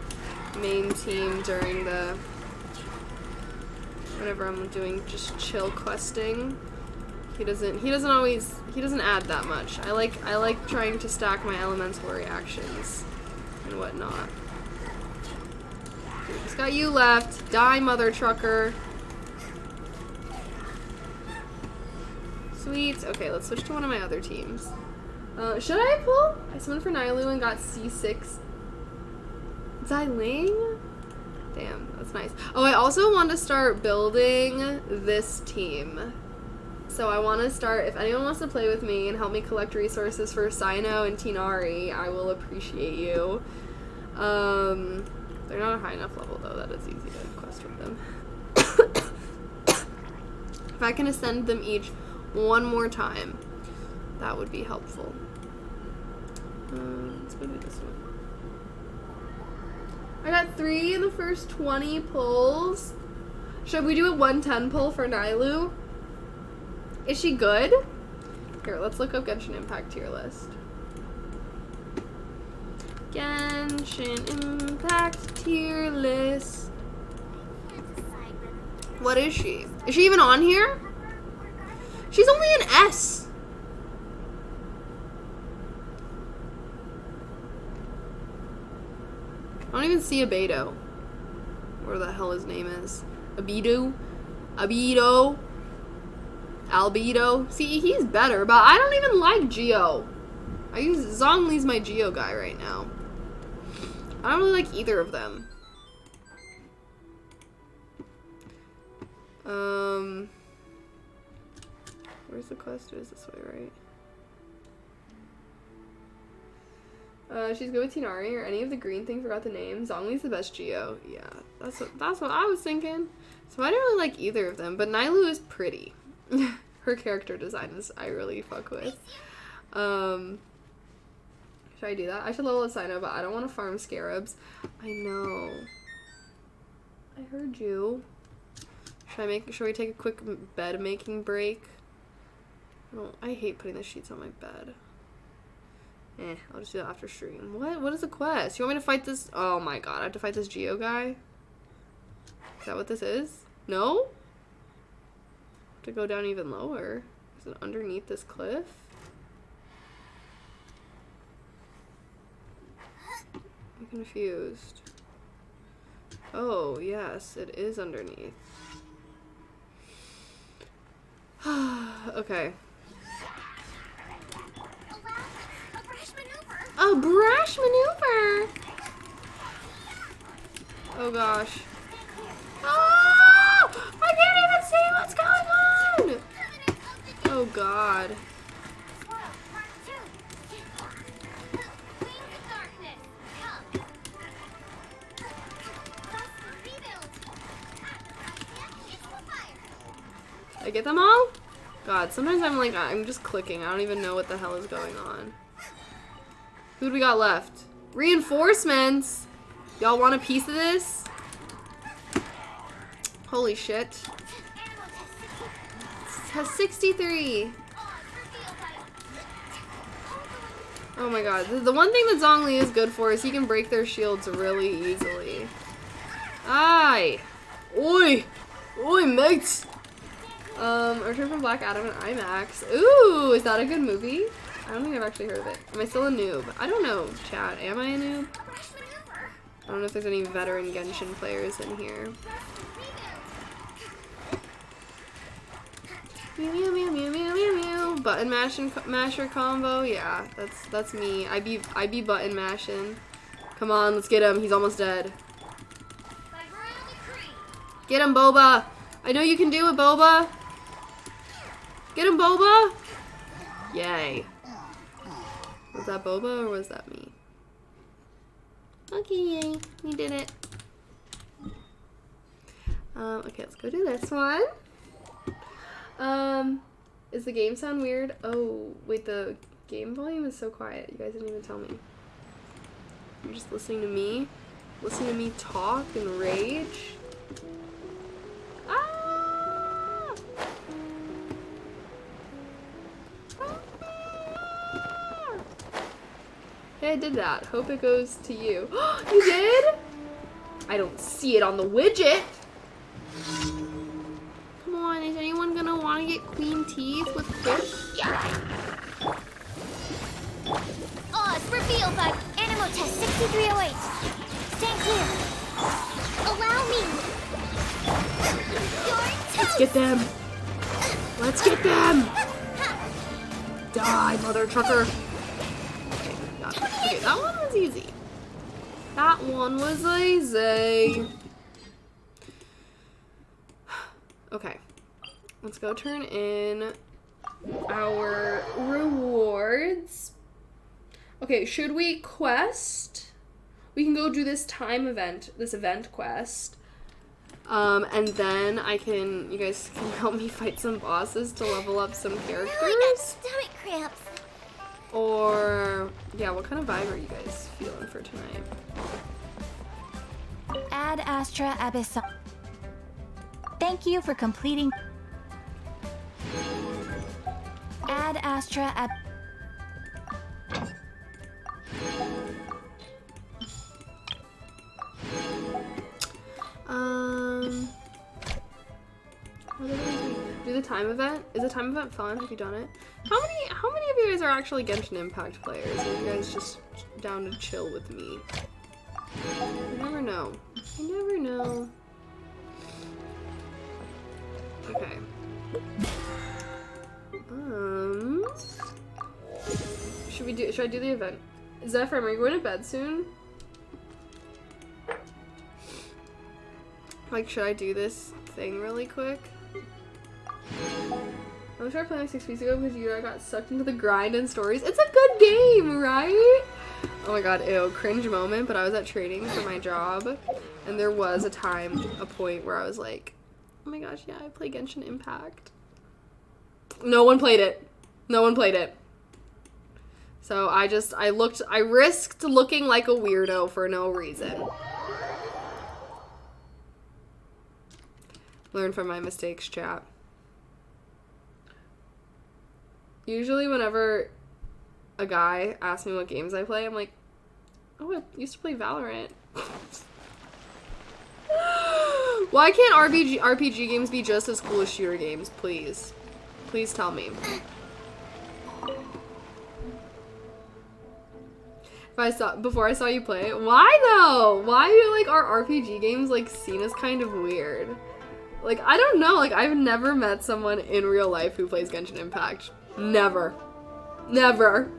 S1: main team during the... whenever I'm doing just chill questing. He doesn't add that much. I like trying to stack my elemental reactions and whatnot. We just got you left. Die, mother trucker. Sweet. Okay, let's switch to one of my other teams. Should I pull? I summoned for Nailu and got C6. Xiling? Damn, that's nice. Oh, I also want to start building this team. So I want to start, if anyone wants to play with me and help me collect resources for Sino and Tinari, I will appreciate you. They're not a high enough level though, that is easy to quest with them. If I can ascend them each one more time, that would be helpful. Let's go do this one. I got 3 in the first 20 pulls. Should we do a 110 pull for Nailu? Is she good? Here, let's look up Genshin Impact tier list. Genshin Impact tier list. What is she? Is she even on here? She's only an S. I don't even see a Beto. Where the hell his name is. Abido? Abido? Albedo? See, he's better, but I don't even like Geo. I use Zhongli's my Geo guy right now. I don't really like either of them. Where's the quest? It is this way, right? She's good with Tinari or any of the green thing. Forgot the name. Zhongli's the best Geo. Yeah, that's what I was thinking. So I didn't really like either of them, but Nailu is pretty. Her character design is I really fuck with. Should I do that? I should level a Sino, but I don't want to farm scarabs. I know. I heard you. Should we take a quick bed making break? I hate putting the sheets on my bed. I'll just do that after stream. What is the quest? You want me to fight this? Oh my god, I have to fight this Geo guy? Is that what this is? No? To go down even lower. Is it underneath this cliff? I'm confused. Oh, yes, it is underneath. Okay. A brash maneuver! Oh gosh. Oh! I can't even see what's going on! Oh god. I get them all? God, sometimes I'm just clicking. I don't even know what the hell is going on. Who do we got left? Reinforcements! Y'all want a piece of this? Holy shit. It has 63. Oh my god. The one thing that Zhongli is good for is he can break their shields really easily. Aye! Oi! Oi, mates! Return from Black Adam and IMAX. Ooh, is that a good movie? I don't think I've actually heard of it. Am I still a noob? I don't know, chat. Am I a noob? I don't know if there's any veteran Genshin players in here. Mew mew mew mew mew mew mew. Button masher combo. Yeah, that's me. I be button mashing. Come on, let's get him. He's almost dead. Get him, Boba. I know you can do it, Boba. Get him, Boba. Yay. Was that Boba or was that me? Okay, yay. We did it. Okay, let's go do this one. Is the game sound weird? Oh, wait, the game volume is so quiet. You guys didn't even tell me. You're just listening to me? Listening to me talk and rage? Ah! I did that. Hope it goes to you. You did? I don't see it on the widget. Come on, is anyone gonna want to get queen teeth with quip?
S2: Oz, reveal by Animal Test 6308. Stand clear. Allow me.
S1: Let's get them. Let's get them. Die, mother trucker. Okay, got it. Okay, that one was easy. That one was easy. Okay, let's go turn in our rewards. Okay, should we quest? We can go do this event quest. And then you guys can help me fight some bosses to level up some characters.
S2: I got stomach cramps.
S1: Or, yeah, what kind of vibe are you guys feeling for tonight?
S2: Ad Astra Abyssal. Thank you for completing. Ad Astra Ab.
S1: Do the time event? Is the time event fun? Have you done it? How many of you guys are actually Genshin Impact players? Are you guys just down to chill with me? You never know. You never know. Okay. Should I do the event? Zephyr, are you going to bed soon? Like, should I do this thing really quick? I started playing like 6 weeks ago because I got sucked into the grind and stories. It's a good game, right? Oh my god, ew, cringe moment, but I was at training for my job, and there was a point where I was like, oh my gosh, yeah, I play Genshin Impact. No one played it. No one played it. So I risked looking like a weirdo for no reason. Learn from my mistakes, chat. Usually whenever a guy asks me what games I play, I'm like, oh, I used to play Valorant. Why can't RPG games be just as cool as shooter games, please? Please tell me. Before I saw you play it, why though? Why are RPG games like seen as kind of weird? Like, I don't know, like I've never met someone in real life who plays Genshin Impact. Never. Never.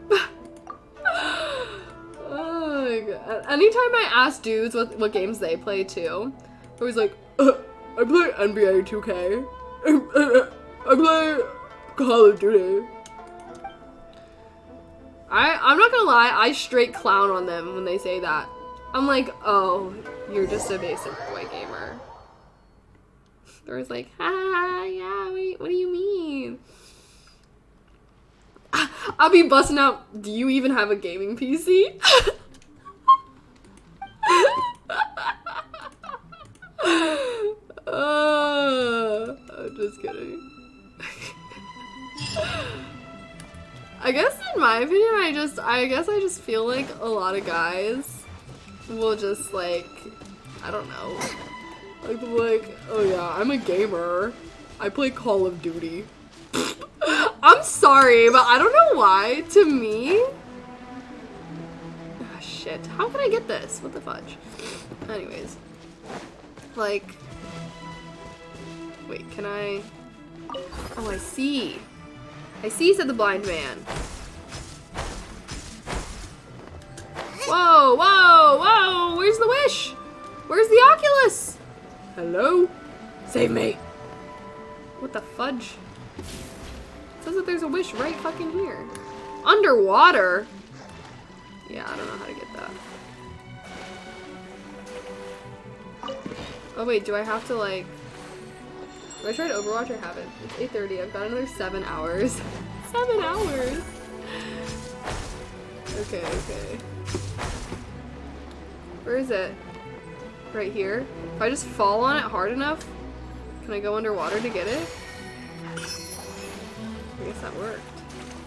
S1: Oh my god. Anytime I ask dudes what games they play too, they're always like, I play NBA 2K. I play Call of Duty. I'm not gonna lie, I straight clown on them when they say that. I'm like, oh, you're just a basic boy gamer. They're always like, yeah, wait, what do you mean? I'll be busting out, do you even have a gaming PC? I'm just kidding. I guess in my opinion, I guess I just feel like a lot of guys will just like, I don't know, like, oh yeah, I'm a gamer. I play Call of Duty. I'm sorry, but I don't know why. To me, oh, shit. How can I get this? What the fudge? Anyways, like, wait, can I? Oh, I see. I see, said the blind man. Whoa, whoa, whoa! Where's the wish? Where's the Oculus? Hello? Save me. What the fudge? It says that there's a wish right fucking here. Underwater? Yeah, I don't know how to get that. Oh wait, do I have to like... Have I tried Overwatch? I haven't. It's 8:30. I've got another 7 hours. 7 hours! Okay, okay. Where is it? Right here? If I just fall on it hard enough, can I go underwater to get it? I guess that worked.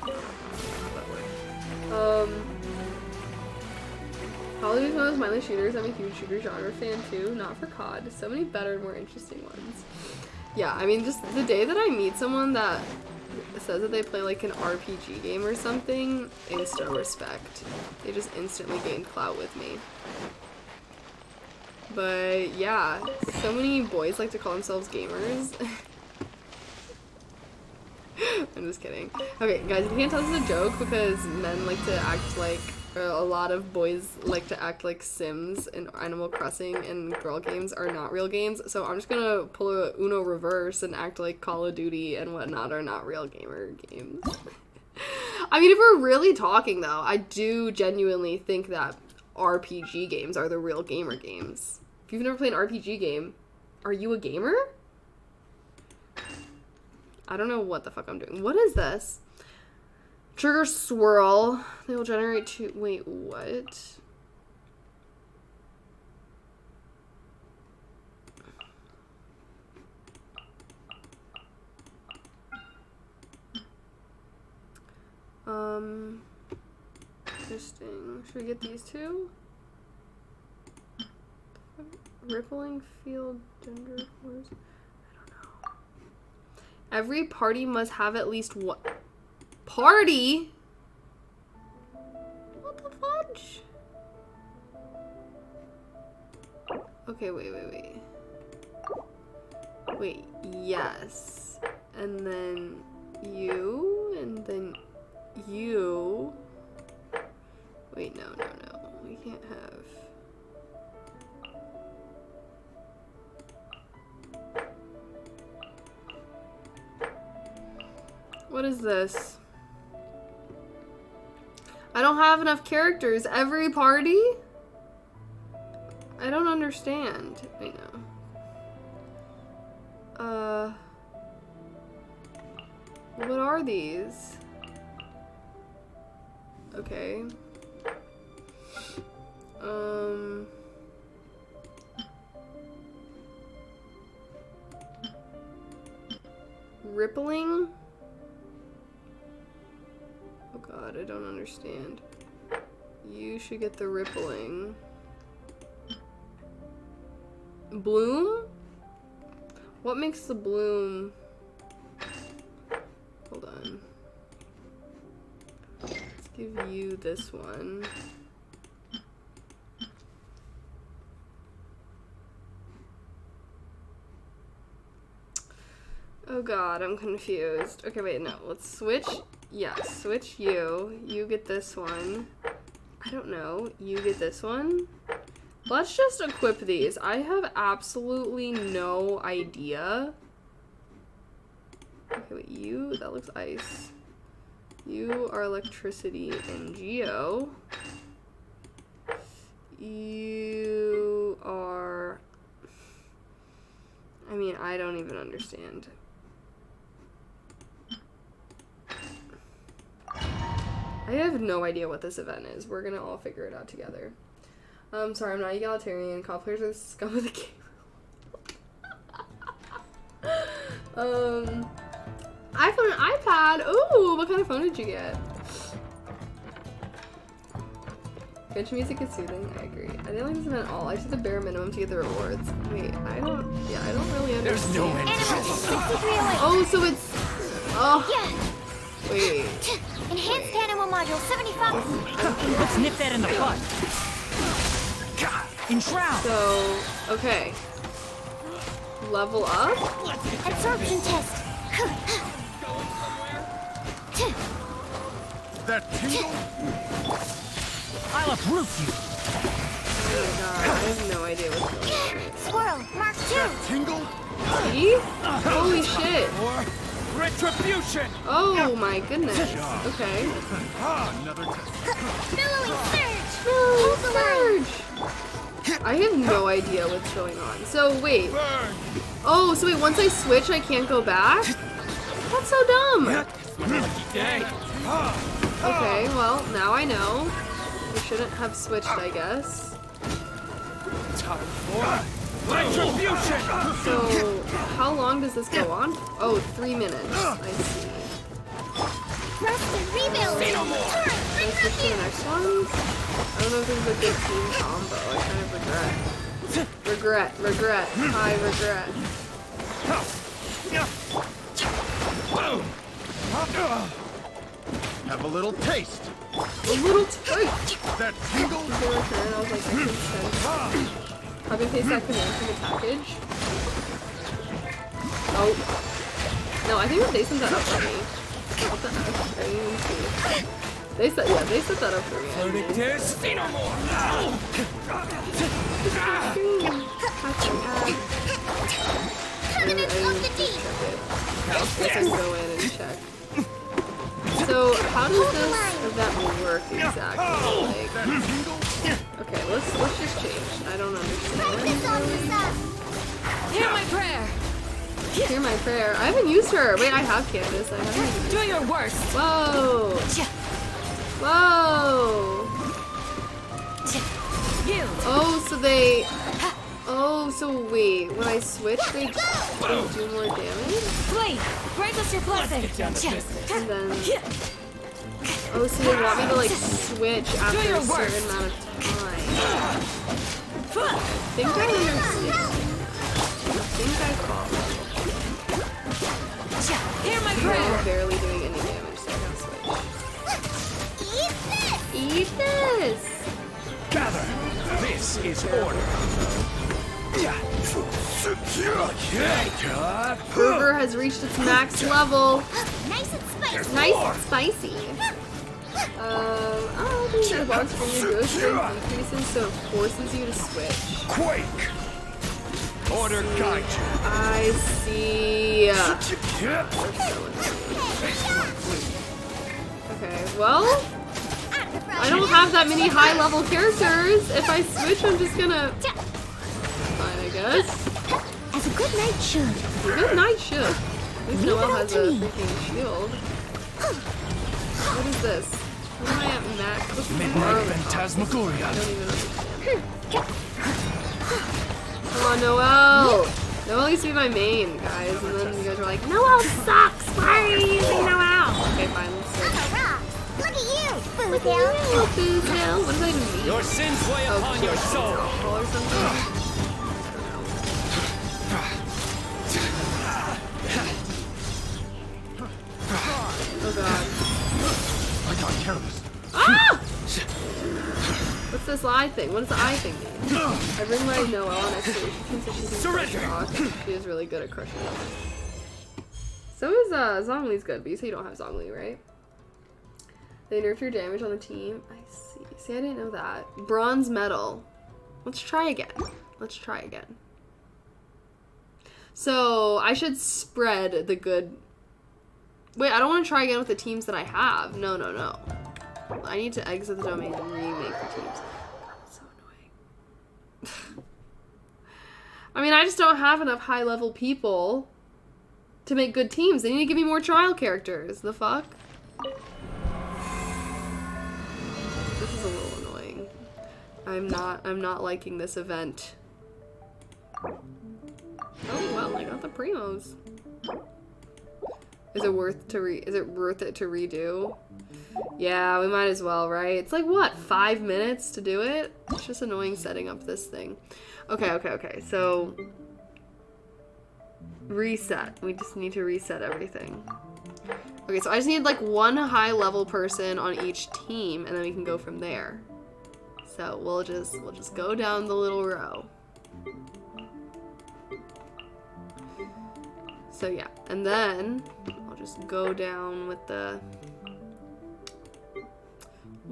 S1: That worked. Call of Duty is one of those mindless shooters. I'm a huge shooter genre fan too, not for COD. So many better and more interesting ones. Yeah, I mean, just the day that I meet someone that says that they play like an RPG game or something, instant respect. They just instantly gain clout with me. But yeah, so many boys like to call themselves gamers. I'm just kidding. Okay, guys, you can't tell this is a joke because men like to act like, or a lot of boys like to act like Sims and Animal Crossing and girl games are not real games. So I'm just gonna pull a Uno reverse and act like Call of Duty and whatnot are not real gamer games. I mean, if we're really talking though, I do genuinely think that RPG games are the real gamer games. If you've never played an RPG game, are you a gamer? I don't know what the fuck I'm doing. What is this? Trigger swirl. They will generate two. Wait, what? Interesting. Should we get these two? Rippling field gender wars. I don't know. Every party must have at least one party. What the fudge? Okay, wait. Wait, yes. And then you, and then you. Wait, no. We can't have. What is this? I don't have enough characters. Every party? I don't understand. Wait, no. What are these? Okay. Rippling? Oh god, I don't understand. You should get the rippling. Bloom? What makes the bloom? Hold on. Let's give you this one. Oh god, I'm confused. Okay, wait, no. Let's switch. Yeah, switch you. You get this one. I don't know. You get this one. Let's just equip these. I have absolutely no idea. Okay, wait, you, that looks ice. You are electricity and geo. You are... I mean, I don't even understand. I have no idea what this event is. We're gonna all figure it out together. Sorry, I'm not egalitarian. COD players are the scum of the game. iPhone and iPad. Ooh, what kind of phone did you get? Genshin music is soothing. I agree. I didn't like this event at all. I just did the bare minimum to get the rewards. Wait, I don't really understand.
S3: There's no end.
S1: Oh, so it's. Oh.
S2: Yeah.
S1: Wait.
S2: Enhanced animal module 75.
S3: Let's nip that in the bud. God, enshroud.
S1: So, okay. Level up.
S2: Absorption test.
S4: That tingle?
S3: I'll uproot you.
S1: Oh my god, I have no idea what's going on.
S2: Swirl, Mark 2.
S4: That tingle?
S1: See? Holy shit.
S4: Or retribution!
S1: Oh my goodness. Okay.
S4: Another test.
S2: Billowing surge.
S1: Oh, Surge! I have no idea what's going on. So, wait.
S4: Burn!
S1: Oh, so wait, once I switch, I can't go back? That's so dumb.
S4: Day.
S1: Okay, well, now I know. We shouldn't have switched, I guess.
S4: Time for retribution!
S1: So, how long does this go on? Oh, 3 minutes. I see.
S2: Rest and rebuild.
S4: Say no more.
S1: Can I switch to the next one? I don't know if this is a good team combo. I kind of regret. Regret. I regret.
S3: Have a little taste.
S1: A little taste.
S3: That tingle.
S1: Did they return? I was like, I can send. Copy and paste that command from the package. Oh. No, I think they sent that up for me. What the heck? I didn't even see. They set that up for me.
S4: Verdictus, see no more.
S1: I can go in and check. So, how does this event work exactly? Like, okay, let's just change. I don't understand.
S2: Hear my prayer.
S1: Hear my prayer. I haven't used her. Wait, I have Candace. I haven't used
S2: Do your worst.
S1: Whoa. Whoa.
S2: You.
S1: Oh, so they... Oh, so wait. When I switch, they do more damage?
S2: Wait. Grant us your blessing.
S1: And then... Oh, so they want me to, like, switch after a certain amount of time. I think I understand. I think I follow.
S2: Hear my
S1: I'm
S2: prayer.
S1: barely doing any damage, so I gotta switch. Eat this!
S4: Gather. This is order.
S1: Burger has reached its max level.
S2: Nice and spicy.
S1: Nice and spicy. Oh, these are blocks from your growth rate decreases, so it forces you to switch.
S4: Quake. Order guide you.
S1: I see. Okay, well, I don't have that many high-level characters. If I switch, I'm just gonna... Fine, I guess.
S2: As a good knight should.
S1: A good knight should. At least Noelle has a freaking shield. What is this? What am I at max? What's the
S4: Midnight
S1: I
S4: Phantasmagoria.
S1: don't even understand. Come on, Noelle! Noelle used to be my main, guys, and then you guys were like, Noelle sucks! Why are you using Noelle? Okay, fine, let's switch.
S2: Look at you,
S1: Look at you, Foozle. What does that even mean?
S4: Your sins weigh upon your soul.
S1: Alcohol or something? Oh god.
S3: I got careless.
S1: Ah! What's this eye thing? What does the eye thing mean? I bring my Noelle next to her. She thinks that she can
S4: Surrender.
S1: crush rock. She is really good at crushing rock. So is Zhongli's good, but you say you don't have Zhongli, right? They nurture damage on the team. I see. See, I didn't know that. Bronze medal. Let's try again. Let's try again. So I should spread the good. Wait, I don't want to try again with the teams that I have. No, no, no. I need to exit the domain and remake the teams. God, that's so annoying. I mean, I just don't have enough high-level people to make good teams. They need to give me more trial characters. The fuck? This is a little annoying. I'm not liking this event. Oh well, I got the primos. Is it worth it to redo? Yeah, we might as well, right? It's like what, 5 minutes to do it? It's just annoying setting up this thing. Okay. So reset. We just need to reset everything. Okay, so I just need like one high level person on each team, and then we can go from there. So we'll just go down the little row. So yeah, and then I'll just go down with the,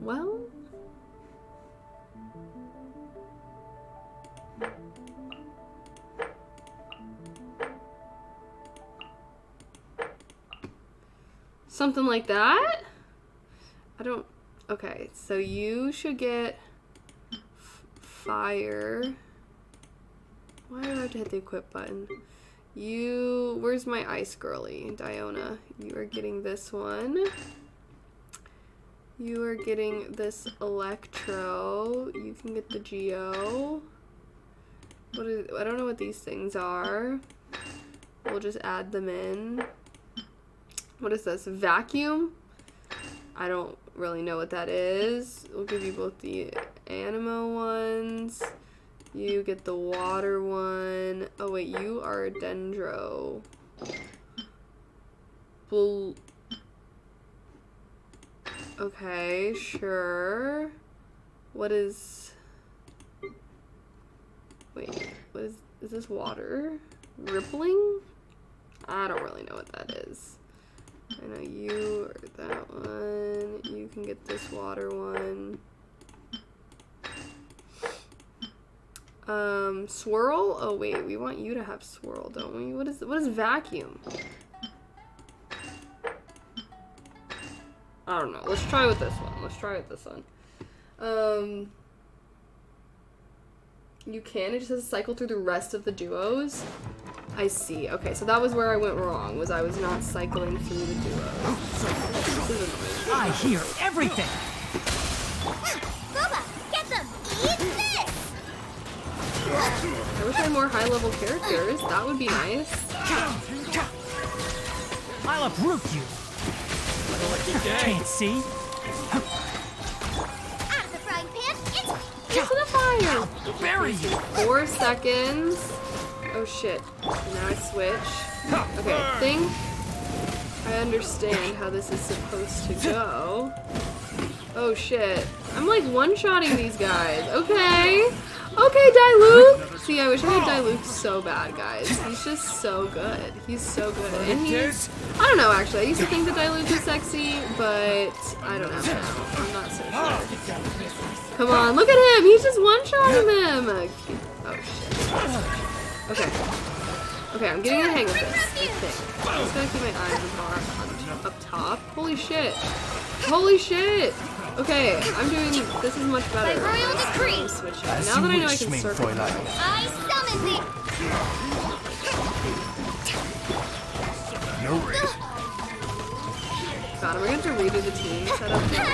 S1: well, something like that? I don't, okay, so you should get fire. Why do I have to hit the equip button? You, where's my ice girly? Diona. You are getting this one. You are getting this electro. You can get the geo. What is, I don't know what these things are. We'll just add them in. What is this? Vacuum? I don't really know what that is. We'll give you both the animo ones. You get the water one. Oh wait, you are a dendro. Okay, sure. What is... Wait, what is this water? Rippling? I don't really know what that is. I know you are that one. You can get this water one. Swirl? Oh wait, we want you to have swirl, don't we? What is vacuum? I don't know. Let's try with this one. You can. It just says cycle through the rest of the duos. I see. Okay, so that was where I went wrong. Was I was not cycling through the duos. This is annoying.
S3: I hear everything.
S5: Boba, get them. Eat this.
S1: I wish I had more high-level characters. That would be nice.
S3: I'll uproot you. Can't see.
S5: Out of the frying pan, it's
S1: Into the fire.
S3: Bury you.
S1: 4 seconds. Oh shit. Now I switch. Okay, I think I understand how this is supposed to go. Oh shit. I'm like one-shotting these guys. Okay. Okay, Diluc. See, I wish I had Diluc so bad, guys. He's just so good. He's so good. And he's... I don't know, actually. I used to think that Diluc was sexy, but I don't know now. I'm not so sure. Come on, look at him. He's just one-shotting them. Oh shit. Okay. Okay, I'm getting the hang of this, I think. I'm just gonna keep my eyes on up top. Holy shit. Holy shit! Okay, I'm doing this is much better.
S5: By royal decree.
S1: I'm switching. Now that I know I can circle.
S5: I summon thee.
S3: No risk.
S1: God, am I gonna have to redo the team setup now?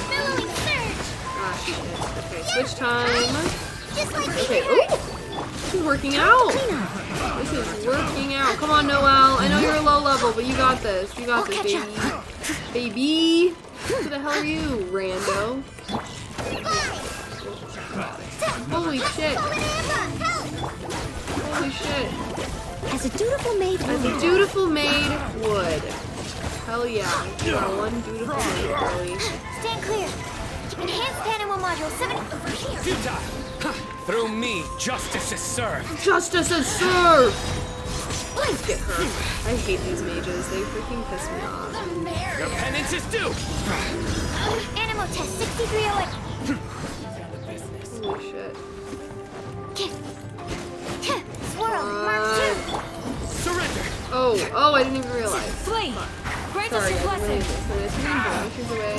S5: Billowing surge.
S1: Ah, shit. Okay, switch time.
S5: Just like
S1: Okay, ooh! This is working out! This is working out. Come on, Noelle. I know you're low level, but you got this. You got this, baby. Baby! Who the hell are you, rando? Holy shit. Holy shit.
S2: As a dutiful maid
S1: As a dutiful maid would. Hell yeah. You are one dutiful maid, girly.
S5: Stand clear. Enhanced animal module 7 over here.
S4: Futile. Through me, justice is served.
S1: Justice is served! Please get her. I hate these mages. They freaking piss me off.
S4: Your penance is due.
S5: Animal test 6308.
S1: Holy shit.
S5: Swirl, mark 2.
S4: Surrender.
S1: Oh, I didn't even realize.
S2: Flee! Grant us
S1: Sorry,
S2: your
S1: guys. I'm
S2: blessing.
S1: gonna she's away.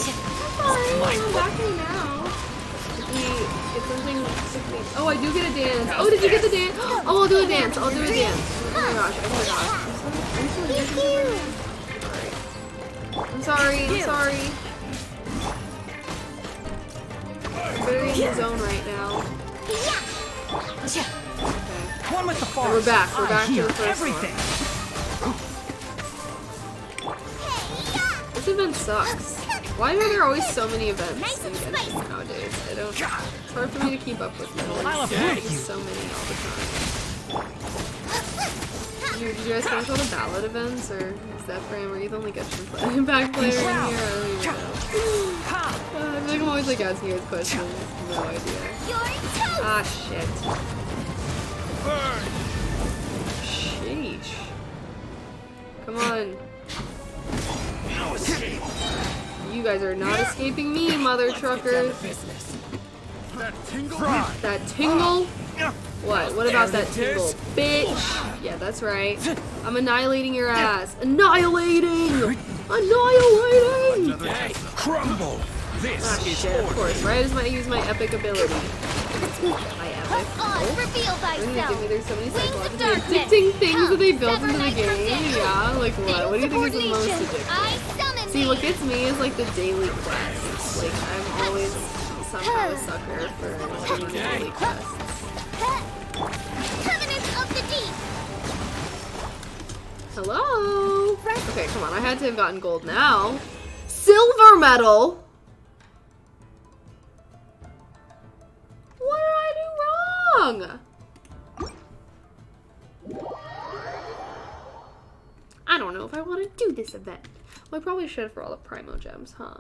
S1: Fine, I'm back in now. If we get something quickly. Oh, I do get a dance. Oh, did you get the dance? Oh, I'll do a dance. I'll do a dance. Oh my gosh, I forgot. I'm sorry. I'm sorry. I'm very in the zone right now. Okay.
S3: One with the
S1: And
S3: forest.
S1: we're back. We're
S3: I
S1: back to
S3: hear
S1: the first
S3: everything.
S1: one. This event sucks. Why are there always so many events in Genshin nowadays? I don't. It's hard for me to keep up with them.
S3: I'll uproot
S1: There's
S3: you.
S1: so many all the time. Did you guys finish all the ballad events, or is that Fran? Were you the only Genshin Impact player in here? I don't even know. I feel like I'm always like asking you guys questions. No idea. Ah, shit. Sheesh. Come on.
S4: No escape.
S1: You guys are not escaping me, mother truckers.
S4: That tingle.
S1: That tingle? What? What about that tingle? Bitch! Yeah, that's right. I'm annihilating your ass. Annihilating! Annihilating!
S4: Hey, crumble. This
S1: Ah,
S4: is
S1: shit, of
S4: order.
S1: course. Right as I use my epic ability. My epic?
S5: On, reveal
S1: What do you
S5: thyself.
S1: give me? There's so many
S5: Wings of
S1: psychologically
S5: darkness.
S1: addicting things that they built
S5: Sever
S1: into the
S5: night from
S1: game.
S5: day.
S1: Yeah, like what? What do you think is the most
S5: Insubordination.
S1: addictive?
S5: I summon
S1: See,
S5: thee.
S1: what gets me is like the daily quests. Like, I'm always somehow a sucker for doing the daily quests.
S5: Covenant of the deep.
S1: Hello? Okay, come on. I had to have gotten gold now. Silver medal? wrong? I don't know if I want to do this event. Well, I probably should for all the Primo Gems, huh?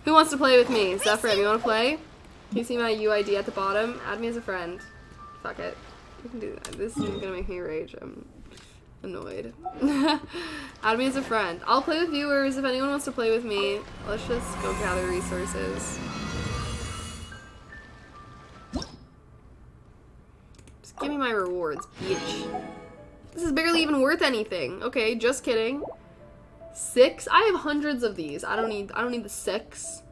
S1: Who wants to play with me? Zephyr, you want to play? You see my UID at the bottom? Add me as a friend. Fuck it. We can do that. This is gonna make me rage. I'm annoyed. Add me as a friend. I'll play with viewers if anyone wants to play with me. Let's just go gather resources. Just give me my rewards, bitch. This is barely even worth anything. Okay, just kidding. 6? I have hundreds of these. I don't need the 6.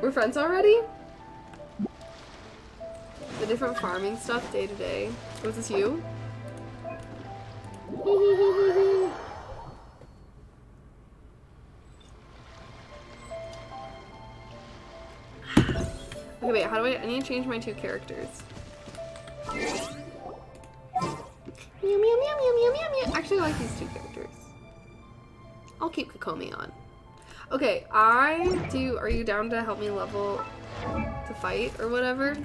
S1: We're friends already? The different farming stuff day to day. Was this you? Okay, wait, how do I need to change my 2 characters. Meow, meow, meow, meow, meow, meow, meow. Actually, I like these 2 characters. I'll keep Kokomi on. Okay, are you down to help me level to fight or whatever?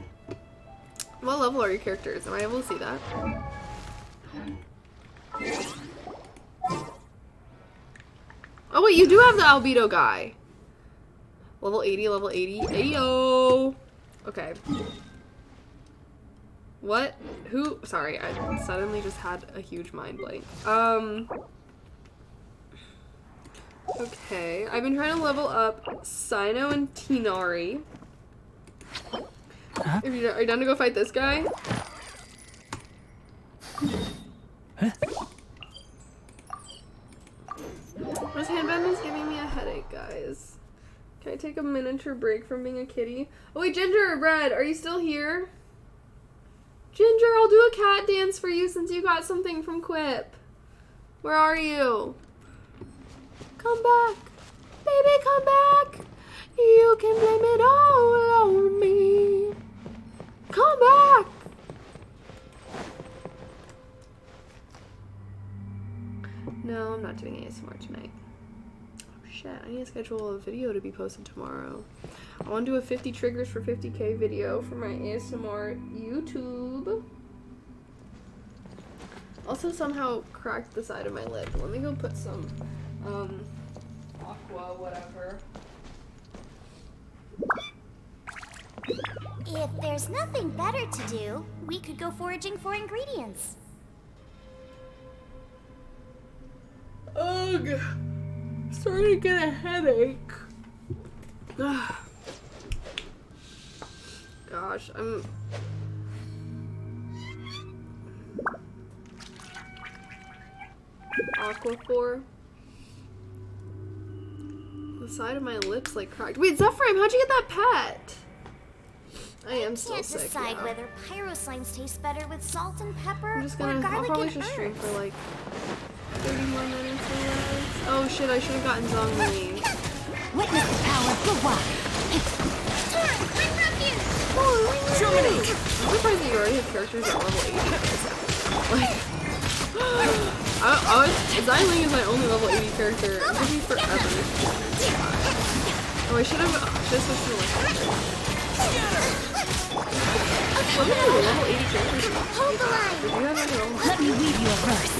S1: What level are your characters? Am I able to see that? Oh wait, you do have the albedo guy. Level 80, level 80. Ayo! Okay. What? Who? Sorry, I suddenly just had a huge mind blank. Okay, I've been trying to level up Sino and Tinari.
S3: Huh?
S1: Are you done to go fight this guy?
S3: Huh?
S1: This handband is giving me a headache, guys. Can I take a miniature break from being a kitty? Oh wait, Ginger, Red, are you still here? Ginger, I'll do a cat dance for you since you got something from Quip. Where are you? Come back. Baby, come back. You can blame it all on me. Come back. No, I'm not doing ASMR tonight. Oh shit, I need to schedule a video to be posted tomorrow. I want to do a 50 triggers for 50k video for my ASMR YouTube. Also somehow cracked the side of my lip. Let me go put some aqua whatever.
S5: If there's nothing better to do, we could go foraging for ingredients.
S1: Ugh. Starting to get a headache. Gosh, I'm... Aquaphor. The side of my lips like cracked. Wait, Zephyrim, how'd you get that pet? I am still
S5: Can't
S1: sick.
S5: decide
S1: Yeah.
S5: whether pyro slimes taste better with salt and pepper
S1: I'm just
S5: or
S1: gonna. I'll
S5: garlic
S1: probably
S5: and
S1: just stream
S5: herbs.
S1: for like 30 more minutes or less. Oh shit! I should have gotten Zhongli.
S2: Witness the power of the wild.
S1: Germany. I'm surprised that you already have characters at level 80. Like, Xiling is my only level 80 character. It took me forever. Oh, I should have switched to Electric. Let me know the level 80 characters.
S5: Hold the line.
S1: Did you have any level?
S2: Let me weave you a verse.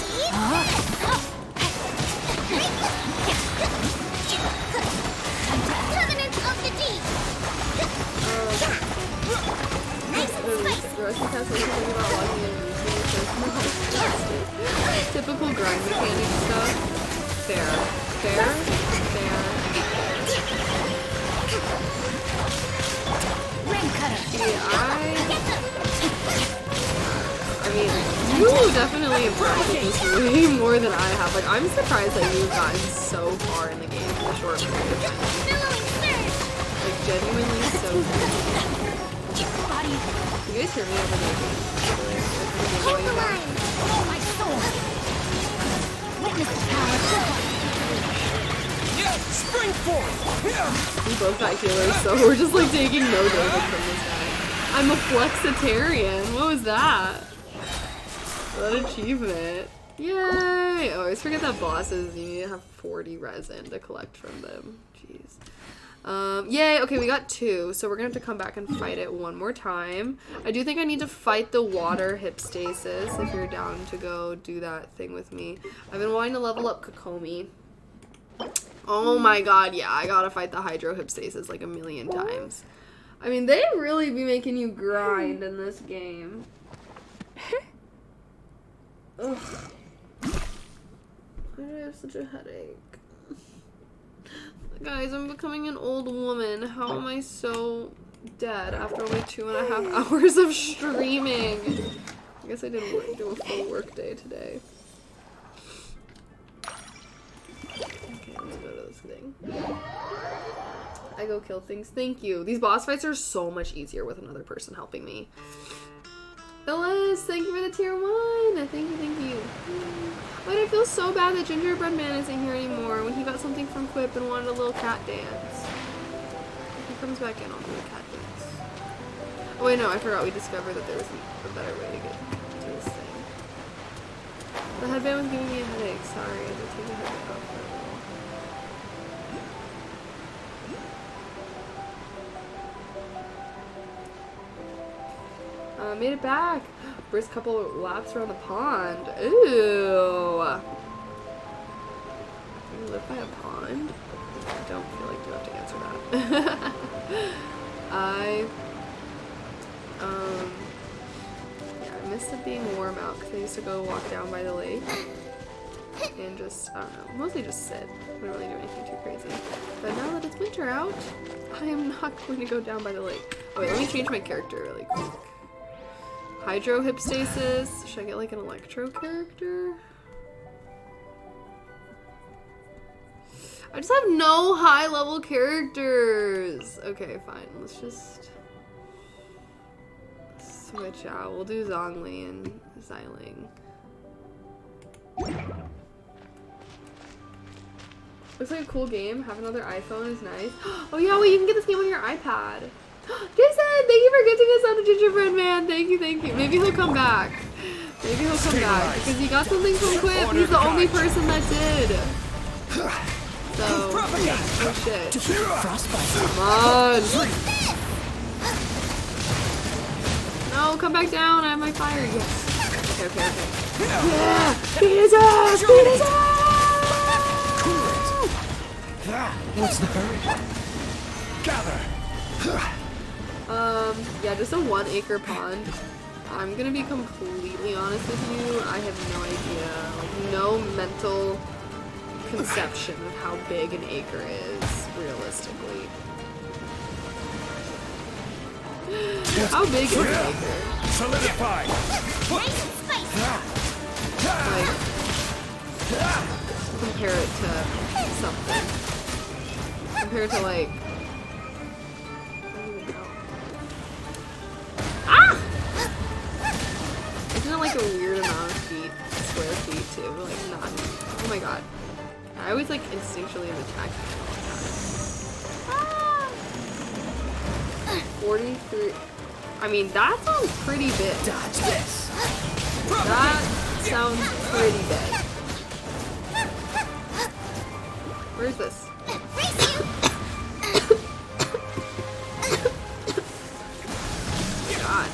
S5: Covenant of the Deep.
S1: The rest of the cast was talking about logging in and typical grind mechanic stuff. Fair. Fair. Fair.
S2: Ring cutter.
S1: I mean, you definitely impressed with this way more than I have. Like, I'm surprised that you've gotten so far in the game in a short period of time.
S5: Billowing surge.
S1: Like, genuinely so good.
S2: Body.
S1: You guys hear me over there?
S5: Hold the line.
S2: Oh, my soul. Witness the power of the wild.
S4: Yeah, spring forth!
S1: We both got healers, so we're just like taking no damage from this guy. I'm a flexitarian. What was that? What achievement. Yay! I always forget that bosses, you need to have 40 resin to collect from them. Jeez. Yay! Okay, we got 2, so we're gonna have to come back and fight it one more time. I do think I need to fight the water hip stasis if you're down to go do that thing with me. I've been wanting to level up Kokomi. Oh my god, yeah, I gotta fight the hydro hip stasis like a million times. I mean, they really be making you grind in this game. Ugh. Why do I have such a headache? Guys, I'm becoming an old woman. How am I so dead after only 2.5 hours of streaming? I guess I didn't do a full work day today. Okay, let's go to this thing. I go kill things. Thank you. These boss fights are so much easier with another person helping me. Phyllis, thank you for the tier 1. Thank you, thank you. But I feel so bad that Gingerbread Man isn't here anymore when he got something from Quip and wanted a little cat dance. If he comes back in, I'll do a cat dance. Oh wait, no, I forgot we discovered that there was a better way to get to this thing. The headband was giving me a headache. Sorry, I had to take the headband off for a little. Made it back. Brisk couple laps around the pond. Ooh. Do you live by a pond? I don't feel like you have to answer that. Yeah, I miss it being warm out because I used to go walk down by the lake and just, I don't know, mostly just sit. I don't really do anything too crazy. But now that it's winter out, I am not going to go down by the lake. Oh wait, let me change my character really quick. Hydro hip stasis. Should I get like an electro character? I just have no high level characters. Okay, fine. Let's just switch out. We'll do Zhongli and Xiling. Looks like a cool game. Have another iPhone is nice. Oh yeah, wait, you can get this game on your iPad. Jason, thank you for gifting us on the Gingerbread Man. Thank you, thank you. Maybe he'll come back. Maybe he'll come back because he got something from Quip. He's the only person that did. So, oh shit. Come on. No, come back down. I have my fire. Yes. Okay, okay, okay. Yeah! Beat his ass! Beat his ass!
S3: What's the hurry? Gather!
S1: Yeah, just a 1 acre pond. I'm gonna be completely honest with you. I have no idea, like no mental conception of how big an acre is, realistically. How big is an acre?
S4: Solidify!
S1: Like, compare it to something. Compare it to like, isn't it like a weird amount of feet, square feet too? Like not, oh my god. I always like instinctually am attacking it all the time. 43, I mean that sounds pretty big.
S3: Dodge this!
S1: That sounds pretty big. Where is this? God.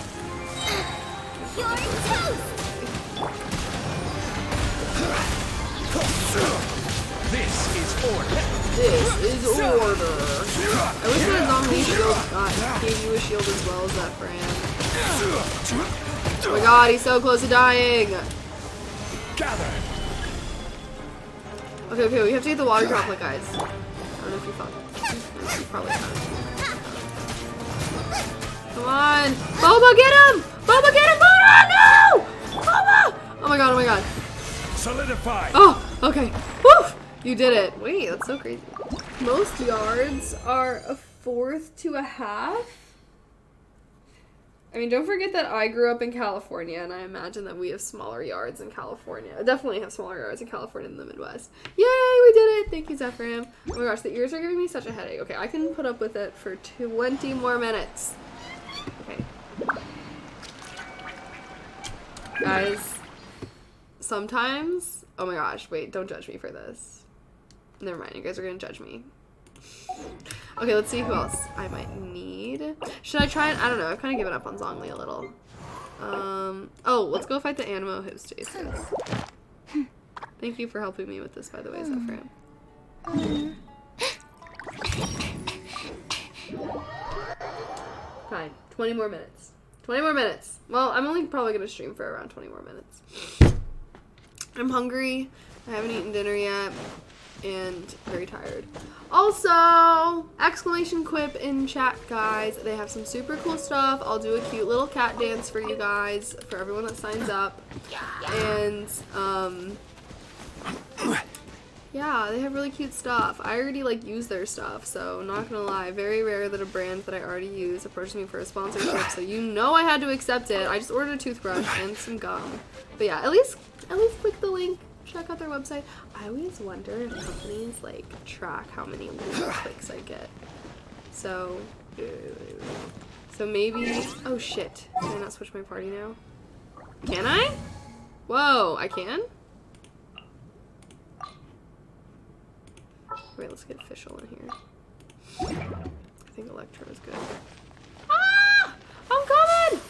S4: This is order.
S1: This is order. I wish that zombie shield gave you a shield as well as that brand. Oh my god, he's so close to dying.
S4: Gather.
S1: Okay, okay, we have to get the water droplet, guys. I don't know if you thought. You probably have. Come on! Boba, get him! Boba, get him! Boba, no! Boba! Oh my god, oh my god.
S4: Solidify.
S1: Oh, okay. Woo! You did it. Wait, that's so crazy. Most yards are a 1/4 to a 1/2. I mean, don't forget that I grew up in California, and I imagine that we have smaller yards in California. I definitely have smaller yards in California than the Midwest. Yay, we did it! Thank you, Zephyrim. Oh my gosh, the ears are giving me such a headache. Okay, I can put up with it for 20 more minutes. Okay. Guys, sometimes, oh my gosh, wait, don't judge me for this. Never mind, you guys are gonna judge me. Okay, let's see who else I might need. Should I try it? I don't know, I've kind of given up on Zhongli a little. Oh, let's go fight the Anemo Hypstasis. Thank you for helping me with this, by the way, Zephyr. Fine, 20 more minutes. 20 more minutes. Well, I'm only probably going to stream for around 20 more minutes. I'm hungry. I haven't eaten dinner yet. And very tired. Also, exclamation quip in chat, guys. They have some super cool stuff. I'll do a cute little cat dance for you guys, for everyone that signs up. And, yeah, they have really cute stuff. I already, like, use their stuff, so not gonna lie. Very rare that a brand that I already use approached me for a sponsorship, so you know I had to accept it. I just ordered a toothbrush and some gum. But yeah, at least click the link. Check out their website. I always wonder if companies, like, track how many clicks I get. So maybe... Oh, shit. Can I not switch my party now? Can I? Whoa, I can? Wait, let's get official in here. I think Electro is good. Ah! I'm coming!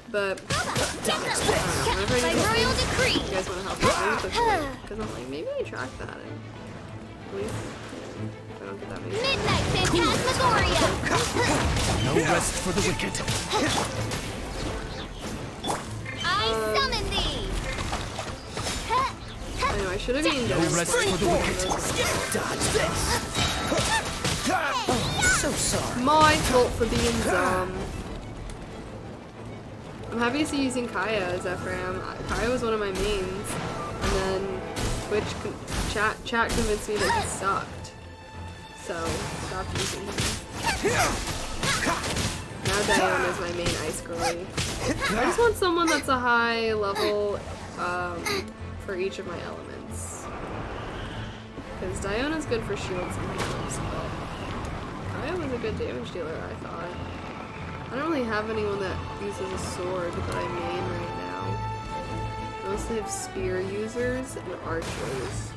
S1: But
S5: By royal decree.
S1: you guys want to help me because I'm like, maybe I track that and at least I don't get that many.
S5: Midnight Phantasmagoria.
S3: No rest for the wicked.
S5: I summon thee.
S1: I know, I should have eaten
S3: No
S1: dinner.
S3: rest for the wicked. Dodge this. Oh, so sorry.
S1: My fault for being dumb. I'm happy to see you using Kaya as Ephraim. Kaya was one of my mains, and then Twitch chat convinced me that he sucked. So, stopped using him. Now Diana is my main ice girly. I just want someone that's a high level for each of my elements. Because Diana's good for shields and heals, but Kaya was a good damage dealer, I thought. I don't really have anyone that uses a sword that I main right now. I mostly have spear users and archers.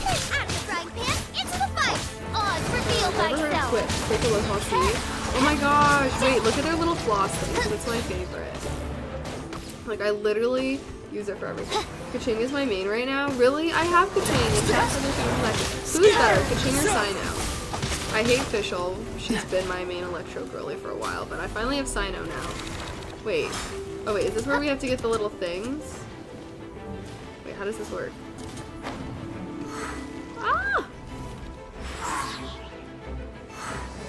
S5: Out of the frying pan, into the fight. Odds reveal
S1: Never heard of
S5: thyself.
S1: quip. Take a look, I'll see. Oh my gosh, wait, look at their little floss thing, because it's my favorite. Like, I literally use it for everything. Kaching is my main right now. Really? I have Kaching. It's not for the Who's better, Kaching or Sino? I hate Fischl. She's been my main Electro girly for a while, but I finally have Sino now. Wait. Oh wait, is this where we have to get the little things? Wait, how does this work? Ah!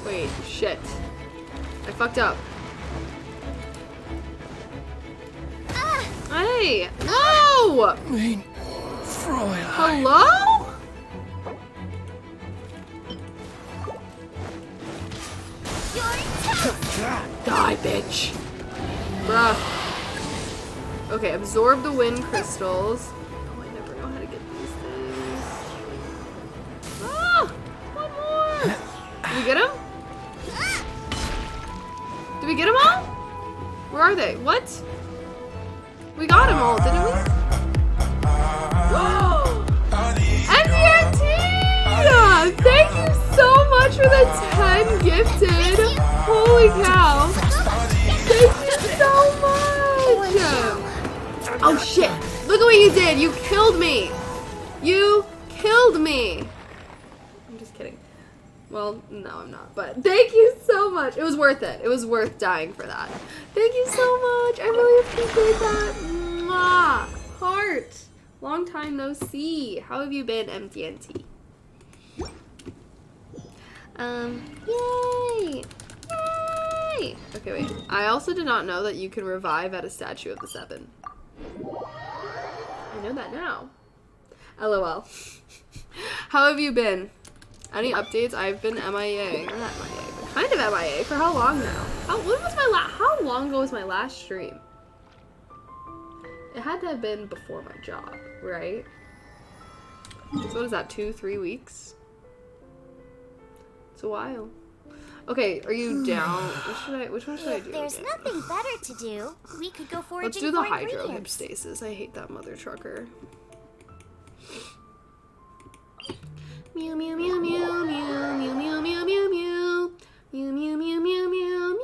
S1: Wait, shit. I fucked up. Hey! Whoa!
S3: Mein Fräulein.
S1: Hello? Die, bitch. Bruh. Okay, absorb the wind crystals. Oh, I never know how to get these things. Ah! One more! Did we get them? Did we get them all? Where are they? What? We got them all, didn't we? MDNT! Thank you so much for the 10 gifted. Holy cow. Thank you so much. Oh shit. Look at what you did. You killed me. You killed me. I'm just kidding. Well, no, I'm not. But thank you so much. It was worth it. It was worth dying for that. Thank you so much. I really appreciate that. Mwah. Heart. Long time no see. How have you been, MTNT? Yay! Yay! Okay, wait. I also did not know that you can revive at a statue of the 7. I know that now. LOL. How have you been? Any updates? I've been MIA. Or not MIA, but kind of MIA. For how long now? How long ago was my last stream? It had to have been before my job, right? So what is that, 2-3 weeks? It's a while. Okay, are you down? Which one should I
S5: If
S1: do
S5: there's
S1: again?
S5: nothing better to do, we could go foraging
S1: Let's do the
S5: for
S1: hydro
S5: ingredients.
S1: hypstasis. I hate that mother trucker. Mew mew mew mew mew mew mew mew mew mew mew mew mew mew mew mew mew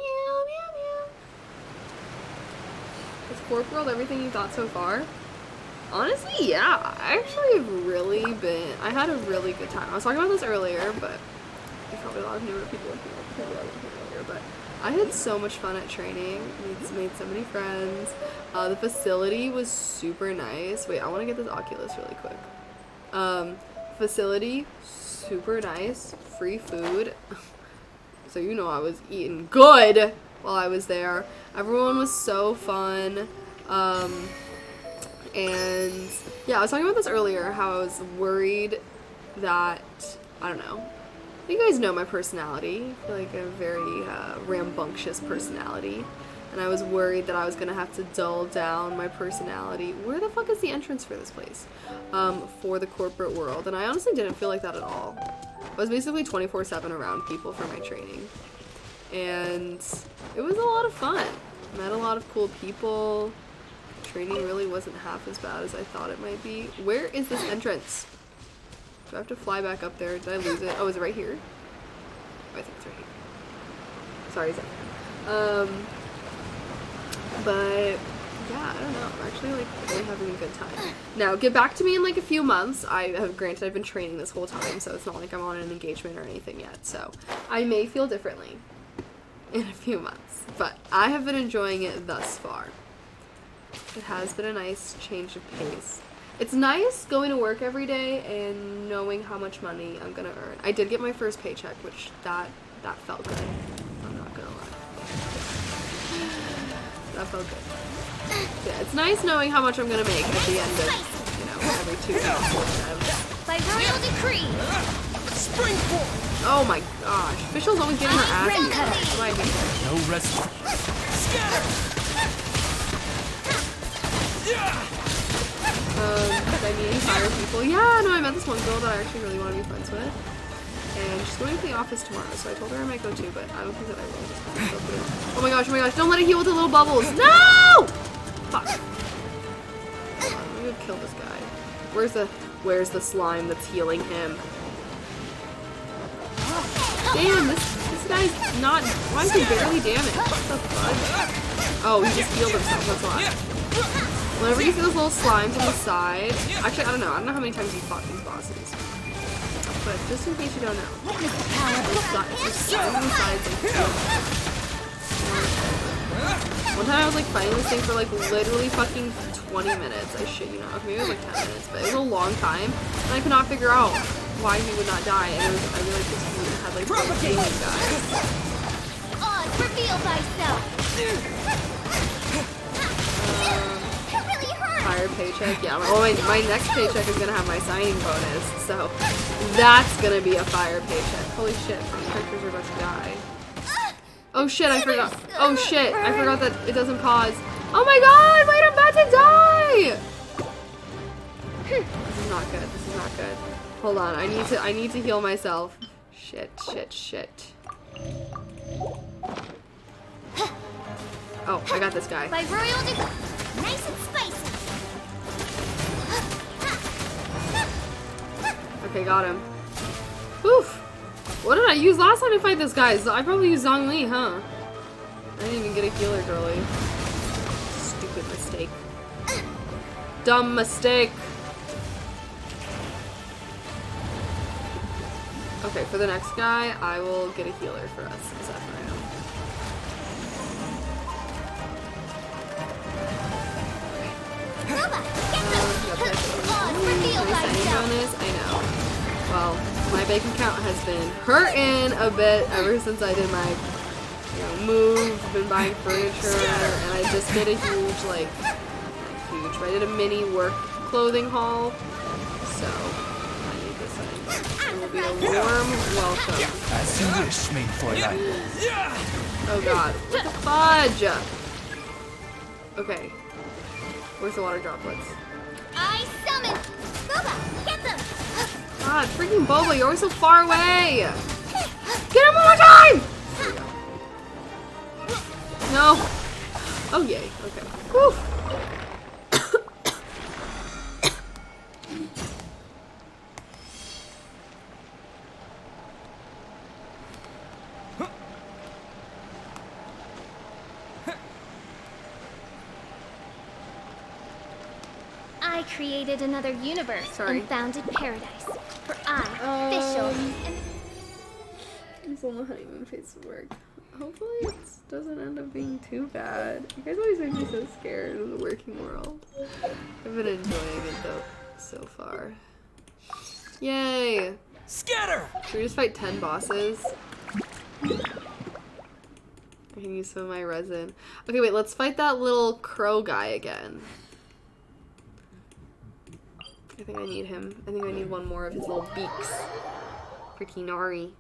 S1: mew. Is Corp World everything you thought so far? Honestly, yeah. I actually have really been. I had a really good time. I was talking about this earlier, but there's probably a lot of newer people in here. Earlier, but I had so much fun at training. Made so many friends. The facility was super nice. Wait, I want to get this Oculus really quick. Facility, super nice. Free food. So you know I was eating good while I was there. Everyone was so fun. And yeah, I was talking about this earlier, how I was worried that, I don't know, you guys know my personality. I feel like a very rambunctious personality. And I was worried that I was going to have to dull down my personality. Where the fuck is the entrance for this place? For the corporate world. And I honestly didn't feel like that at all. I was basically 24/7 around people for my training. And it was a lot of fun. Met a lot of cool people. Training really wasn't half as bad as I thought it might be. Where is this entrance? Do I have to fly back up there? Did I lose it? Oh, is it right here? Oh, I think it's right here. Sorry, Zach. But yeah, I don't know. I'm actually like really having a good time. Now, get back to me in like a few months. Granted, I've been training this whole time, so it's not like I'm on an engagement or anything yet. So I may feel differently in a few months, but I have been enjoying it thus far. It has been a nice change of pace. It's nice going to work every day and knowing how much money I'm gonna earn. I did get my first paycheck, which that felt good. I'm not gonna lie. That felt good. Yeah, it's nice knowing how much I'm gonna make at the end of, you know, every 2 weeks.
S5: By royal decree.
S4: Springboard!
S1: Oh my gosh. Official's always getting her ass
S5: Red
S1: beat.
S5: cutter.
S1: That's why I hate her.
S4: No rest. Scatter!
S1: Did I meet any fire people? Yeah, no, I met this one girl that I actually really want to be friends with. And she's going to the office tomorrow, so I told her I might go too, but I don't think that I will. Oh my gosh, don't let it heal with the little bubbles. No! Fuck. Hold on, I'm gonna kill this guy. Where's the slime that's healing him? Damn, this guy's not, why is he barely damaged? What the fuck? Oh, he just healed himself, that's why. Whenever you see those little slimes on the side, actually, I don't know how many times you fought these bosses. But just in case you don't know, there's slimes on the sides and one time I was like fighting this thing for like literally fucking 20 minutes. I shit you not. Maybe it was like 10 minutes, but it was a long time. And I could not figure out why he would not die. And I realized this dude had like 13 guys.
S5: On, reveal thyself.
S1: Fire paycheck, yeah. Oh, my next paycheck is gonna have my signing bonus, so that's gonna be a fire paycheck. Holy shit, my characters are about to die. Oh shit, I forgot. Oh shit, I forgot that it doesn't pause. Oh my god, wait, I'm about to die! This is not good, this is not good. Hold on, I need to heal myself. Shit. Oh, I got this guy.
S5: By royal decree. Nice and spicy.
S1: Okay, got him. Oof. What did I use last time to fight this guy? I probably used Zhongli, huh? I didn't even get a healer, girly. Stupid mistake. Dumb mistake. Okay, for the next guy, I will get a healer for us. Zephyr. Bonus? I know. Well, my bank account has been hurting a bit ever since I did my, move, been buying furniture, and I just did a huge, but I did a mini work clothing haul, so I need this thing. It will be a warm welcome.
S3: As you wish, main Fräulein.
S1: Oh god, what the fudge? Okay, where's the water droplets?
S5: I summon. Boba, get them.
S1: God, freaking Boba, you're always so far away! Get him one more time! No! Oh, yay. Okay. Whew.
S5: I created another universe
S1: Sorry.
S5: and founded paradise. For I, official, and
S1: This little honeymoon phase will work. Hopefully it doesn't end up being too bad. You guys always make me so scared of the working world. I've been enjoying it though, so far. Yay!
S4: Scatter!
S1: Should we just fight 10 bosses? I can use some of my resin. Okay, wait, let's fight that little crow guy again. I think I need him. I think I need one more of his little beaks. Freaking Nari.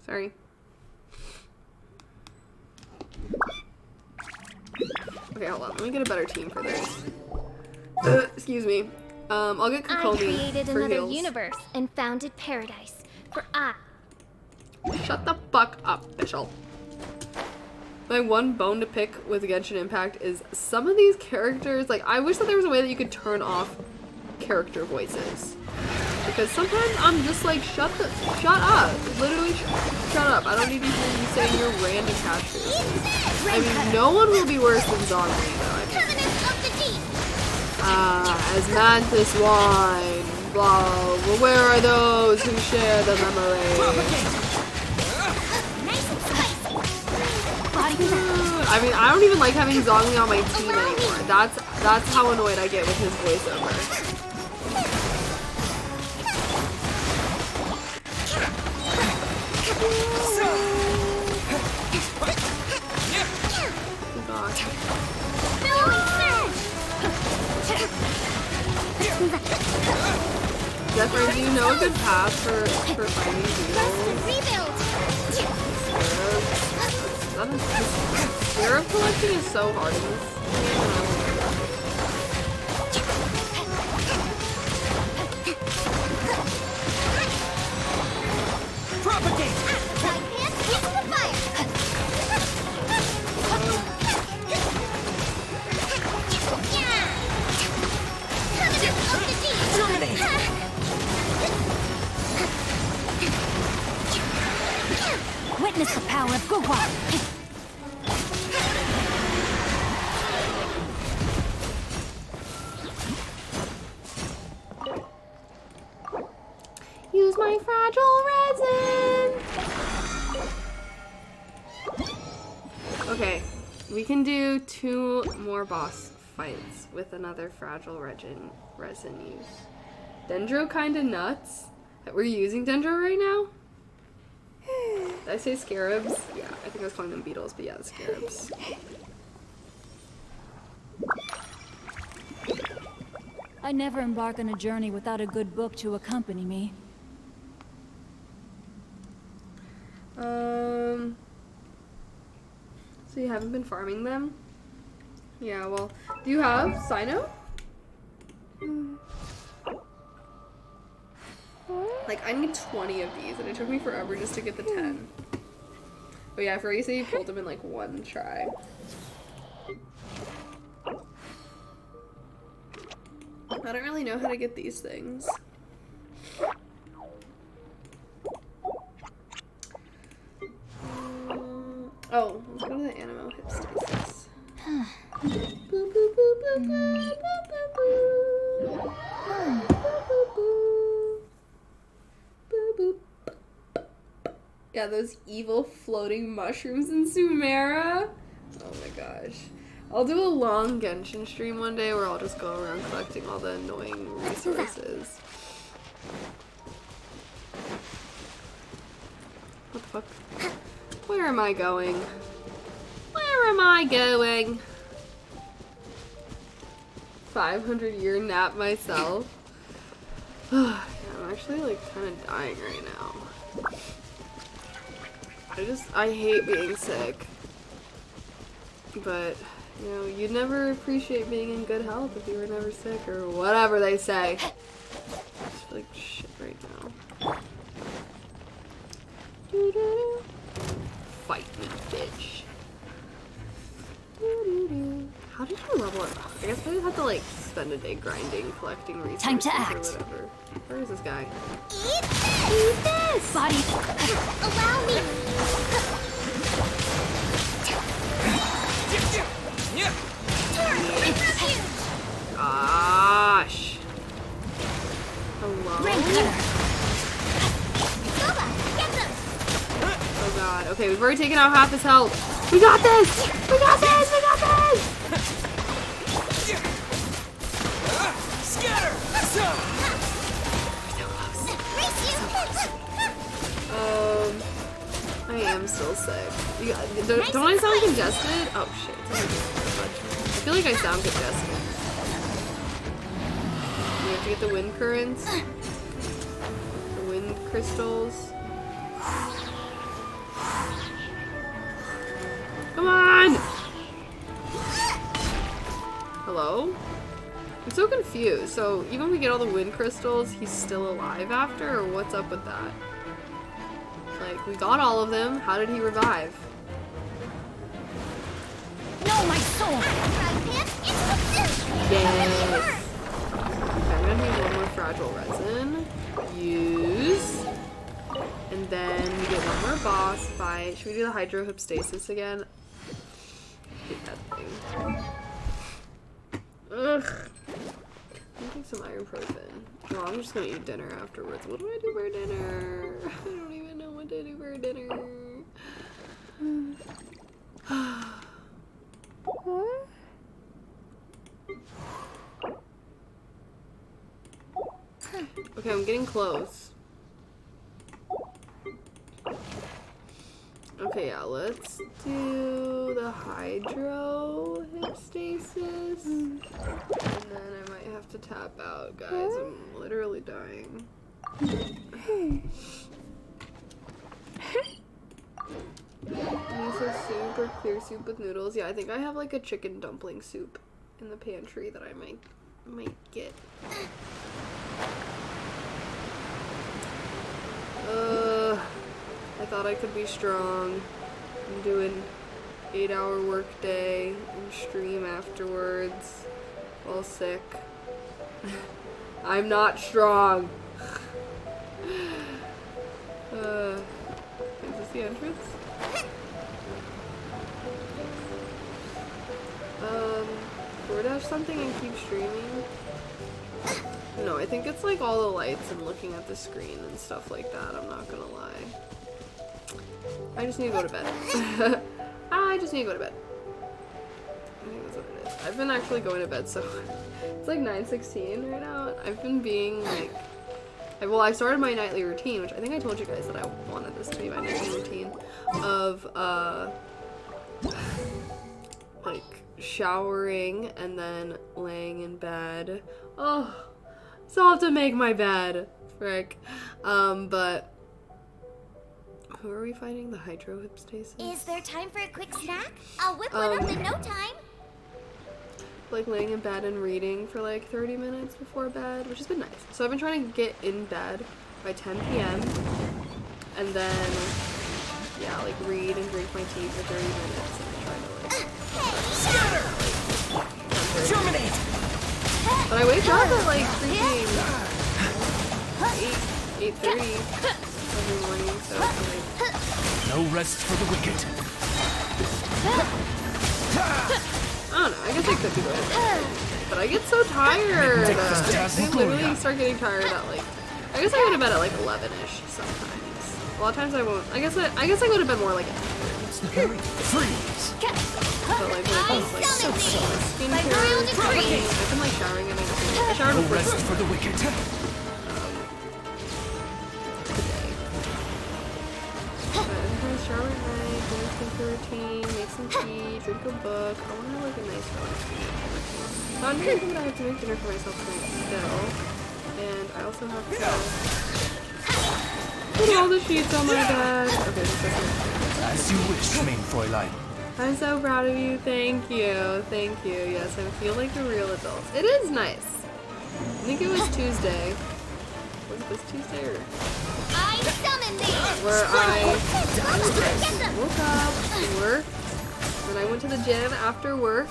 S1: Sorry. Okay, hold on. Let me get a better team for this. Excuse me. I'll get
S5: I
S1: Kokomi
S5: created
S1: for
S5: another
S1: heals.
S5: universe and founded paradise. For I,
S1: Shut the fuck up, Bishop. My one bone to pick with Genshin Impact is some of these characters, like, I wish that there was a way that you could turn off character voices. Because sometimes I'm just like, shut up. Literally, shut up. I don't need to hear you saying your random catchphrases. I mean, no one will be worse than Zongli, though. I mean,
S5: covenant of the deep.
S1: as Mantis wine, blah, well, where are those who share the memory?
S5: Nice and spicy.
S1: I mean, I don't even like having Zongli on my team anymore. That's how annoyed I get with his voiceover. Oh gosh. Zephyr, do you know a good path for finding heals? Scarab collecting is so hard in this game, and I won't do that.
S4: Propagate!
S2: Witness the power of Gugwa.
S1: Use my fragile resin! Okay, we can do 2 more boss fights with another fragile resin use. Dendro kinda nuts. We're using Dendro right now? Did I say scarabs? Yeah, I think I was calling them beetles, but yeah, the scarabs.
S6: I never embark on a journey without a good book to accompany me.
S1: So you haven't been farming them? Yeah, well, do you have Sino? Like, I need 20 of these, and it took me forever just to get the 10. But yeah, for you say you pulled them in like 1 try. I don't really know how to get these things. Oh, let's go to the Animo hip stasis. Boop, boop, boop, boop, boop, boop, boop, boop. Boop, boop, boop. Boop, boop. Yeah, those evil floating mushrooms in Sumeru. Oh my gosh. I'll do a long Genshin stream one day where I'll just go around collecting all the annoying resources. What the fuck? Where am I going? Where am I going? 500-year nap myself. Yeah, I'm actually like kind of dying right now. I hate being sick. But, you know, you'd never appreciate being in good health if you were never sick or whatever they say. I just feel like shit right now. Fight me, bitch. How did you level it up? I guess I had to like spend a day grinding, collecting resources
S2: Time to act.
S1: or whatever. Where is this guy?
S5: Eat this!
S2: Body.
S5: Allow me!
S1: Gosh. Hello?
S2: Ring cutter.
S5: Boba, get them!
S1: Oh god. Okay, we've already taken out half his health. We got this! We got this! We got this!
S4: Scatter!
S5: Race you!
S1: I am still sick. Don't I sound congested? Oh shit. I feel like I sound congested. We have to get the wind currents. The wind crystals. Come on! Hello? I'm so confused. So even when we get all the wind crystals, he's still alive after? Or what's up with that? Like, we got all of them. How did he revive?
S2: No, my soul.
S1: Yes. Okay, I'm gonna need one more fragile resin. Use. And then we get one more boss fight. Should we do the hydrohypstasis again? I hate that thing. Ugh. I'm gonna take some ibuprofen. Well, I'm just gonna eat dinner afterwards. What do I do for dinner? I don't even know what to do for dinner. Okay, I'm getting close. Okay, yeah, let's do the hydrohypstasis. And then I might have to tap out, guys. I'm literally dying. Miso soup or clear soup with noodles. Yeah, I think I have like a chicken dumpling soup in the pantry that I might get. I thought I could be strong and do an 8-hour work day and stream afterwards while sick. I'm not strong. Is this the entrance? DoorDash something and keep streaming? No, I think it's like all the lights and looking at the screen and stuff like that, I'm not gonna lie. I just need to go to bed. I just need to go to bed. I think that's what it is. I've been actually going to bed, so it's like 9:16 right now. I've been being like, well, I started my nightly routine, which I think I told you guys that I wanted this to be my nightly routine of like showering and then laying in bed. Oh, so I'll have to make my bed. Frick. But who are we fighting? The hydrohypstasis?
S5: Is there time for a quick snack? I'll whip one up in no time.
S1: Like laying in bed and reading for like 30 minutes before bed, which has been nice. So I've been trying to get in bed by 10 p.m. and then, yeah, like read and drink my tea for 30 minutes and try to like
S4: Terminate!
S1: But I wake up at like freaking 8:30 every morning, so it's like,
S4: No rest for the wicked.
S1: I don't know, I guess I could be going to bed. But I get so tired. I literally start getting tired at like, I guess I go to bed at like 11-ish sometimes. A lot of times I won't. I guess I go to bed more like at 9:30.
S4: What's the hurry? Freeze!
S1: But like when it comes to like skincare routine, I've been like showering at 9:30. I showered
S4: No
S1: before
S4: rest for the wicked.
S1: today. But I'm gonna shower at night, do my skincare routine, make some tea, drink a book. I want to have like a nice relaxing routine. So I'm thinking that I have to make dinner for myself tonight still. And I also have to put all the sheets on my bed. Okay, this doesn't.
S4: As you wish, main Fräulein.
S1: I'm so proud of you. Thank you. Thank you. Yes, I feel like a real adult. It is nice. I think it was Tuesday. Was this Tuesday or?
S5: I summon thee!
S1: where I
S5: Get them!
S1: woke up, worked, then I went to the gym after work,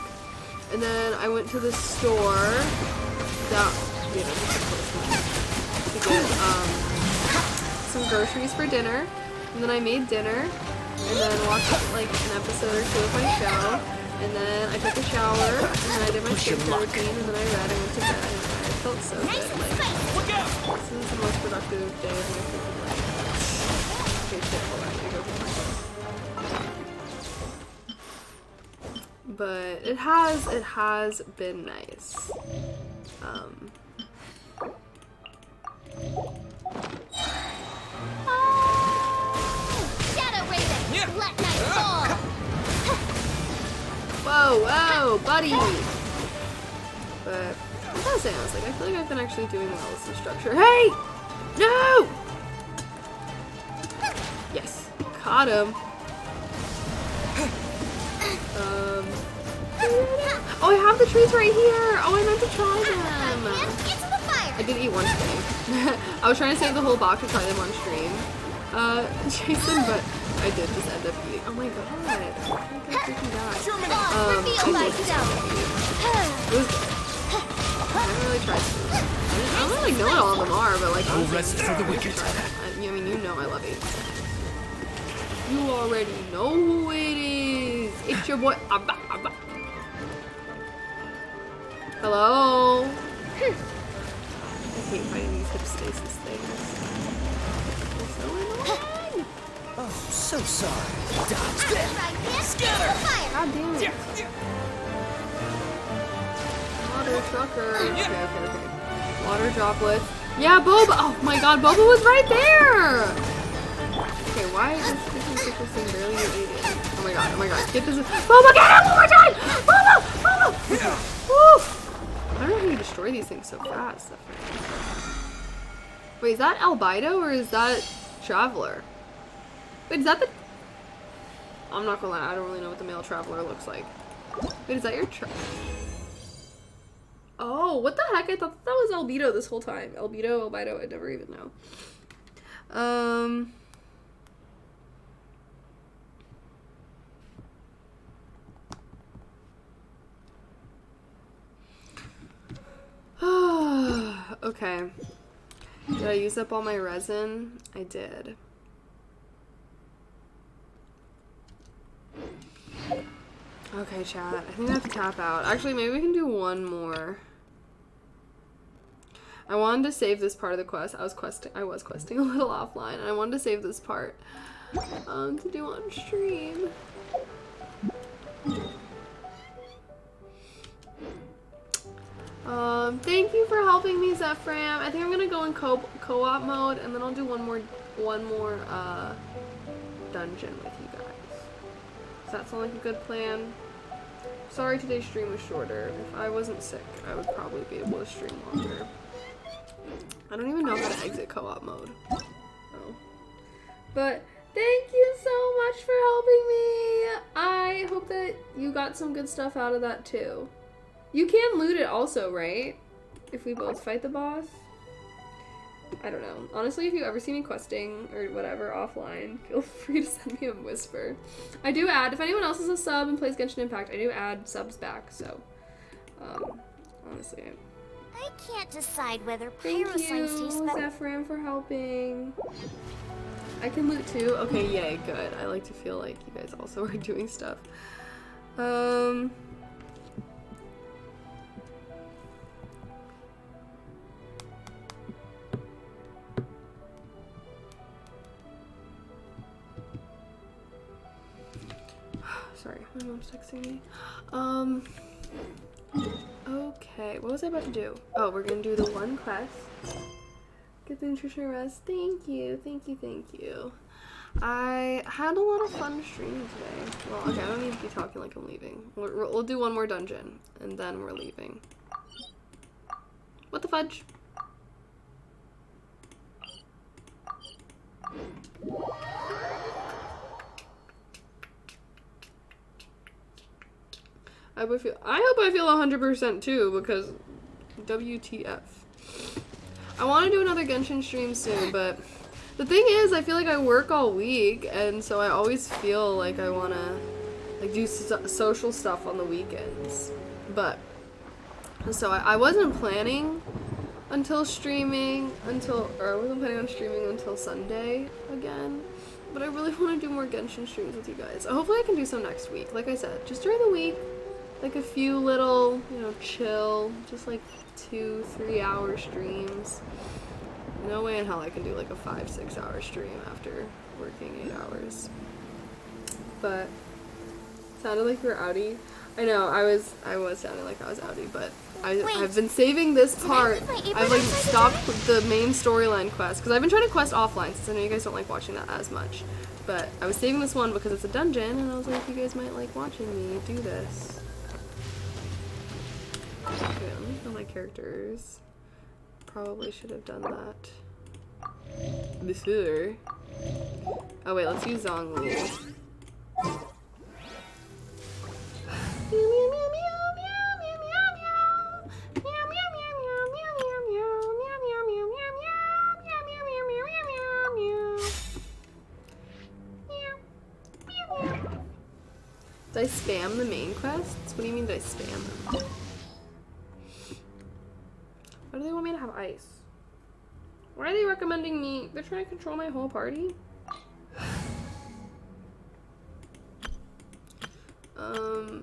S1: and then I went to the store that, you know, to get some groceries for dinner, and then I made dinner, and then watched like an episode or two of my show, and then I took a shower, and then I did my skincare routine, and then I read and went to bed, and I felt so good. Like, this is the most productive day of my freaking life. Okay, shit, hold on, I gotta go get my clothes. But it has been nice.
S5: Shadow Raven! Let night fall!
S1: Whoa, buddy! But I gotta say, I feel like I've been actually doing well with some structure. Hey! No! Yes, caught him. Oh, I have the trees right here. Oh, I meant to try them.
S5: Into the fire!
S1: I did eat one stream. I was trying to save the whole box to try them on stream, Jason, but I did just end up eating. Oh my god. I freaking died.
S5: Reveal myself!
S1: It was good. I haven't really tried food. I don't really know what all of them are, but like,
S4: No rest for the wicked.
S1: I mean, you know I love it. You already know who it is. It's your boy. Abba, Abba. Hello? I hate fighting these hipstasis things. They're so annoying.
S3: Oh, so sorry. Dodge
S1: God damn it. Water trucker. Okay. Water droplets. Yeah, Boba. Oh my god, Boba was right there. Okay, why is this thing barely evading? Oh my god. Get this. Boba, get him one more time! Boba! Woo! I don't know how you destroy these things so fast. Wait, is that Albedo or is that Traveler? Wait, is that the... I'm not gonna lie, I don't really know what the male Traveler looks like. Wait, is that your Oh, what the heck? I thought that was Albedo this whole time. Albedo, I'd never even know. Okay. Did I use up all my resin? I did. Okay, chat. I think I have to tap out. Actually, maybe we can do one more. I wanted to save this part of the quest. I was questing a little offline, and I wanted to save this part to do on stream. Thank you for helping me, Zephram. I think I'm gonna go in co-op mode, and then I'll do one more dungeon with you guys. Does that sound like a good plan? Sorry today's stream was shorter. If I wasn't sick, I would probably be able to stream longer. I don't even know how to exit co-op mode. Oh. But thank you so much for helping me. I hope that you got some good stuff out of that too. You can loot it also, right? If we both fight the boss? I don't know. Honestly, if you ever see me questing or whatever offline, feel free to send me a whisper. I do add, if anyone else is a sub and plays Genshin Impact, I do add subs back, so, honestly.
S5: I can't decide whether
S1: Thank you,
S5: pyroscience tastes better.
S1: Zephram, for helping. I can loot too? Okay, yay, good. I like to feel like you guys also are doing stuff. Sorry, my mom's texting me. Okay, what was I about to do? Oh, we're gonna do the one quest. Get the nutrition rest. Thank you. I had a lot of fun streaming today. Well, okay, I don't need to be talking like I'm leaving. We'll do one more dungeon, and then we're leaving. What the fudge? I hope I feel 100% too, because WTF. I want to do another Genshin stream soon, but The thing is, I feel like I work all week, and so I always feel like I want to like do social stuff on the weekends. But so I wasn't planning until streaming or I wasn't planning on streaming until Sunday again. But I really want to do more Genshin streams with you guys. So hopefully I can do some next week. Like I said, just during the week, like a few little, you know, chill, just like 2-3 hour streams. No way in hell I can do like a 5-6 hour stream after working 8 hours. But sounded like you were outie. I know, I was sounding like I was outie, but I've been saving this part. I've like stopped the main storyline quest because I've been trying to quest offline since I know you guys don't like watching that as much. But I was saving this one because it's a dungeon, and I was like, you guys might like watching me do this. Okay, let me fill my characters. Probably should have done that before. Oh wait, let's use Zhongli. Did I spam the main quests? What do you mean did I spam them? Why do they want me to have ice? Why are they recommending me? They're trying to control my whole party?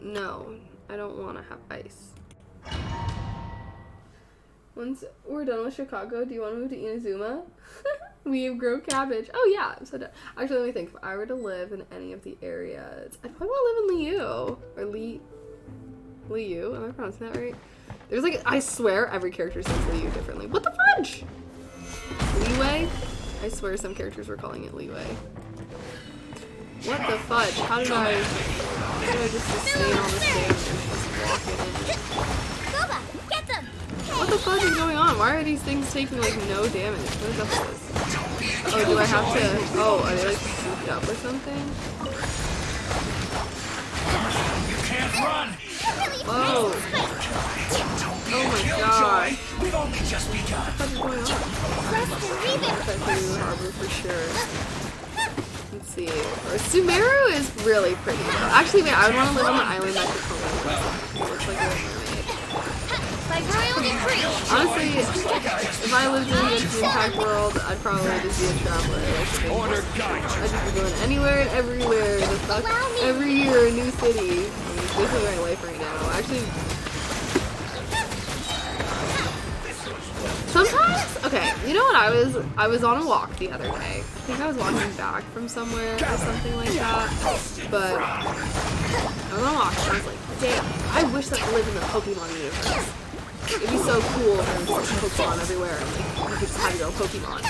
S1: No. I don't want to have ice. Once we're done with Chicago, do you want to move to Inazuma? We grow cabbage. Oh yeah, I'm so done. Actually, let me think. If I were to live in any of the areas, I'd probably want to live in Liu. Or Liu? Am I pronouncing that right? There's like, I swear every character says Liu differently. What the fudge? Leeway? I swear some characters were calling it leeway. What the fudge? How did I just sustain all this damage just walking in?
S5: Boba, get them!
S1: What the fudge is going on? Why are these things taking like no damage? What is up with this? Oh, do I have to? Oh, are they like souped up or something?
S3: You can't run!
S1: Oh. Oh my god.
S3: We've only just begun.
S1: What is going on? That's New Harbor for sure. Let's see. Sumeru is really pretty. Actually, wait, I would want to live on the island that could come. It looks like a mermaid. Honestly, if I lived in the Genshin Impact world, I'd probably just be a traveler. I'd just be going anywhere and everywhere. The fuck? Every year, a new city. I mean, it's basically my life right now. Actually, sometimes, okay, you know what, I was on a walk the other day. I think I was walking back from somewhere or something like that, but I was on a walk and I was like, damn, I wish that I lived in the Pokemon universe. It'd be so cool if there was Pokemon everywhere and like, you could just have your own Pokemon.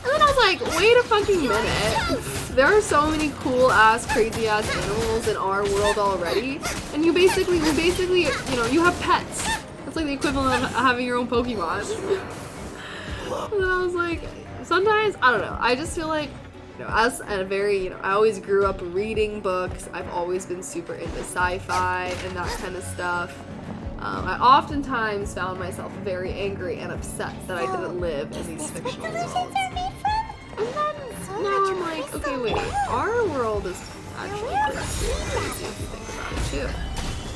S1: And then I was like, wait a fucking minute. There are so many cool ass, crazy ass animals in our world already, and you basically, you know, you have pets. That's like the equivalent of having your own Pokemon. And then I was like, sometimes, I don't know, I just feel like, you know, as a very, you know, I always grew up reading books. I've always been super into sci-fi and that kind of stuff. I oftentimes found myself very angry and upset that I didn't live in these fictional worlds. And then, now I'm like, okay, wait, our world is actually pretty crazy if you think about it, too.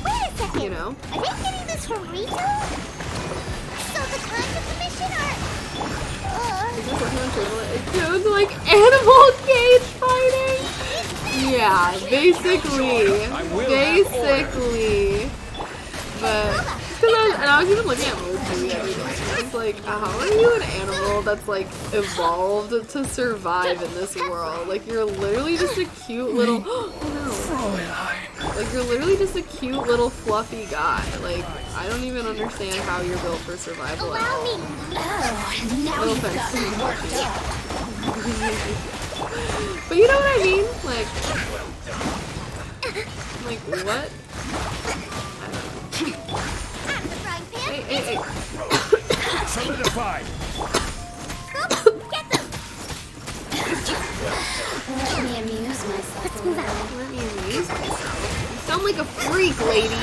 S5: Wait a second.
S1: You know?
S5: Are they getting this from Rito? So the clans of the mission are...
S1: Is this working on Triple? It goes like animal cage fighting? Yeah, basically. But, because I was even looking at Moji the other day. I was like, how are you an animal that's like evolved to survive in this world? Like, you're literally just a cute little... Like, you're literally just a cute little fluffy guy. Like, I don't even understand how you're built for survival at all. No offense to you. But you know what I mean? Like what? Hey.
S4: Solidified.
S5: Get them!
S2: Let me amuse myself.
S5: Let's move out.
S1: Let me amuse myself. You sound like a freak, lady.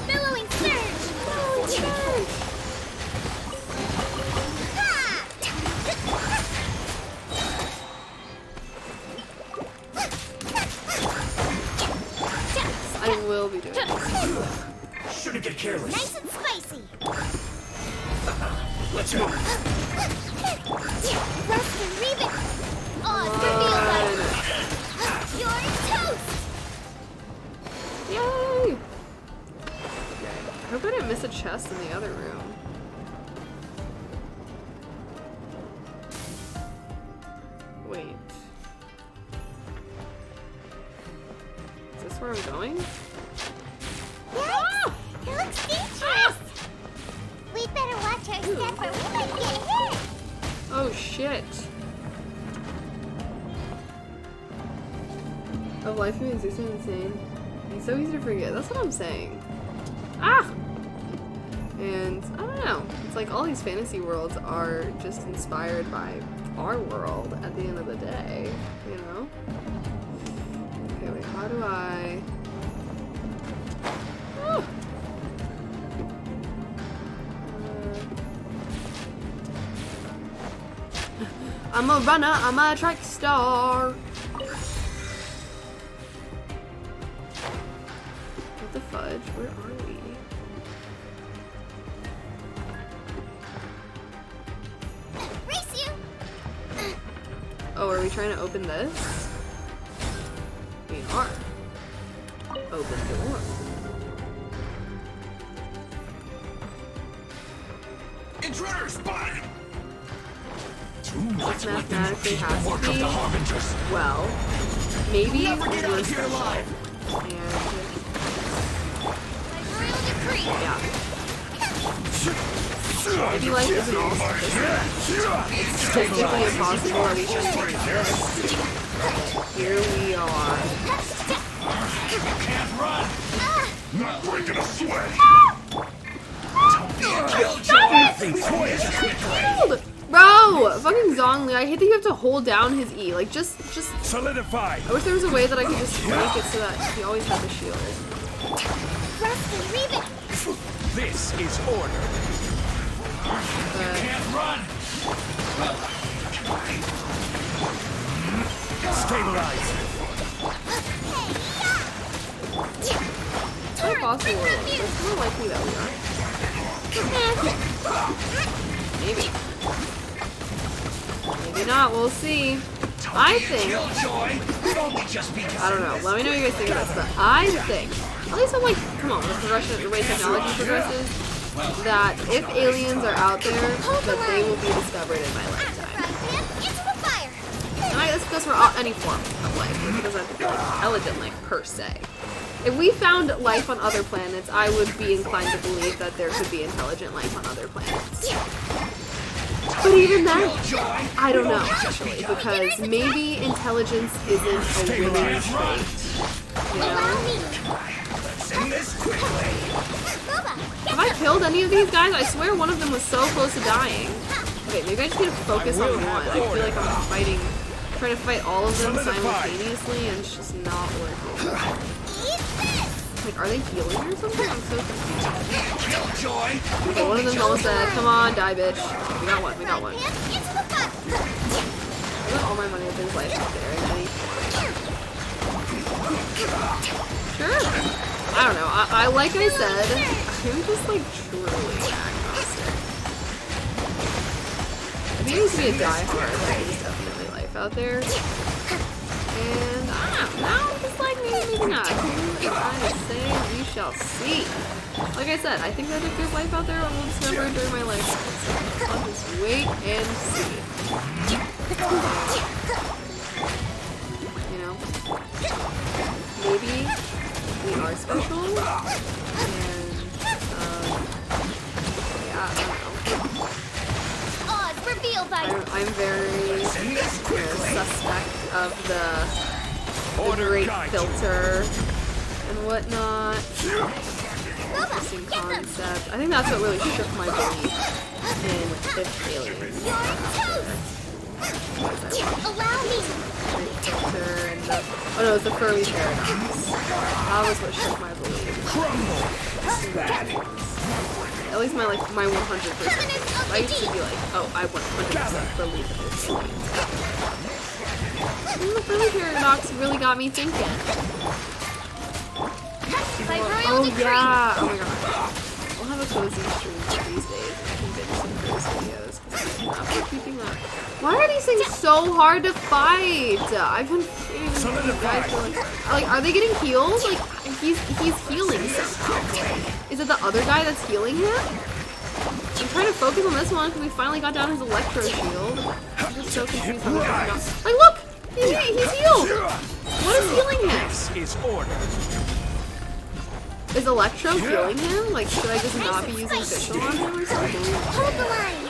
S5: Billowing surge!
S1: I will be doing this.
S3: Shouldn't get careless.
S5: Nice and spicy.
S3: Let's move.
S5: Rust and reave it. Oz, reveal light. You're toast.
S1: Yay! Okay. I hope I didn't miss a chest in the other room. Wait. Is this where I'm going?
S5: Yikes! It looks dangerous. We'd better watch our step or we might get hit.
S1: Oh shit. Oh, life means this is insane. It's so easy to forget. That's what I'm saying. Ah! And I don't know. It's like all these fantasy worlds are just inspired by our world at the end of the day, you know? Okay, wait, how do I... Ah! I'm a runner, I'm a track star. What the fudge? Where are we?
S5: Race you.
S1: Oh, are we trying to open this? We are. Open door.
S3: Intruder spotted. Too
S1: This
S3: much like them
S1: mathematically
S3: repeat
S1: has
S3: the work
S1: to
S3: of
S1: be.
S3: the Harbingers.
S1: Well, maybe
S3: Never get out
S1: we're
S3: of here
S1: special.
S3: alive.
S1: And
S5: By royal decree.
S1: yeah. Maybe life isn't all statistically impossible that we shouldn't do this. Here we are.
S3: Can't run. Not breaking a sweat.
S1: Bro! Fucking Zhongli, I hate that you have to hold down his E. Like, just...
S4: Solidify.
S1: I wish there was a way that I could just make it so that he always had the shield.
S5: Rust and reave it.
S4: This is order.
S1: But...
S3: Can't run.
S4: Stabilize.
S1: It's not possible. It's more likely that we are. Maybe. Maybe not, we'll see. I think...
S3: Killjoy. Don't just be
S1: I don't know. Let me know what you guys think of this, but I think, at least I'm like, come on, the progression, the way technology progresses, that if aliens are out there, that they will be discovered in my lifetime.
S5: Into the fire.
S1: And I guess this goes for any form of life. It doesn't have to be like intelligent life per se. If we found life on other planets, I would be inclined to believe that there could be intelligent life on other planets. But even then, I don't know, actually, because maybe intelligence isn't a winning trait. You know?
S3: Sing this quickly.
S1: Have I killed any of these guys? I swear one of them was so close to dying. Okay, maybe I just need to focus on one. I feel like I'm trying to fight all of them simultaneously, and it's just not working. Like, are they healing or something? I'm so confused.
S3: Killjoy.
S1: Okay, one of them's almost dead. Come on, die, bitch. We got one, we got one.
S5: Into the fire.
S1: I got all my money with his life out there in any form. Sure. I don't know. I like I said, I'm just like truly agnostic. I think it used to be a diehard, but there's definitely life out there. And I don't know, now I'm just like, maybe not. Who am I to say? We shall see. Like I said, I think that if there's life out there, I will discover during my lifetime. So I'll just wait and see. You know? Maybe we are special, and, yeah, I don't know.
S5: Oz, reveal by
S1: I'm very suspect of the great filter and whatnot. Interesting concept. I think that's what really shook my belief in if aliens are out there.
S5: allow me.
S1: Great filter and the oh no, it's the Furry paradox. That was what shook my belief. At least my 100%. I used to be like, oh, I 100% believe in this aliens. And the Furry paradox really got me thinking. Oh yeah. Oh my god. We'll have a cozy stream these days. I can binge some Curse videos. I'm not keeping up. Why are these things so hard to fight? I've been fighting these guys for like, are they getting healed? Like, he's healing somehow. Is it the other guy that's healing him? I'm trying to focus on this one because we finally got down his electro shield. I'm just so confused how this is not. Like, look! He's healed! What is healing him?
S4: This is order.
S1: Is Electro healing him? Like, should I just not be using Official on him or something?
S5: Hold the line.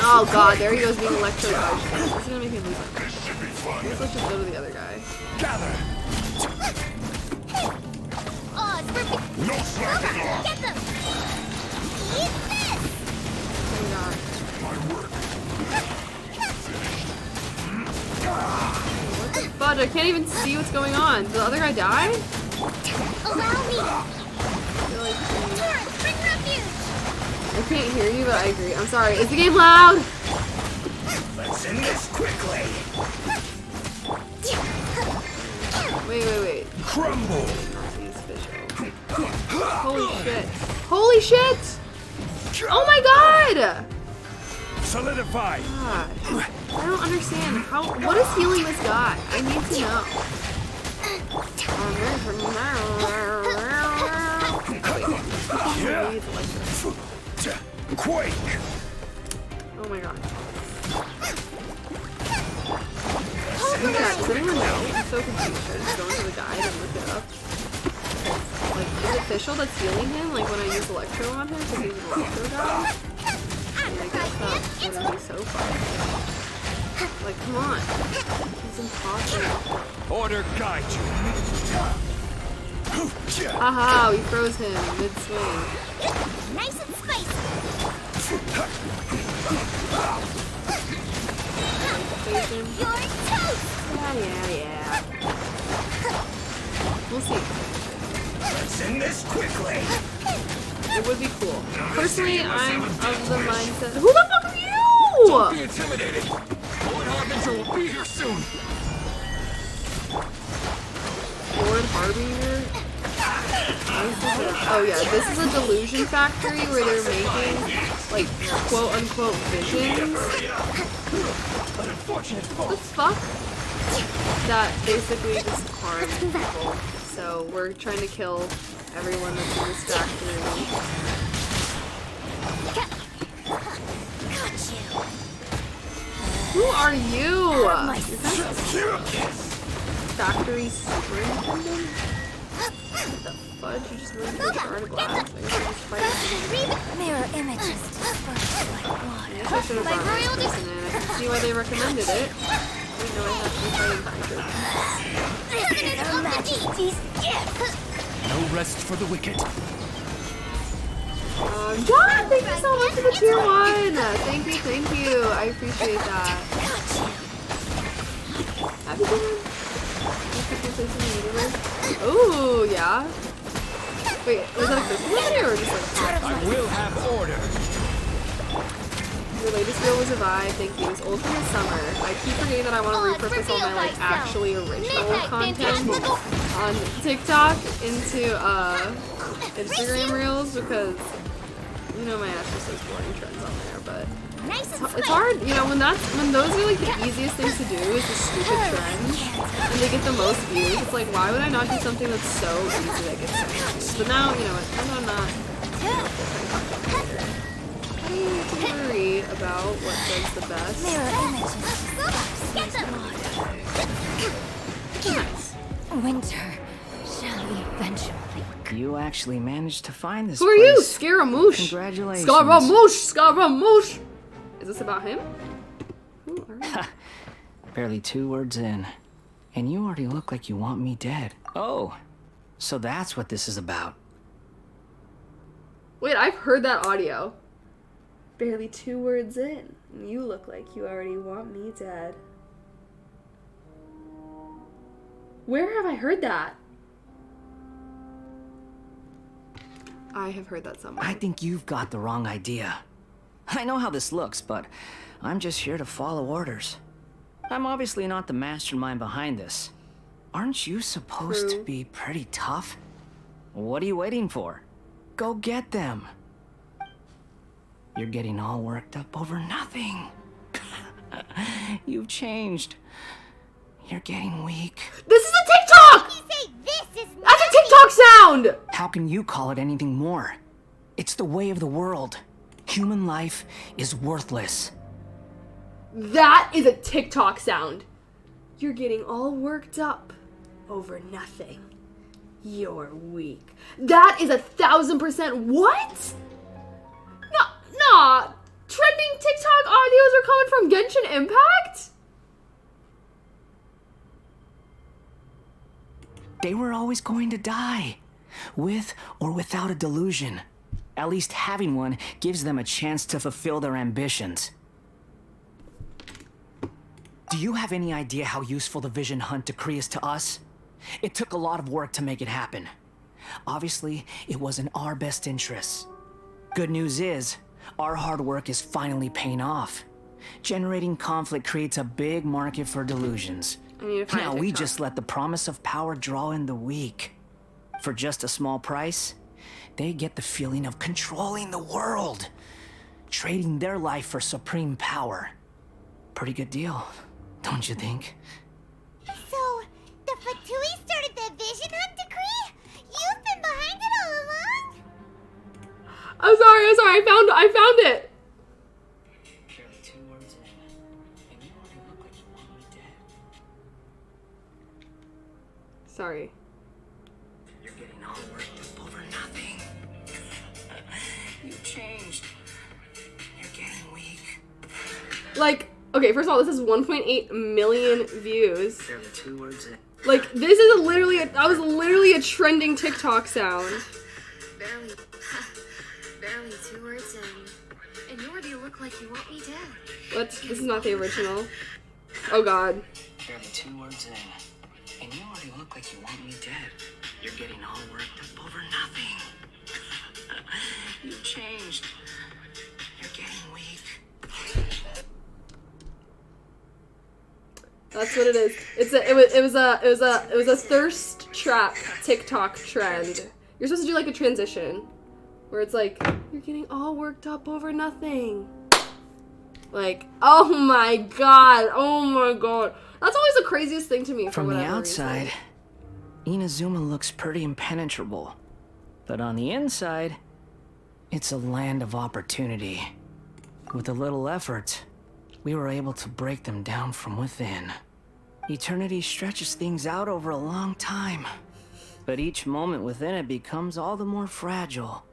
S1: Oh god, there he goes being Electro dodged. This is gonna make me lose my mind. I guess let's just go to the other guy.
S4: Gather.
S5: Oh, it's perfect.
S3: No slacking off.
S5: Get them. Eat this.
S1: Oh my god.
S3: My work.
S1: What the fudge? I can't even see what's going on. Did the other guy die?
S5: Allow me.
S1: I feel like
S5: Torrent, bring refuge.
S1: I can't hear you, but I agree. I'm sorry. Is the game loud?
S4: Let's end this quickly.
S1: Wait.
S4: Crumble.
S1: Northeast Visual. Holy shit. Holy shit! Oh my god!
S4: Solidify.
S1: God. I don't understand. What is healing this guy? I need to know.
S4: Quake.
S1: Oh my god. Yeah, does anyone know? I'm so confused. Should I just go into the guide and look it up? Like, is it official that's healing him? Like when I use Electro on him because he's an Electro guy? I mean, I guess that wouldn't be so far. Like, come on. It's impossible.
S4: Order guide you.
S1: Haha, we froze him mid-swing.
S5: Nice and spicy.
S1: Evasion.
S5: You're toast.
S1: Yeah. We'll see.
S4: Let's end this quickly.
S1: It would be cool. Personally, I'm of the mindset. Who the fuck are you?
S4: Don't be intimidated. Lord Harbinger will be here soon.
S1: Lord Harbinger? Oh yeah, this is a delusion factory where they're making, like, quote-unquote visions. What the fuck? That basically just harm people. So we're trying to kill everyone that's in this factory.
S5: Got you.
S1: Who are you? You're factory superintendent? What the fudge? You just learned to shard of glass. I guess I just fight.
S2: Mirror images dispersed like
S1: I
S2: water.
S1: guess I should have brought this person in. I can see why they recommended it. I didn't know I had to be fighting factory.
S5: Her Majesty's gift.
S4: No rest for the wicked.
S1: John, thank you so much for the tier 1. Thank you. I appreciate that. Happy dinner. Ooh, yeah. Wait, was that a Christmas holiday or just like
S4: I will have order.
S1: your latest video was a vibe? Thank you. It's old from the summer. I keep forgetting that I want to repurpose all my like actually original content on TikTok into Instagram Reels because you know my ass just says boring trends on there, but
S5: Nice and
S1: it's hard, you know, when those are like the easiest things to do is the stupid trends and they get the most views. It's like, why would I not do something that's so easy that gets so many views? But now, you know what, I'm not full-time content creator. I don't need to worry about what does the best.
S2: Mirror images
S5: Get them.
S1: Nice.
S2: winter shall eventually.
S7: You actually managed to find this
S1: Who are you?
S7: place.
S1: Scaramouche.
S7: Congratulations.
S1: Scaramouche. Is this about him? Who are you?
S7: Barely 2 words in. And you already look like you want me dead. Oh, so that's what this is about.
S1: Wait, I've heard that audio. Barely 2 words in. And you look like you already want me dead. Where have I heard that? I have heard that somewhere.
S7: I think you've got the wrong idea. I know how this looks, but I'm just here to follow orders. I'm obviously not the mastermind behind this. Aren't you supposed to be pretty tough? What are you waiting for? Go get them. You're getting all worked up over nothing. You've changed. You're getting weak.
S1: This is a TikTok!
S5: You say this is
S1: That's a TikTok sound!
S7: How can you call it anything more? It's the way of the world. Human life is worthless.
S1: That is a TikTok sound. You're getting all worked up over nothing. You're weak. That is 1,000% what? Nah. Trending TikTok audios are coming from Genshin Impact?
S7: They were always going to die, with or without a delusion. At least having one gives them a chance to fulfill their ambitions. Do you have any idea how useful the Vision Hunt decree is to us? It took a lot of work to make it happen. Obviously, it was in our best interests. Good news is, our hard work is finally paying off. Generating conflict creates a big market for delusions.
S1: I need to find
S7: Now
S1: a
S7: we
S1: TikTok.
S7: just let the promise of power draw in the weak. For just a small price, they get the feeling of controlling the world, trading their life for supreme power. Pretty good deal, don't you think?
S5: So, the Fatui started the Vision Hunt decree? You've been behind it all along?
S1: I'm sorry. I found it.
S7: Barely 2 words in, and you already look like you want me dead.
S1: Sorry.
S7: You're getting all worked up over nothing. You've changed. You're getting weak.
S1: Like, okay, first of all, this is 1.8 million views.
S7: Barely 2 words in.
S1: Like, this is that was literally a trending TikTok sound.
S8: Barely 2 words in, and you already look like you want me dead.
S1: This is not the original. Oh god.
S7: Barely 2 words in, and you already look like you want me dead. You're getting all worked up over nothing. You've changed. You're getting weak.
S1: That's what it is. It was a thirst trap TikTok trend. You're supposed to do like a transition where it's like you're getting all worked up over nothing. Like, oh my god. That's always the craziest thing to me.
S7: From the
S1: whatever
S7: outside,
S1: reason.
S7: Inazuma looks pretty impenetrable. But on the inside, it's a land of opportunity. With a little effort, we were able to break them down from within. Eternity stretches things out over a long time, but each moment within it becomes all the more fragile.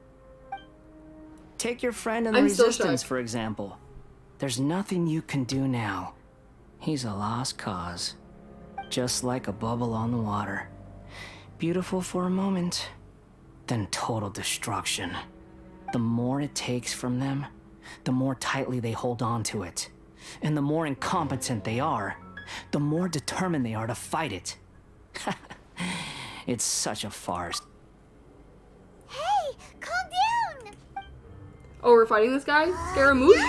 S7: Take your friend in the
S1: I'm still
S7: Resistance,
S1: shocked.
S7: for example. There's nothing you can do now. He's a lost cause, just like a bubble on the water. Beautiful for a moment, then total destruction. The more it takes from them, the more tightly they hold on to it. And the more incompetent they are, the more determined they are to fight it. It's such a farce.
S5: Hey, calm down!
S1: Oh, we're fighting this guy? Scaramouche?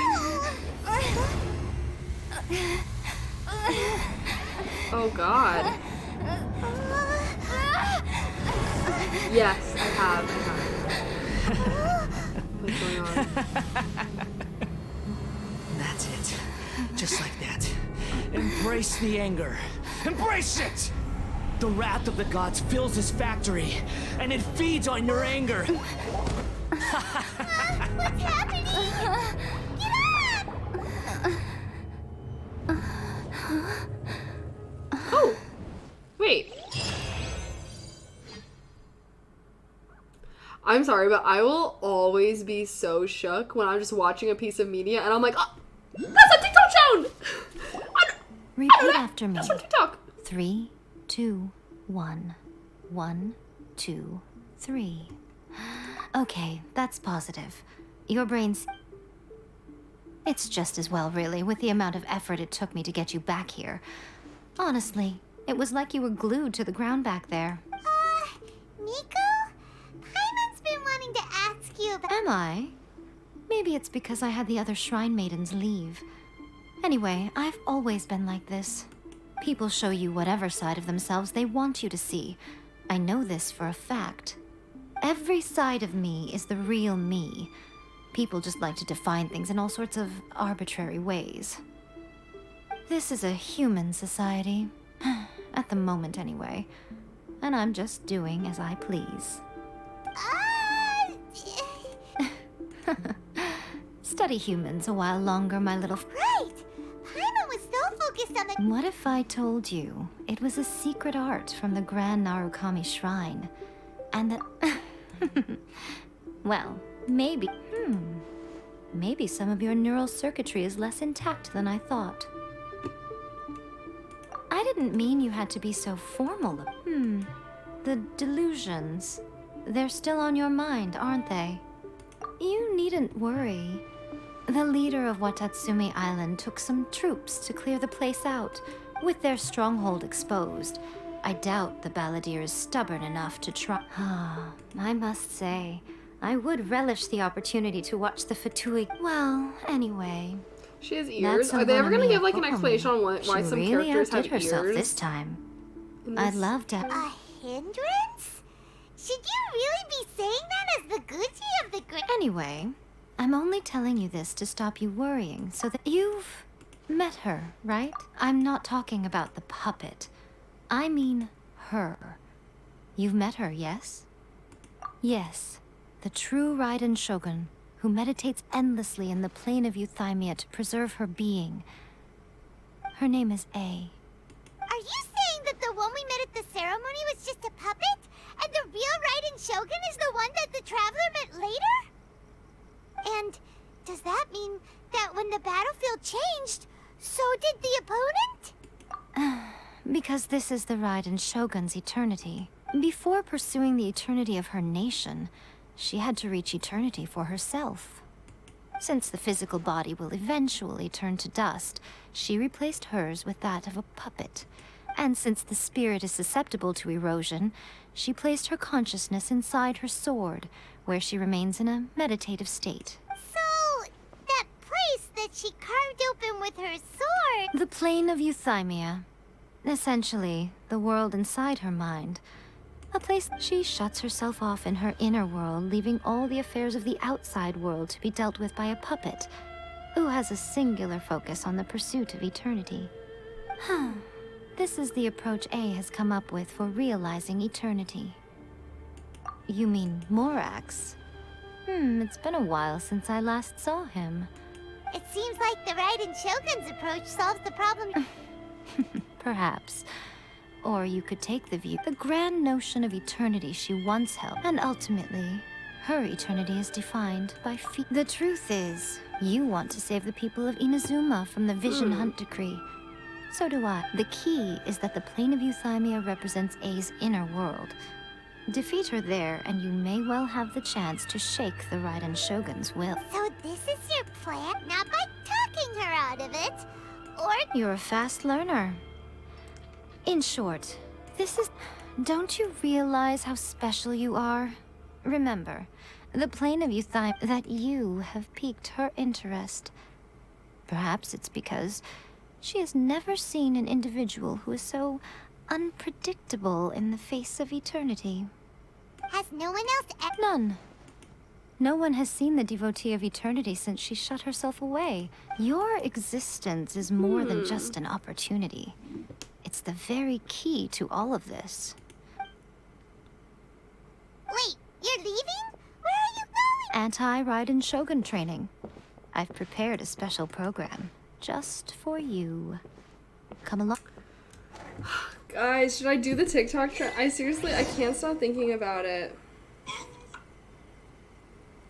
S1: Oh god. Yes, I have. What's going on?
S7: That's it. Just like that. Embrace the anger. Embrace it! The wrath of the gods fills this factory, and it feeds on your anger.
S5: What's happening? Get up!
S1: Oh! Wait. I'm sorry, but I will always be so shook when I'm just watching a piece of media and I'm like, oh, that's a TikTok sound!
S2: Repeat after me.
S1: That's from TikTok.
S2: 3, 2, 1. 1, 2, 3. Okay, that's positive. Your brain's... It's just as well, really, with the amount of effort it took me to get you back here. Honestly, it was like you were glued to the ground back there.
S5: Nico? Paimon's been wanting to ask you about...
S2: Am I? Maybe it's because I had the other Shrine Maidens leave. Anyway, I've always been like this. People show you whatever side of themselves they want you to see. I know this for a fact. Every side of me is the real me. People just like to define things in all sorts of arbitrary ways. This is a human society. At the moment, anyway. And I'm just doing as I please. Study humans a while longer, my little
S5: Right! Paimon was so focused on the...
S2: What if I told you it was a secret art from the Grand Narukami Shrine? And that... Well, maybe... Maybe some of your neural circuitry is less intact than I thought. I didn't mean you had to be so formal. The delusions. They're still on your mind, aren't they? You needn't worry. The leader of Watatsumi Island took some troops to clear the place out, with their stronghold exposed. I doubt the balladeer is stubborn enough to try. I must say, I would relish the opportunity to watch the Fatui. Well, anyway.
S1: She has ears. Are they ever gonna give like an explanation on why some
S2: really
S1: characters have
S2: outdid herself
S1: ears?
S2: this time. I'd love to.
S5: A hindrance? Should you really be saying that as the Gucci of the Grand...
S2: Anyway, I'm only telling you this to stop you worrying, so that you've met her, right? I'm not talking about the puppet. I mean her. You've met her, yes? Yes, the true Raiden Shogun, who meditates endlessly in the plane of Euthymia to preserve her being. Her name is A.
S5: Are you saying that the one we met at the ceremony was just a puppet? And the real Raiden Shogun is the one that the Traveler met later? And does that mean that when the battlefield changed, so did the opponent?
S2: Because this is the Raiden Shogun's eternity. Before pursuing the eternity of her nation, she had to reach eternity for herself. Since the physical body will eventually turn to dust, she replaced hers with that of a puppet. And since the spirit is susceptible to erosion, she placed her consciousness inside her sword, where she remains in a meditative state.
S5: So, that place that she carved open with her sword...
S2: The plane of Euthymia. Essentially, the world inside her mind. A place she shuts herself off in her inner world, leaving all the affairs of the outside world to be dealt with by a puppet, who has a singular focus on the pursuit of eternity. This is the approach A has come up with for realizing eternity. You mean Morax? It's been a while since I last saw him.
S5: It seems like the Raiden Shogun's approach solves the problem.
S2: Perhaps. Or you could take the view, the grand notion of eternity she once held, and ultimately, her eternity is defined by feet. The truth is, you want to save the people of Inazuma from the Vision Hunt decree. So do I. The key is that the plane of Euthymia represents A's inner world. Defeat her there, and you may well have the chance to shake the Raiden Shogun's will.
S5: So this is your plan? Not by talking her out of it, or...
S2: You're a fast learner. In short, this is... Don't you realize how special you are? Remember, the plane of Euthymia, that you have piqued her interest. Perhaps it's because she has never seen an individual who is so unpredictable in the face of eternity.
S5: Has no one else
S2: None. No one has seen the devotee of eternity since she shut herself away. Your existence is more than just an opportunity. It's the very key to all of this.
S5: Wait, you're leaving? Where are you going?
S2: Anti-Raiden Shogun training. I've prepared a special program just for you. Come along.
S1: Guys, should I do the TikTok trend? I can't stop thinking about it.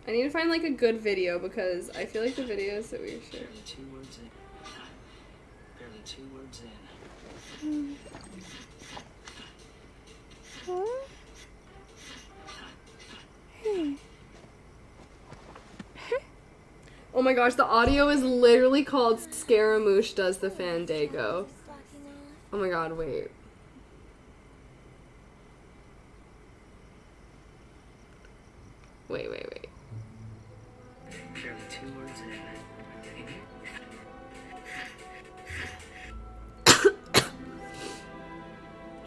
S1: I need to find like a good video because I feel like the videos that we share.
S7: Barely 2 words in.
S1: Oh my gosh, the audio is literally called Scaramouche Does the Fandango. Oh my god, wait. Wait.
S7: Barely 2 words in.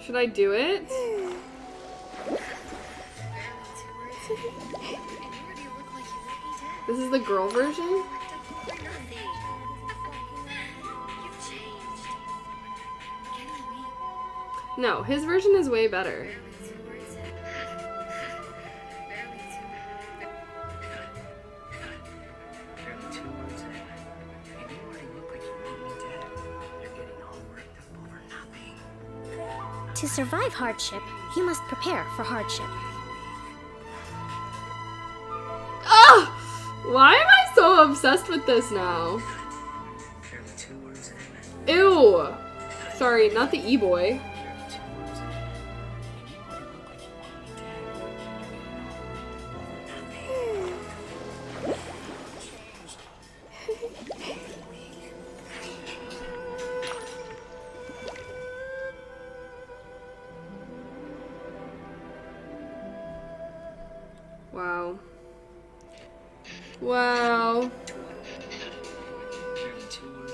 S1: Should I do it?
S8: do you look like you want me dead?
S1: This is the girl version?
S8: Nothing. You've changed. Getting weak.
S1: No, his version is way better.
S8: Barely 2 words in. Barely 2
S3: words in. And you already look like you want me dead. You're getting all worked up over nothing.
S9: To survive hardship, you must prepare for hardship.
S1: Ah! Why am I so obsessed with this now?
S3: Barely 2 words in.
S1: Ew! Sorry, not the e-boy.
S3: Barely 2 words in. And you already look like you want me dead. You're getting all worked up over
S1: Wow. Wow.
S3: Barely 2 words.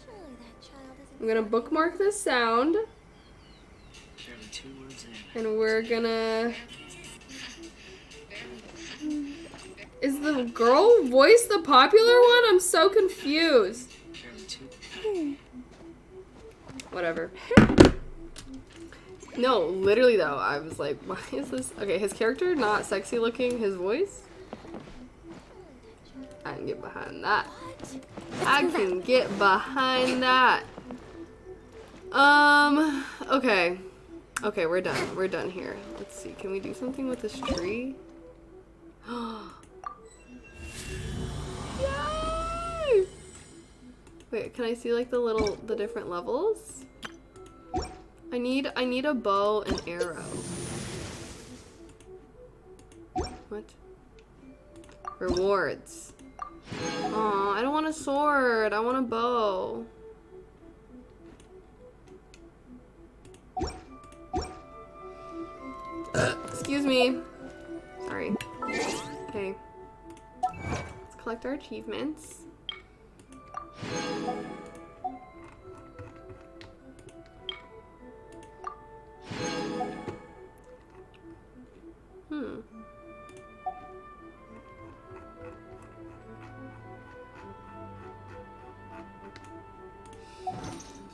S5: Surely that child isn't.
S1: I'm gonna bookmark this sound,
S3: Barely 2 words in.
S1: and we're gonna... Is the girl voice the popular one? I'm so confused.
S3: Barely 2.
S1: Whatever. No, literally though, I was like, why is this? Okay, his character not sexy looking, his voice? I can get behind that. I can get behind that. Okay. Okay, we're done. We're done here. Let's see, can we do something with this tree? Yay! Wait, can I see like the different levels? I need a bow and arrow. What? Rewards. Aw, I don't want a sword. I want a bow. Excuse me. Sorry. Okay. Let's collect our achievements.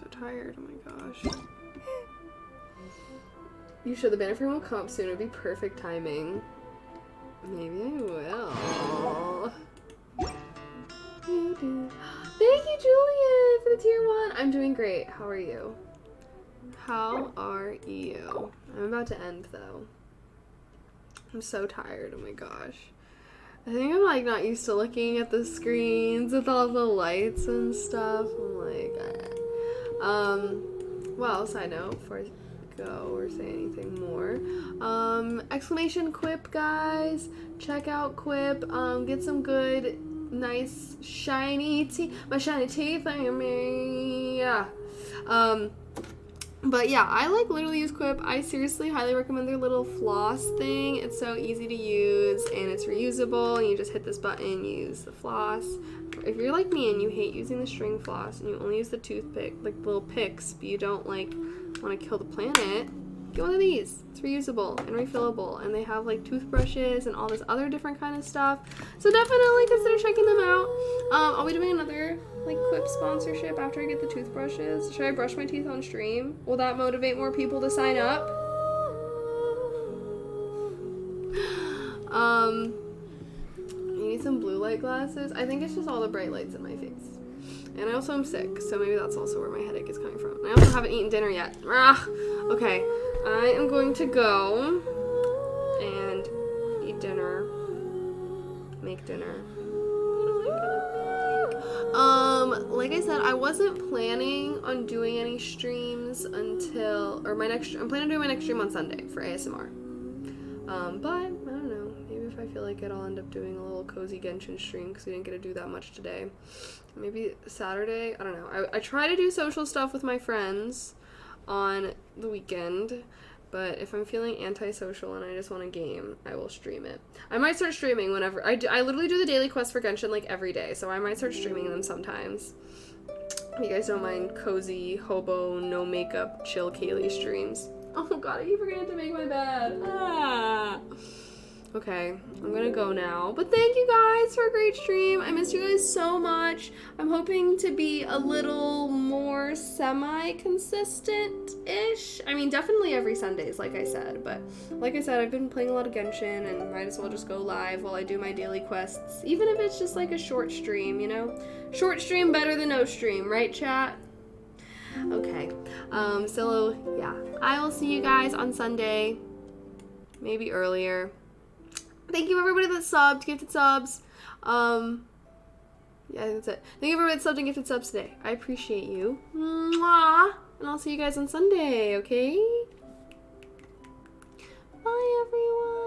S1: So tired, oh my gosh. You should, the banner frame will come up soon, it would be perfect timing. Maybe I will. Thank you, Julian, for the tier 1. I'm doing great. How are you? How are you? I'm about to end though. I'm so tired, oh my gosh. I think I'm like not used to looking at the screens with all the lights and stuff. I'm like, well, side note, before I go or say anything more, exclamation quip, guys. Check out quip. Get some good, nice, shiny teeth. My shiny teeth, yeah. But yeah, I like literally use quip. I seriously highly recommend their little floss thing. It's so easy to use and it's reusable, and you just hit this button, you use the floss. If you're like me and you hate using the string floss and you only use the toothpick, like the little picks, but you don't like want to kill the planet, get one of these. It's reusable and refillable, and they have like toothbrushes and all this other different kind of stuff. So definitely consider checking them out. I'll be doing another like quip sponsorship after I get the toothbrushes. Should I brush my teeth on stream? Will that motivate more people to sign up? I need some blue light glasses. I think it's just all the bright lights in my face. And I also am sick, so maybe that's also where my headache is coming from. I also haven't eaten dinner yet. Okay, I am going to go and eat dinner. Make dinner. Like I said, I wasn't planning on doing any streams until, or I'm planning on doing my next stream on Sunday for ASMR. But, I don't know, maybe if I feel like it, I'll end up doing a little cozy Genshin stream, because we didn't get to do that much today. Maybe Saturday, I don't know. I try to do social stuff with my friends on the weekend, but if I'm feeling antisocial and I just want a game, I will stream it. I might start streaming whenever, I literally do the daily quest for Genshin like every day, so I might start streaming them sometimes. If you guys don't mind cozy, hobo, no makeup, chill Kaylee streams. Oh god, I keep forgetting to make my bed. Ah. Okay, I'm gonna go now. But thank you guys for a great stream. I missed you guys so much. I'm hoping to be a little more semi-consistent-ish. I mean, definitely every Sundays, like I said. But like I said, I've been playing a lot of Genshin and might as well just go live while I do my daily quests. Even if it's just like a short stream, you know? Short stream better than no stream, right, chat? Okay, so yeah, I will see you guys on Sunday, maybe earlier. Thank you everybody that subbed, gifted subs. Yeah, I think that's it. Thank you everybody that subbed and gifted subs today. I appreciate you. Mwah! And I'll see you guys on Sunday, okay? Bye everyone.